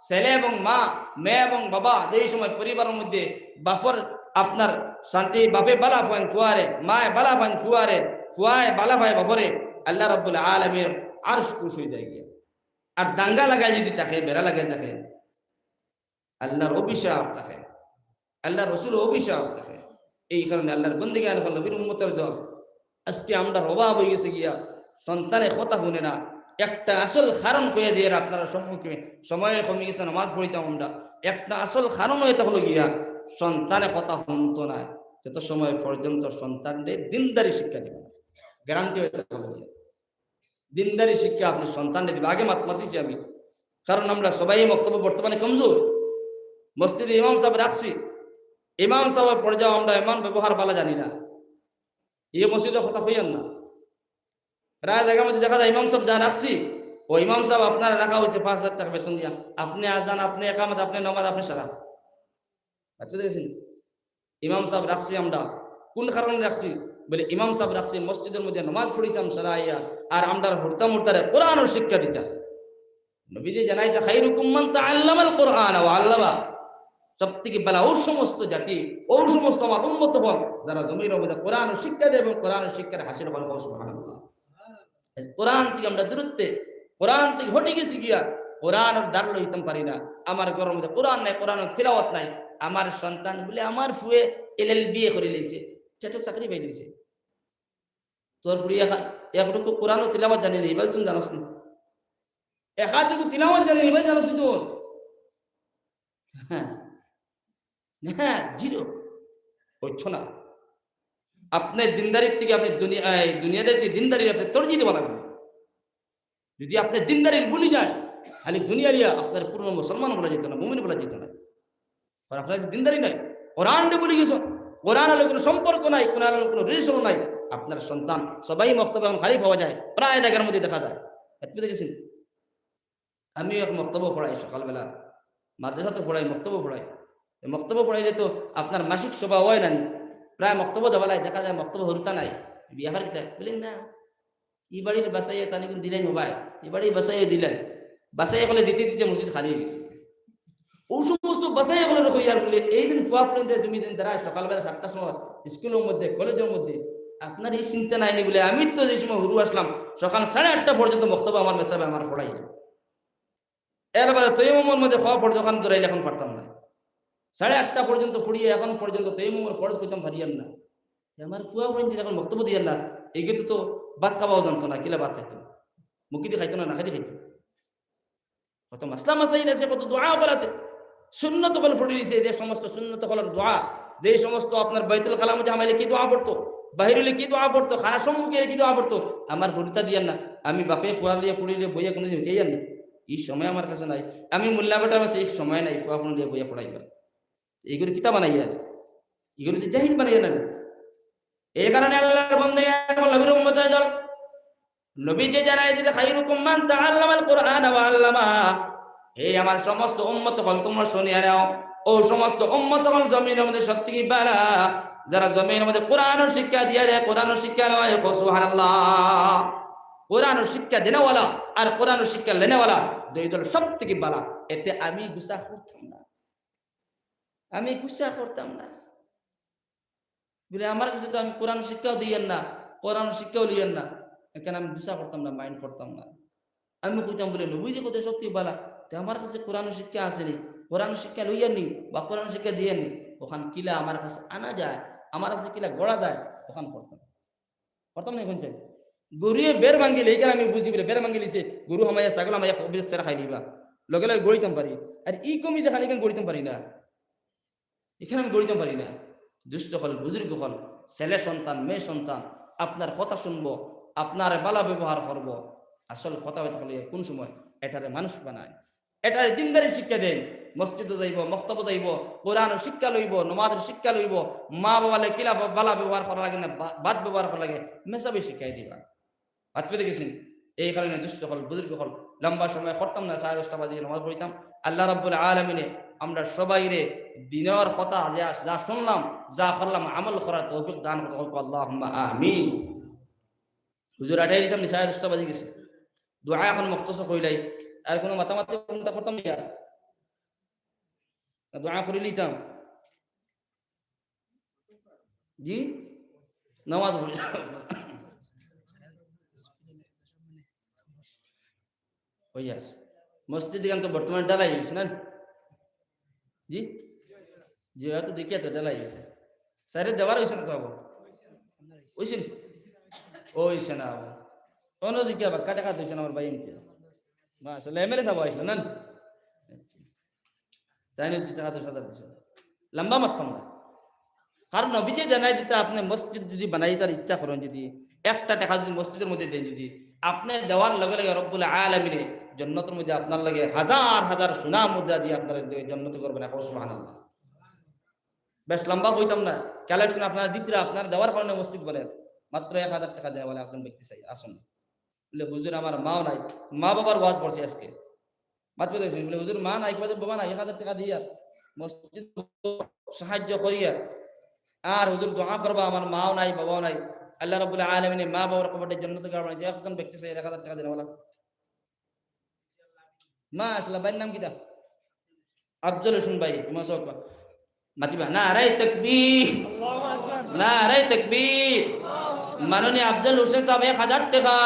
ছেলে এবং মা, মেয়ে এবং বাবা, যেই সময় পরিবারের মধ্যে বাপর আপনার শান্তি, বাপে বালা পান ফুয়ারে, মায়ে বালা পান ফুয়ারে, ফুয়ায় বালা পায় বাপরে, আল্লাহ রাব্বুল আলামিন আরশ খুশ হয়ে যায় গিয়া। আর দাঙ্গা লাগাই যদি থাকে, বেড়া লাগাই থাকে, আল্লাহর অভিশাপ থাকে, আল্লাহ রসুল অভিশাপ থাকে। এই কারণে আল্লাহর বন্দেগী নবীর উম্মতের দল আজকে আমরা অভাব হয়ে গেছে গিয়া, সন্তানের কথা শুনে না। একটা আসল কারণ কয়ে দিয়ে আপনারা সম্মুখে সময় কমে গেছে, নামাজ পড়িতাম আমরা, একটা আসল কারণ হয়ে হলো গিয়া সন্তানের কথা শুনতো না, যত সময় পর্যন্ত সন্তানদের দিনদারি শিক্ষা দিবে, গ্যারান্টি হয়ে হলো গিয়া দিনদারি শিক্ষা আপনি সন্তানদের দিবে। আগে মাতিছি আমি, কারণ আমরা সবাই বক্তব্য বর্তমানে কমজোর, মসজিদে ইমাম সাহেব রাখছি, ইমাম সাহেব পড়ে যাও আমরা এমন ব্যবহার ভালো জানি না, এই মসজিদের কথা হইয়ান না। প্রায় জায়গার মধ্যে দেখা যায় ইমাম সাহেব যা রাখছি, ও ইমাম সাহেব আপনার রাখা হয়েছে 5,000 টাকা বেতন দিয়া, আপনি আজান, আপনি একামত, আপনি নামাজ, আপনি সারা। বুঝতে দেখেছেন? ইমাম সাহেব রাখছি আমরা কোন কারণে রাখছি? বলে ইমাম সাহেব রাখছি মসজিদের মধ্যে নামাজ পড়িতাম সারাইয়া, আর আমরা হরতাম উঠতারে কোরআন ও শিক্ষা দিতাম। নবীজি জানাইতা খায়রুকুম মান তাআল্লামাল কোরআন ওয়া আল্লামা, সবথেকে ভালো ও সমস্ত জাতি, ও সমস্ত আমার উম্মত হল যারা জমিনের মধ্যে কোরআন ও শিক্ষা দেয় এবং কোরআন ও শিক্ষার হাসিল করে। সুবহানাল্লাহ। কোরআন থেকে আমরা দূরত্বে, কোরআন থেকে হটে গেছি গিয়া কোরআন দাঁড় লইতাম পারি না। আমার ঘরের মধ্যে কোরআন নাই, কোরআন তিলাওয়াত নাই। আমার সন্তান বলে আমার ফুয়ে LLB করে লইছে, সেটা চাকরি পাই লইছে। তোর ফুড়ি একটুকু কোরআন ও তিলাওয়াত জানি না, এবার তুমি জানাস না। একাটুকু তিলাওয়াত জানি না, এবার জানাস তোর। হ্যাঁ, জিরো হইতো না। আপনার দিনদারির থেকে আপনি দুনিয়াদের দিনদারি আপনি তরজি দেওয়া লাগবে। যদি আপনার দিনদারির ভুলি যায়, খালি দুনিয়ারিয়া আপনার পূর্ণ মুসলমান বলা যেত না, মুমিন বলা যেত না। আর আপনার দিনদারি নাই, কোরআনটা বলে গেছ, কোরআন হলে কোনো সম্পর্ক নাই, কোরআন হলে কোনো রিলেশন নাই। আপনার সন্তান সবাই মক্তব্য এখন খালি পাওয়া যায়, প্রায় জায়গার মধ্যে দেখা যায়। আপনি দেখেছেন? আমি এখন মক্তব্য পড়াই সকালবেলা, মাদ্রাসাতে পড়াই, মক্তব্য পড়াই। মক্তব্য পড়াইলে তো আপনার মাসিক সভা হয় না, প্রায় মক্তব্য দেওয়ালাই দেখা যায় মক্তব্য হরতা নাই। বিয়াহার কিতা বলেন না, ই বাড়ির বাসাইয়ে তানি কোন দিলেন হবাই, এই বাড়ির বাসাইয়ে দিলেন, বাসাইয়ে হলে দিতে দিতে মসজিদ খালি হয়ে গেছে। ও সমস্ত বাসাইয়ে হলে রকইয়ার বলে এই দিন ফুয়া ফুলেন তুমি দিন দাঁড়ায় সকালবেলা 7টার সময় স্কুলের মধ্যে, কলেজের মধ্যে। আপনার এই চিন্তা নাই বলে আমি তো যে সময় হুরু আসলাম সকাল 8:30 পর্যন্ত মক্তব্য আমার মেসাবে আমার পড়াই। এর বাদে তৈমুমের মধ্যে খাওয়া ফর্জ ওখানে দৌড়াইলে এখন পারতাম না। 8:30 পর্যন্ত পড়িয়ে এখন পর্যন্ত তৈমুমের ফর্জ হইতাম পারিয়াম না। আমার ফুয়া পর্যন্ত এখন বক্তব্য দিয়ার না, এইগুলো তো ভাত খাওয়াও জানতো না, কিলা ভাত খাইতো, মুখি দিয়ে খাইতো না, না খাইতে খাইতো। কত মাসলা মাসাইল আছে, কত দোয়া কল আছে, সুন্নত কল ফুটে দিয়েছে। এদের সমস্ত সুন্নত কলের দোয়া, যে সমস্ত আপনার বাইতুল খালার মধ্যে আমাইলে কি দোয়া পড়তো, বাহিরে কি দোয়া পড়তো, খানা সম্মুখে কি দোয়া পড়তো, আমার হরিতা দিয়ার না। আমি বাপে ফুয়া দিয়ে ফুড়িলে বইয়া কোনোদিন উঠেই আনি, এই সময় আমার কাছে নাই। আমি মোল্লা বেটার কাছে এই সময় নাই ফুয়া ফুল দিয়ে বইয়া পড়াইবার। এইগুলো কিতা বানাইয়া, এগুলো তো জাহিল বানাইয়া না। এই কারণে আল্লাহর বান্দা নবীর উম্মত হয়ে যাও। নবী যে জানায় যে খায়রুকুম মান তাআল্লামাল কোরআন ওয়া আল্লামা, এই আমার সমস্ত উম্মত হল তোমরা শুনিয়া নাও। ও সমস্ত উম্মত হল জমিনের মধ্যে সবথেকে বালা যারা জমিনের মধ্যে কোরআন ও শিক্ষা দিয়া যায়, কোরআন ও শিক্ষা লয়। সুবহানাল্লাহ। কোরআন ও শিক্ষা দেনেওয়ালা আর কোরআন ও শিক্ষা লেনেওয়ালা দুই দল সবথেকে বালা। এতে আমি গুসা করতাম না, আমি গুসা করতাম না বলে আমার কাছে তো আমি কোরআন শিক্ষাও দিয়েন না, কোরআন শিক্ষাও লিয়েন না, এখানে আমি গুসা করতাম না, মাইন্ড করতাম না। আমি কইতাম বলে নবী যে কোথায় সত্যি বালা, তো আমার কাছে কোরআন শিক্ষা আসেনি, কোরআন শিক্ষা লইয়াননি বা কোরআন শিক্ষা দিয়েননি, ওখান কিলা আমার কাছে আনা যায়, আমার কাছে কিলা গড়া যায়, ওখান করতাম করতাম না। এখন চাই গরুয়ে বের ভাঙ্গিলে, এইখানে আমি বুঝি বলে বের ভাঙ্গিলিছে, গরু হামাইয়া ছাগল হামাইয়া সেরা খাই দিবা, লগে লগে গড়িতাম পারি। আর ই কমি দেখান এখানে গড়িতাম পারি না, এখানে আমি গড়িতাম পারি না। দুষ্ট হল, বুজুর্গ হল, ছেলে সন্তান মেয়ে সন্তান আপনার কথা শুনবো, আপনার বালা ব্যবহার করবো। আসল কথা হইতে হলে কোন সময় এটারে মানুষ বানায়, এটারে দিনদারি শিক্ষা দেন। মসজিদে যাইব, মক্তব্য যাইব, কোরআন শিক্ষা লইব, নমাজের শিক্ষা লইব, মা বাবালে কিলা বালা ব্যবহার করা লাগে না বাদ ব্যবহার করা লাগে, মেসাবে শিক্ষাই দিবা। হাত পেতে গেছেন। এই কারণে দুষ্ট হল, বুজুর্গ হল লম্বা সময় করতাম না, 10:30 বাজে নামাজ পড়িতাম। আল্লাহ রাব্বুল আলামিনে আমরা সবাই রে দিনের কথা যা শুনলাম, যা করলাম, আমল করার তৌফিক দান করতে আল্লাহুম্মা আমিন। হুজুর 28 দিতাম, 10:30 বাজে গেছে। দোয়া এখন মুখতসর কইলাই, আর কোনো মাতামাতি চিন্তা করতাম না, দোয়া করে নিতাম। জি নামাজ পড়ি হইয়া মসজিদ গান তো বর্তমানে ডালাই হয়েছে না। জি জি হয়তো দেখিয়া তো ডালাই হয়েছে, স্যারে দেওয়ার হয়েছে না তো আবার হয়েছেন, হয়েছে না আবার অন্যদিকে আবার কাটা কাট হয়েছে না আমার ভাই এমতে মাশাআল্লাহ এমএলএ সাহেব আসলো না, তাই না? টাকা তো সাদা লম্বা মারতাম না, কারণ নবীজি জানাই দিতে আপনি মসজিদ যদি বানাই তার ইচ্ছা করেন, যদি একটা টাকা যদি মসজিদের মধ্যে দেন, যদি আপনি দেওয়ার লগে লগে রব্বুল আলামিনে জান্নাতের মধ্যে আপনার লাগে হাজার হাজার সোনা মুদ্রা দিয়ে আপনার জান্নাত করবেন। সুবহানাল্লাহ। বেশ লম্বা হইতাম না, কালেকশন আপনার দিতরা আপনার দেওয়ার কারণে মসজিদ বলেন মাত্র 1000 টাকা দেয় বলে একজন ব্যক্তি চাই আসুন বলে হুজুর আমার মাও নাই, মা বাবার ওয়াজ করছি আজকে মাত্র দেখছেন বলে হুজুর মা নাই, বাবা নাই, 1000 টাকা দিয়ে মসজিদ সাহায্য করিয়া আর হুজুর দোয়া করবা আমার মাও নাই বাবাও নাই, আল্লাহ রাব্বুল আলামিন মা বাবার কবরের জান্নাতে কারণে যে একজন ব্যক্তি চাই 1000 টাকা দেন বলা মাশাআল্লাহ। ভাইয়ের নাম কিটা? আফজল হোসেন ভাই মাসক মাতিবা নারায়ে তাকবীর, নারায়ে তাকবীর। মাননীয় আফজল হোসেন সাহেব 1000 টাকা,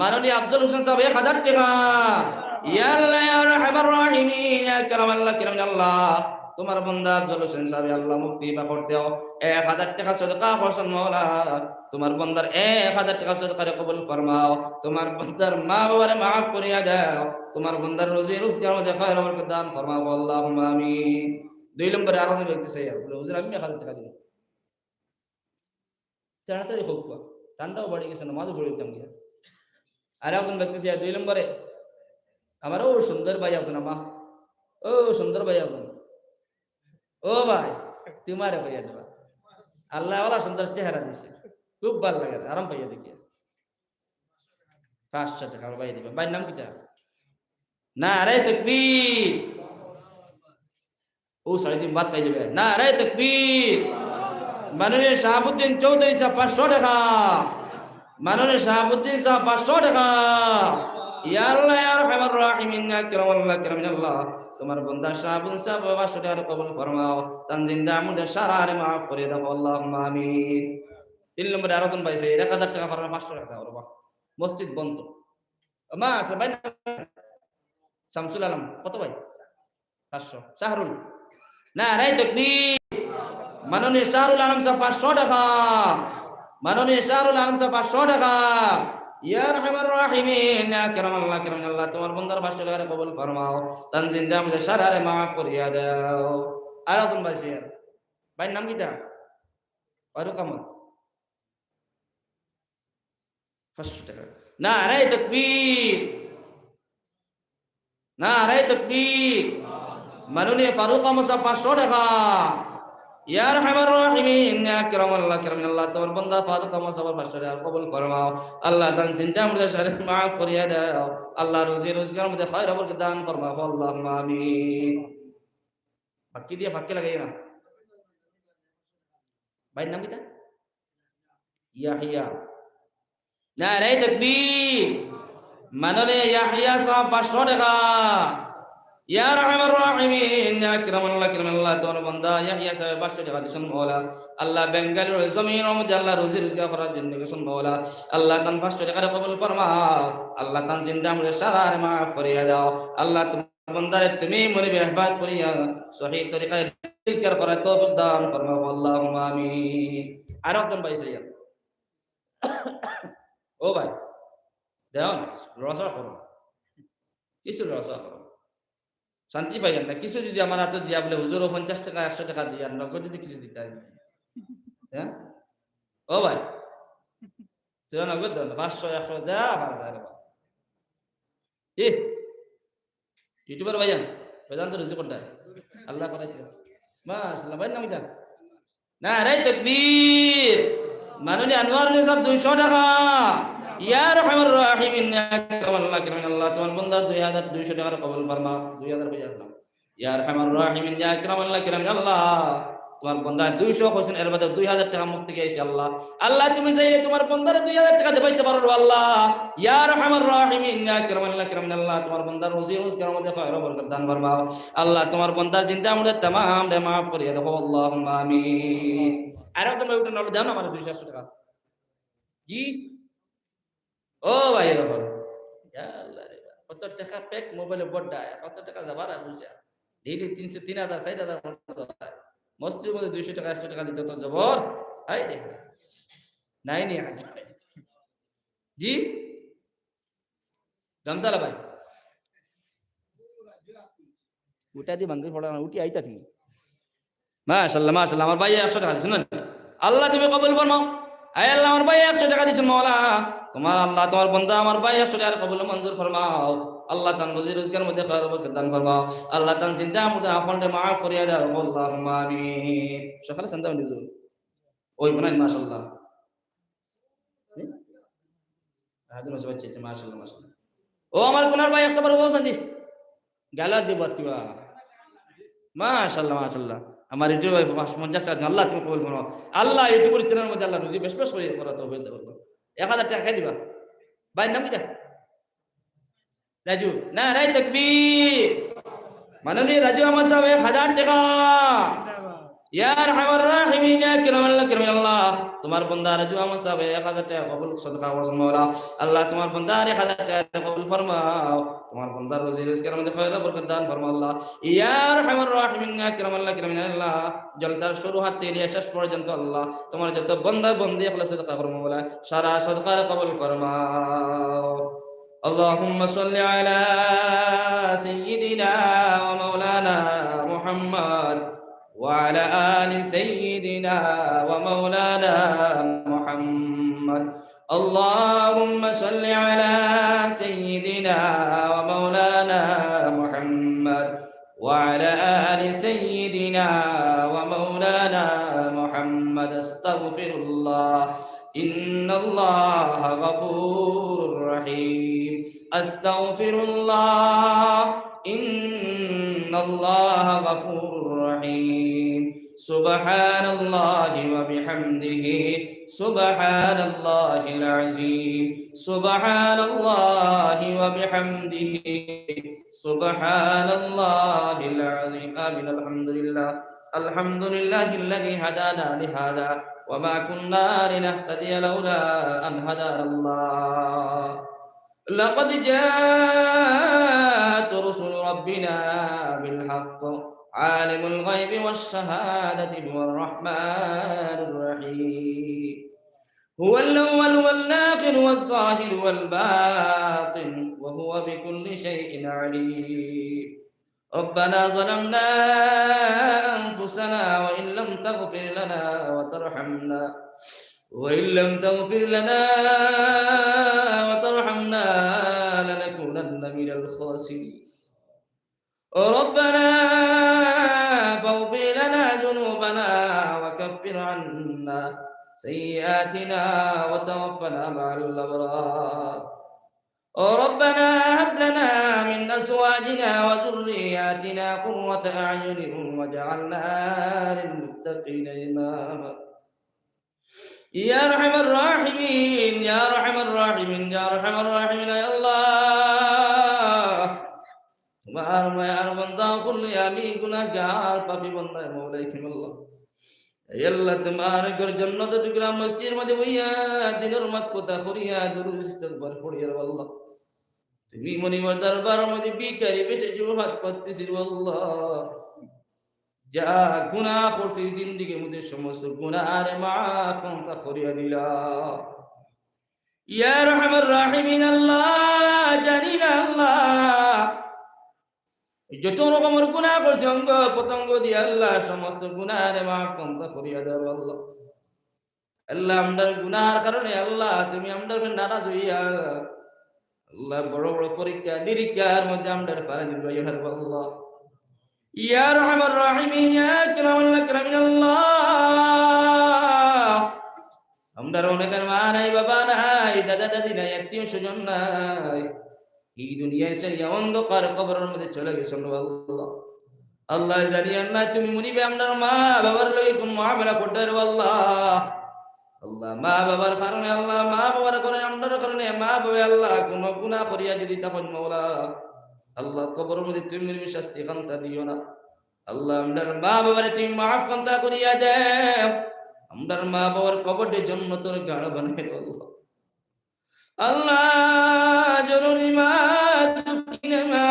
মাননীয় আফজল হোসেন সাহেব 1000 টাকা। ইয়া আল্লাহ ইয়া রাহমার রাহিমিন ইয়া কারামাল্লাহ কিরামাল্লাহ, তোমার বান্দা আফজল হোসেন সাহেব আল্লাহ মুক্তি বা করতে দাও, 1000 টাকা সদকা করছেন মাওলা, তোমার বান্দার 1000 টাকা সদকা কবুল ফরমাও, তোমার বান্দার মা বাবার মাফ করিয়া দাও, তোমার বান্দার রুজি রোজগার মধ্যে খায়র বরকত দান ফরমাও আল্লাহুম্মা আমিন। 2 নম্বরে আরো ব্যক্তি চাই বলে হুজুর আমি 1000 টাকা দিই, তাড়াতাড়ি হোক, ঠান্ডাও বাড়ি গেছে নামাজও পড়ে দিতাম গিয়া। আর একজন ব্যক্তি চাই 2 নম্বরে আমার ও সুন্দর ভাই আপনার মা, ও সুন্দর ভাই আপনার, ও ভাই তোমারে ভাইয়া দেবা আল্লাহ ওলা সুন্দর চেহারা দিছে, খুব ভালো লাগে আরাম পাইয়া দেখিয়া 500 টাকা ভাই দিবা। ভাইয়ের নাম কিটা? নারায়ে তাকবীর। ও 3.5 ভাত খাই যাবে, নারায়ে তাকবীর। মাননীয় শাহাবুদ্দিন চৌধুরী সাহেব 500 টাকা, মাননীয় শাহাবুদ্দিন সাহেব 500 টাকা। ইয়া আল্লাহ ইয়া রাহমার রাহিমিন ইয়া কারামাল্লাহ কিরামাল্লাহ, তোমার বান্দা শাহাবুদ্দিন সাহেব 500 টাকা কবুল ফরমাও, তানজিম দামুদের সারা আরে মাফ করে দাও আল্লাহুম্মা আমিন। 3 নম্বরে আরো জন পাইছে 1000 টাকা পারবে 500 টাকা দাও বাবা, মসজিদ বন্ধ। মা আসলে ভাই শামসুল আলম কত ভাই? 500। শাহরুল, নারায়ে তাকবীর। মাননীয় শাহরুল আলম সাহেব 500 টাকা, মাননীয় শাহরুল আলম সাহেব 500 টাকা। ইয়া রাহমার রাহিমিন ইয়া কারামাল্লাহ কিরামাল্লাহ, তোমার বান্দার 500 টাকা কবুল ফরমাও, তানজিম দামুদের সারা আরে মাফ করিয়া দাও। আর একজন ভাইছে ভাইয়ের নাম কিটা? ফারুক আহমদ 500 টাকা। নারায়ে তাকবীর, নারায়ে তাকবীর। মাননীয় ফারুক আহমদ সাহেব 500 টাকা। ইয়া রাহমার রাহিমিন ইয়া কারামাল্লাহ কিরামাল্লাহ, তোমার বান্দা ফারুক আহমদ সাহেব 500 টাকা কবুল ফরমাও, আল্লাহ তান চিন্তা আমাদের সারে মাফ করিয়া দাও, আল্লাহ রুজি রোজগার মধ্যে খায়র বরকত দান ফরমাও আল্লাহুম্মা আমিন। বাকি দিয়ে বাকি লাগাই না। ভাইয়ের নাম কিটা? ইয়াহিয়া, নারায়ে তাকবীর। মাননীয় ইয়াহিয়া সাহেব 500 টাকা। ইয়া রাহমার রাহিমিন ইয়া কারামাল্লাহ কিরামাল্লাহ, তোমার বান্দা ইয়াহিয়া সাহেব 500 টাকা দিছেন মাওলা, আল্লাহ বেঙ্গালুর জমিনের মধ্যে আল্লাহ রুজি রোজগার করার জন্য গেছেন মাওলা, আল্লাহ তান 500 টাকা কবুল ফরমাও, আল্লাহ তান জিন্দা আমাদের সারা মাফ করিয়া দাও, আল্লাহ তোমার বান্দারে তুমি মনে মেহবাত করিয়া সহিহ তরিকায় রোজগার করার তৌফিক দান ফরমাও আল্লাহুম্মা আমিন। আর একজন ভাই সাইয়া ও ভাই দেও না, রসা করো কিছু, রসা করো শান্তি পাইলেন না কিছু, যদি আমার হাতে দিয়া বলে হুজুর 50 টাকা 100 টাকা দিয়া নগদ যদি কিছু দিতে হয়, হ্যাঁ ও ভাই তুই নগদ দাও না, 500 100 যা আমার ইউটিউবার ভাইজান, ভাইজান তো রুজি করতে আল্লাহ করাইছে মাশাআল্লাহ। ভাই নাম কি? নারায়ে তাকবীর। মাননীয় আনোয়ার সাহেব 200 টাকা। ইয়া রাহমার রাহিমিন ইয়া কারামাল্লাহ কিরামাল্লাহ, তোমার বান্দা 2200 টাকা কবুল ফরমাও, 2000 ভাইয়া নাম। ইয়া রাহমার রাহিমিন ইয়া কারামাল্লাহ কিরামাল্লাহ, তোমার বান্দা 200 হোসেন এর মধ্যে 2000 টাকা মুক্তি গেছে আল্লাহ, আল্লাহ তুমি চাইলে তোমার বান্দারে 2000 টাকা দেবাইতে পারো আল্লাহ। ইয়া রাহমার রাহিমিন ইয়া কারামাল্লাহ কিরামাল্লাহ, তোমার বান্দার রুজি রোজগার মধ্যে খায়র বরকত দান ফরমাও, আল্লাহ তোমার বান্দার জিন্দা আমাদের तमाम রে maaf করিয়ে দাও আল্লাহুম্মা আমিন। আর তুমি ওটা নাও দাও না আমার 200 টাকা জি। ও ভাই এরকম ইয়া আল্লাহ রে, কত টাকা প্যাক মোবাইলে বড়টা, কত টাকা যাবার আর বুঝা ডেইলি 300 3000 4000 মস্তির মধ্যে 200 টাকা 100 টাকা দিতে তো জবর হাই রে নাই নি জি। গামসালা ভাই উঠা দি বাঙ্গি পড়া উঠি আইতা তুমি মাশাআল্লাহ মাশাআল্লাহ, আমার ভাই 100 টাকা শুনুন, আল্লাহ তুমি কবুল ফরমাও, আয় আল্লাহ আমার ভাই 100 টাকা দিচ্ছেন মওলা, তোমার আল্লাহ তোমার বান্দা আমার ভাই 100 টাকা কবুল মঞ্জুর ফরমাও। আল্লাহ তান রুজি রোজগার মধ্যে খায়র বরকত দান ফরমাও। আল্লাহ তান চিন্তা মুদা আপনকে maaf করিয়া দাও। আল্লাহুম্মা আমিন। সকালে চিন্তা নিদু ওই বানাই মাশাআল্লাহ। হাদিস বাচ্চা মাশাআল্লাহ মাশাআল্লাহ। ও আমার কোনার ভাই একটা বড় বলছেন দি গালাত দিবাত কিবা মাশাআল্লাহ মাশাআল্লাহ। আমার ইউটিউব ভাই 50 টাকা দিন, আল্লাহ তুমি কবুল ফরমাও। আল্লাহ ইউটিউবের চ্যানেলের মধ্যে আল্লাহ রুজি বেশ বেশ করে করা তো হয়ে যাবে। 1000 টাকা খাই দিবা। ভাই নাম কি দা? রাজু। না রাই তাকবীর। মাননীয় রাজু আহমদ সাহেব 1000 টাকা। ইয়া আরহামার রাহিমিন ইয়া কিরামাল্লাহ কিরামাল্লাহ। তোমার বান্দা রাজু আহমদ সাহেব 1000 টাকা কবুল সদকা করুন মাওলা। আল্লাহ তোমার বান্দার 1000 টাকা কবুল ফরমাও। তোমার বান্দার রুজি রোজগারের মধ্যে খায়র বরকত দান ফরমাও আল্লাহ। ইয়া আরহামার রাহিমিন ইয়া কিরামাল্লাহ কিরামাল্লাহ। জলসার শুরু হাত থেকে শেষ পর্যন্ত আল্লাহ তোমার যত বান্দা বান্দি ইখলাস সদকা করুন মাওলা। সারা সদকা কবুল ফরমাও। اللهم صل على سيدنا ومولانا محمد وعلى آل سيدنا ومولانا محمد. اللهم صل على سيدنا ومولانا محمد وعلى آل سيدنا ومولانا محمد. استغفر الله إن الله غفور رحيم. أستغفر الله إن الله غفور رحيم. سبحان الله وبحمده سبحان الله العظيم. سبحان الله وبحمده سبحان الله العظيم. آمين. الحمد لله. الحمد لله الذي هدانا لهذا وما كنا لنهتدي لولا أن هدانا الله. لقد جاءت رسل ربنا بالحق عالم الغيب والشهادة هو الرحمن الرحيم. هو الأول والآخر والظاهر والباطن وهو بكل شيء عليم. ربنا ظلمنا أنفسنا وإن لم تغفر لنا وترحمنا وترحمنا لنكونن من الخاسرين. ربنا فاغفر لنا ذنوبنا وكفر عنا سيئاتنا وتوفنا مع الأبرار. ربنا هب لنا من أزواجنا وذرياتنا قرة أعين واجعلنا للمتقين إماما. يا أرحم الراحمين يا أرحم الراحمين يا أرحم الراحمين يا الله. তোমার মায়ার বান্দা করলে আমি গুনাহগার পাপী বান্দা মওলাইকুম আল্লাহ। হে আল্লাহ তোমার ঘর জান্নাত টুকরা মসজিদের মধ্যে বইয়া দিনের মাত কথা করিয়া দুরূদ ইস্তিগফার করিয়া আল্লাহ তুমি মনিবার দরবারের মধ্যে ভিখারি বেশে জুহাত করতেছি আল্লাহ। যা গুনাহ করছি জিন্দেগীর মধ্যে সমস্ত গুনাহরে মাফ করিয়া দিলা। ইয়া আরহামার রাহিমিন আল্লাহ জানি না আল্লাহ যত রকমের গুনাহ করছি অঙ্গ পতঙ্গ দিয়ে আল্লাহ সমস্ত গুনাহরে মাফ করিয়া দাও আল্লাহ। আল্লাহ আমরার গুনাহর কারণে আল্লাহ তুমি আমরাকে নারাজ হইয়া আল্লাহ বড় বড় পরীক্ষা নিরীক্ষার মধ্যে আমরার ফারাজ লইয়া আল্লাহ। ইয়া আরহামার রাহিমিন ইয়া কিরামাল্লাহ কিরামিন আল্লাহ। আমরার অনেকের মা নাই বাবা নাই দাদা দাদি নাই আত্মীয় স্বজন নাই এই দুনিয়ায় সেরিয়া অন্ধকার কবরের মধ্যে চলে গেছে আল্লাহ। আল্লাহ জানিয়েন না তুমি মুনিবে আমরার মা বাবার লই কোন মুআমালা করতে আল্লাহ। আল্লাহ মা বাবার কারণে আল্লাহ মা বাবার কারণে আমরার কারণে মা বাবা আল্লাহ কোন গুনাহ করিয়া যদি তখন মাওলা আল্লাহ কবরের মধ্যে তুমি শাস্তি খান্তা দিও না আল্লাহ। আমরার মা বাবার তুমি মাফ খান্তা করিয়া দাও। আমরার মা বাবার কবরের জন্য তোর গাড় বানাই আল্লাহ। আল্লাহ জননী মা দুঃখিনী মা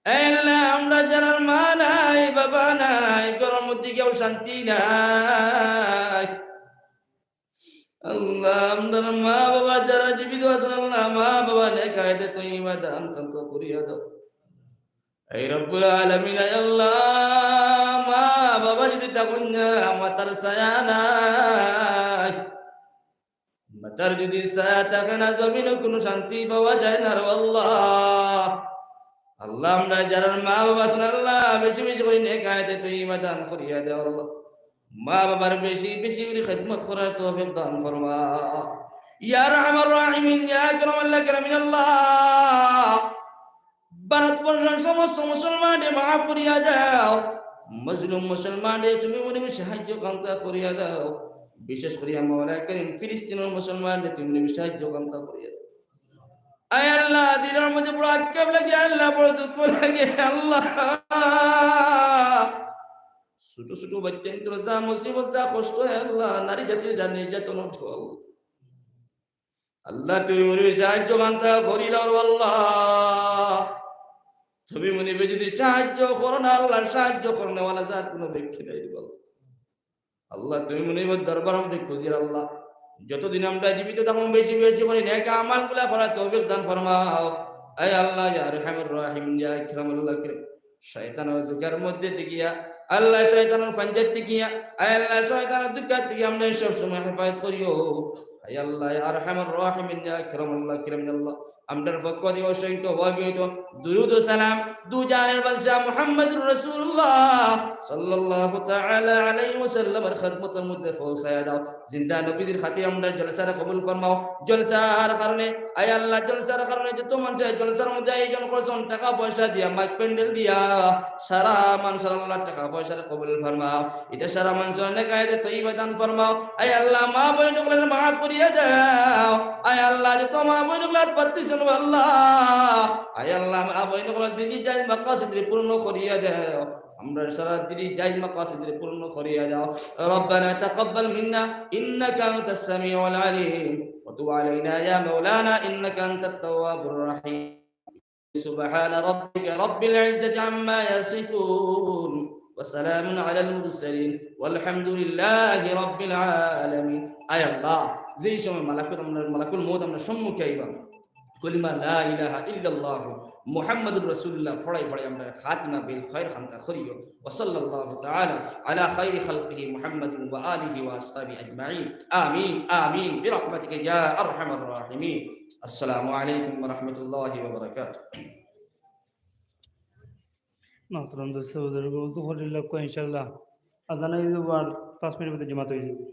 আল্লাহ আমরা যারা মা নাই বাবা নাই ঘরের মধ্যে কেউ শান্তি নাই আল্লাহ। আমরা মা বাবা যারা জীবিত আছেন আল্লাহ মা বাবা নেকায়েতে তুমি দান খান্ত করিয়া দাও এই রব্বুল আলামিন আল্লাহ মা বাবা যদি তখন মাতার ছায়া নাই, মাতার যদি ছায়া থাকে না জমিনে কোনো শান্তি পাওয়া যায় না রে আল্লাহ। আল্লাহ আমরা যারা মা বাবা আছেন আল্লাহ বেশি বেশি করে নেকায়াতে তুই দান করিয়া দে আল্লাহ। মা বাবার বেশি বেশি করে খেদমত করার তৌফিক দান ফরমা ইয়া আরহামার রাহিমিন ইয়া আকরামাল আকরামিন আল্লাহ। ভারতবর্ষের সমস্ত মুসলমানদের মাফ করিয়া দাও, মজলুম মুসলমানদের তুমি মনে সাহায্য কামনা করিয়া দাও। বিশেষ করিয়া মাওলা করিম ফিলিস্তিনের মুসলমানদের তুমি মনে সাহায্য কামনা করিয়া দাও। আয় আল্লাহ দিনের মধ্যে বড় আক্ষেপ লাগে আল্লাহ, বড় দুঃখ লাগে আল্লাহ। ছোট ছোট বাচ্চা ইন্তর যা মুসিবত যা কষ্ট হয় আল্লাহ, নারী জাতির যা নির্যাতন ঢল আল্লাহ তুমি মনে সাহায্য কামনা করিল আল্লাহ। তুমি মনে যদি সাহায্য করো না আল্লাহ, সাহায্য করো না ওয়ালা জাত কোনো ব্যক্তি নাই বল আল্লাহ। তুমি মনে দরবার আমাদের খুঁজির আল্লাহ, যতদিন আমরা জীবিত তখন বেশি বেশি করে নেক আমালগুলা করার তৌফিক দান ফরমাও। আয় আল্লাহ ইয়া আরহামুর রাহিম ইয়া আকরামুল আকরাম। শয়তানের দুঃখের মধ্যে দেখিয়া আল্লাহ, শয়তানের ফাঞ্জাত দেখিয়া আয় আল্লাহ শয়তানের দুঃখ থেকে আমরা সব সময় হেফাজত করিও। আয় আল্লাহ ইয়া আরহামুর রাহিম ইয়া আকরামুল আকরাম। আল্লাহ আমরার পক্ষ থেকে অসংখ্য ভাবিত দুরূদ ও সালাম দু জানের বাদশা মুহাম্মদুর রাসূলুল্লাহ সাল্লাল্লাহু তাআলা আলাইহি ওয়াসাল্লামের খিদমতের মধ্যে পৌঁছায়া দাও। জিন্দা নবীদের খাতির আমরা জলসার কবুল ফরমাও। জলসার কারণে আয় আল্লাহ, জলসার কারণে যত মানুষ জলসার মধ্যে আয়োজন করছেন টাকা পয়সা দিয়া মাইক প্যান্ডেল দিয়া সারা মানুষের আল্লাহ টাকা পয়সার কবুল ফরমাও। এটা সারা মানুষের নেকায়ে তৈবা দান ফরমাও। আয় আল্লাহ মা বোনগুলো মাফ করিয়া দাও। আয় আল্লাহ যত মা বোনগুলো পাচ্ছেন আল্লাহ, আয় আল্লাহ মা বোনগুলো দিদি যাই মাকাসিদ পূর্ণ করিয়া দাও। আমরা সারা দিদি যাই মাকাসিদ পূর্ণ করিয়া দাও। রব্বানা তাকাব্বাল মিন্না ইন্নাকা আনতাস সামিউল আলিম ওয়া তুব আলাইনা ইয়া মাওলানা ইন্নাকা আনতাত তাওয়াবুর রাহিম। سبحان ربك رب العزة عما يصفون وسلام على المرسلين والحمد لله رب العالمين. আয় আল্লাহ যেই সময় মালাকুল মউত আমরা সম্মুখে আইবা কলিমা লা ইলাহা ইল্লাল্লাহ মুহাম্মাদুর রাসূলুল্লাহ ফড়াই ফড়াই আমরা খাতিমা বিল খায়র খানতা করিও। ওয়া সাল্লাল্লাহু তাআলা আলা খায়রি খালকিহি মুহাম্মাদিন ওয়া আলিহি ওয়া আসহাবিহি আজমাইন। আমিন আমিন বিরহমাতিকা ইয়া আরহামার রাহিমিন। আসসালামু আলাইকুম ওয়া রাহমাতুল্লাহি ওয়া বারাকাতুহু। মাহতারাম দর্শক ইনশাআল্লাহ আজান 5 মিনিটের মধ্যে জামাত হয়ে যাবে।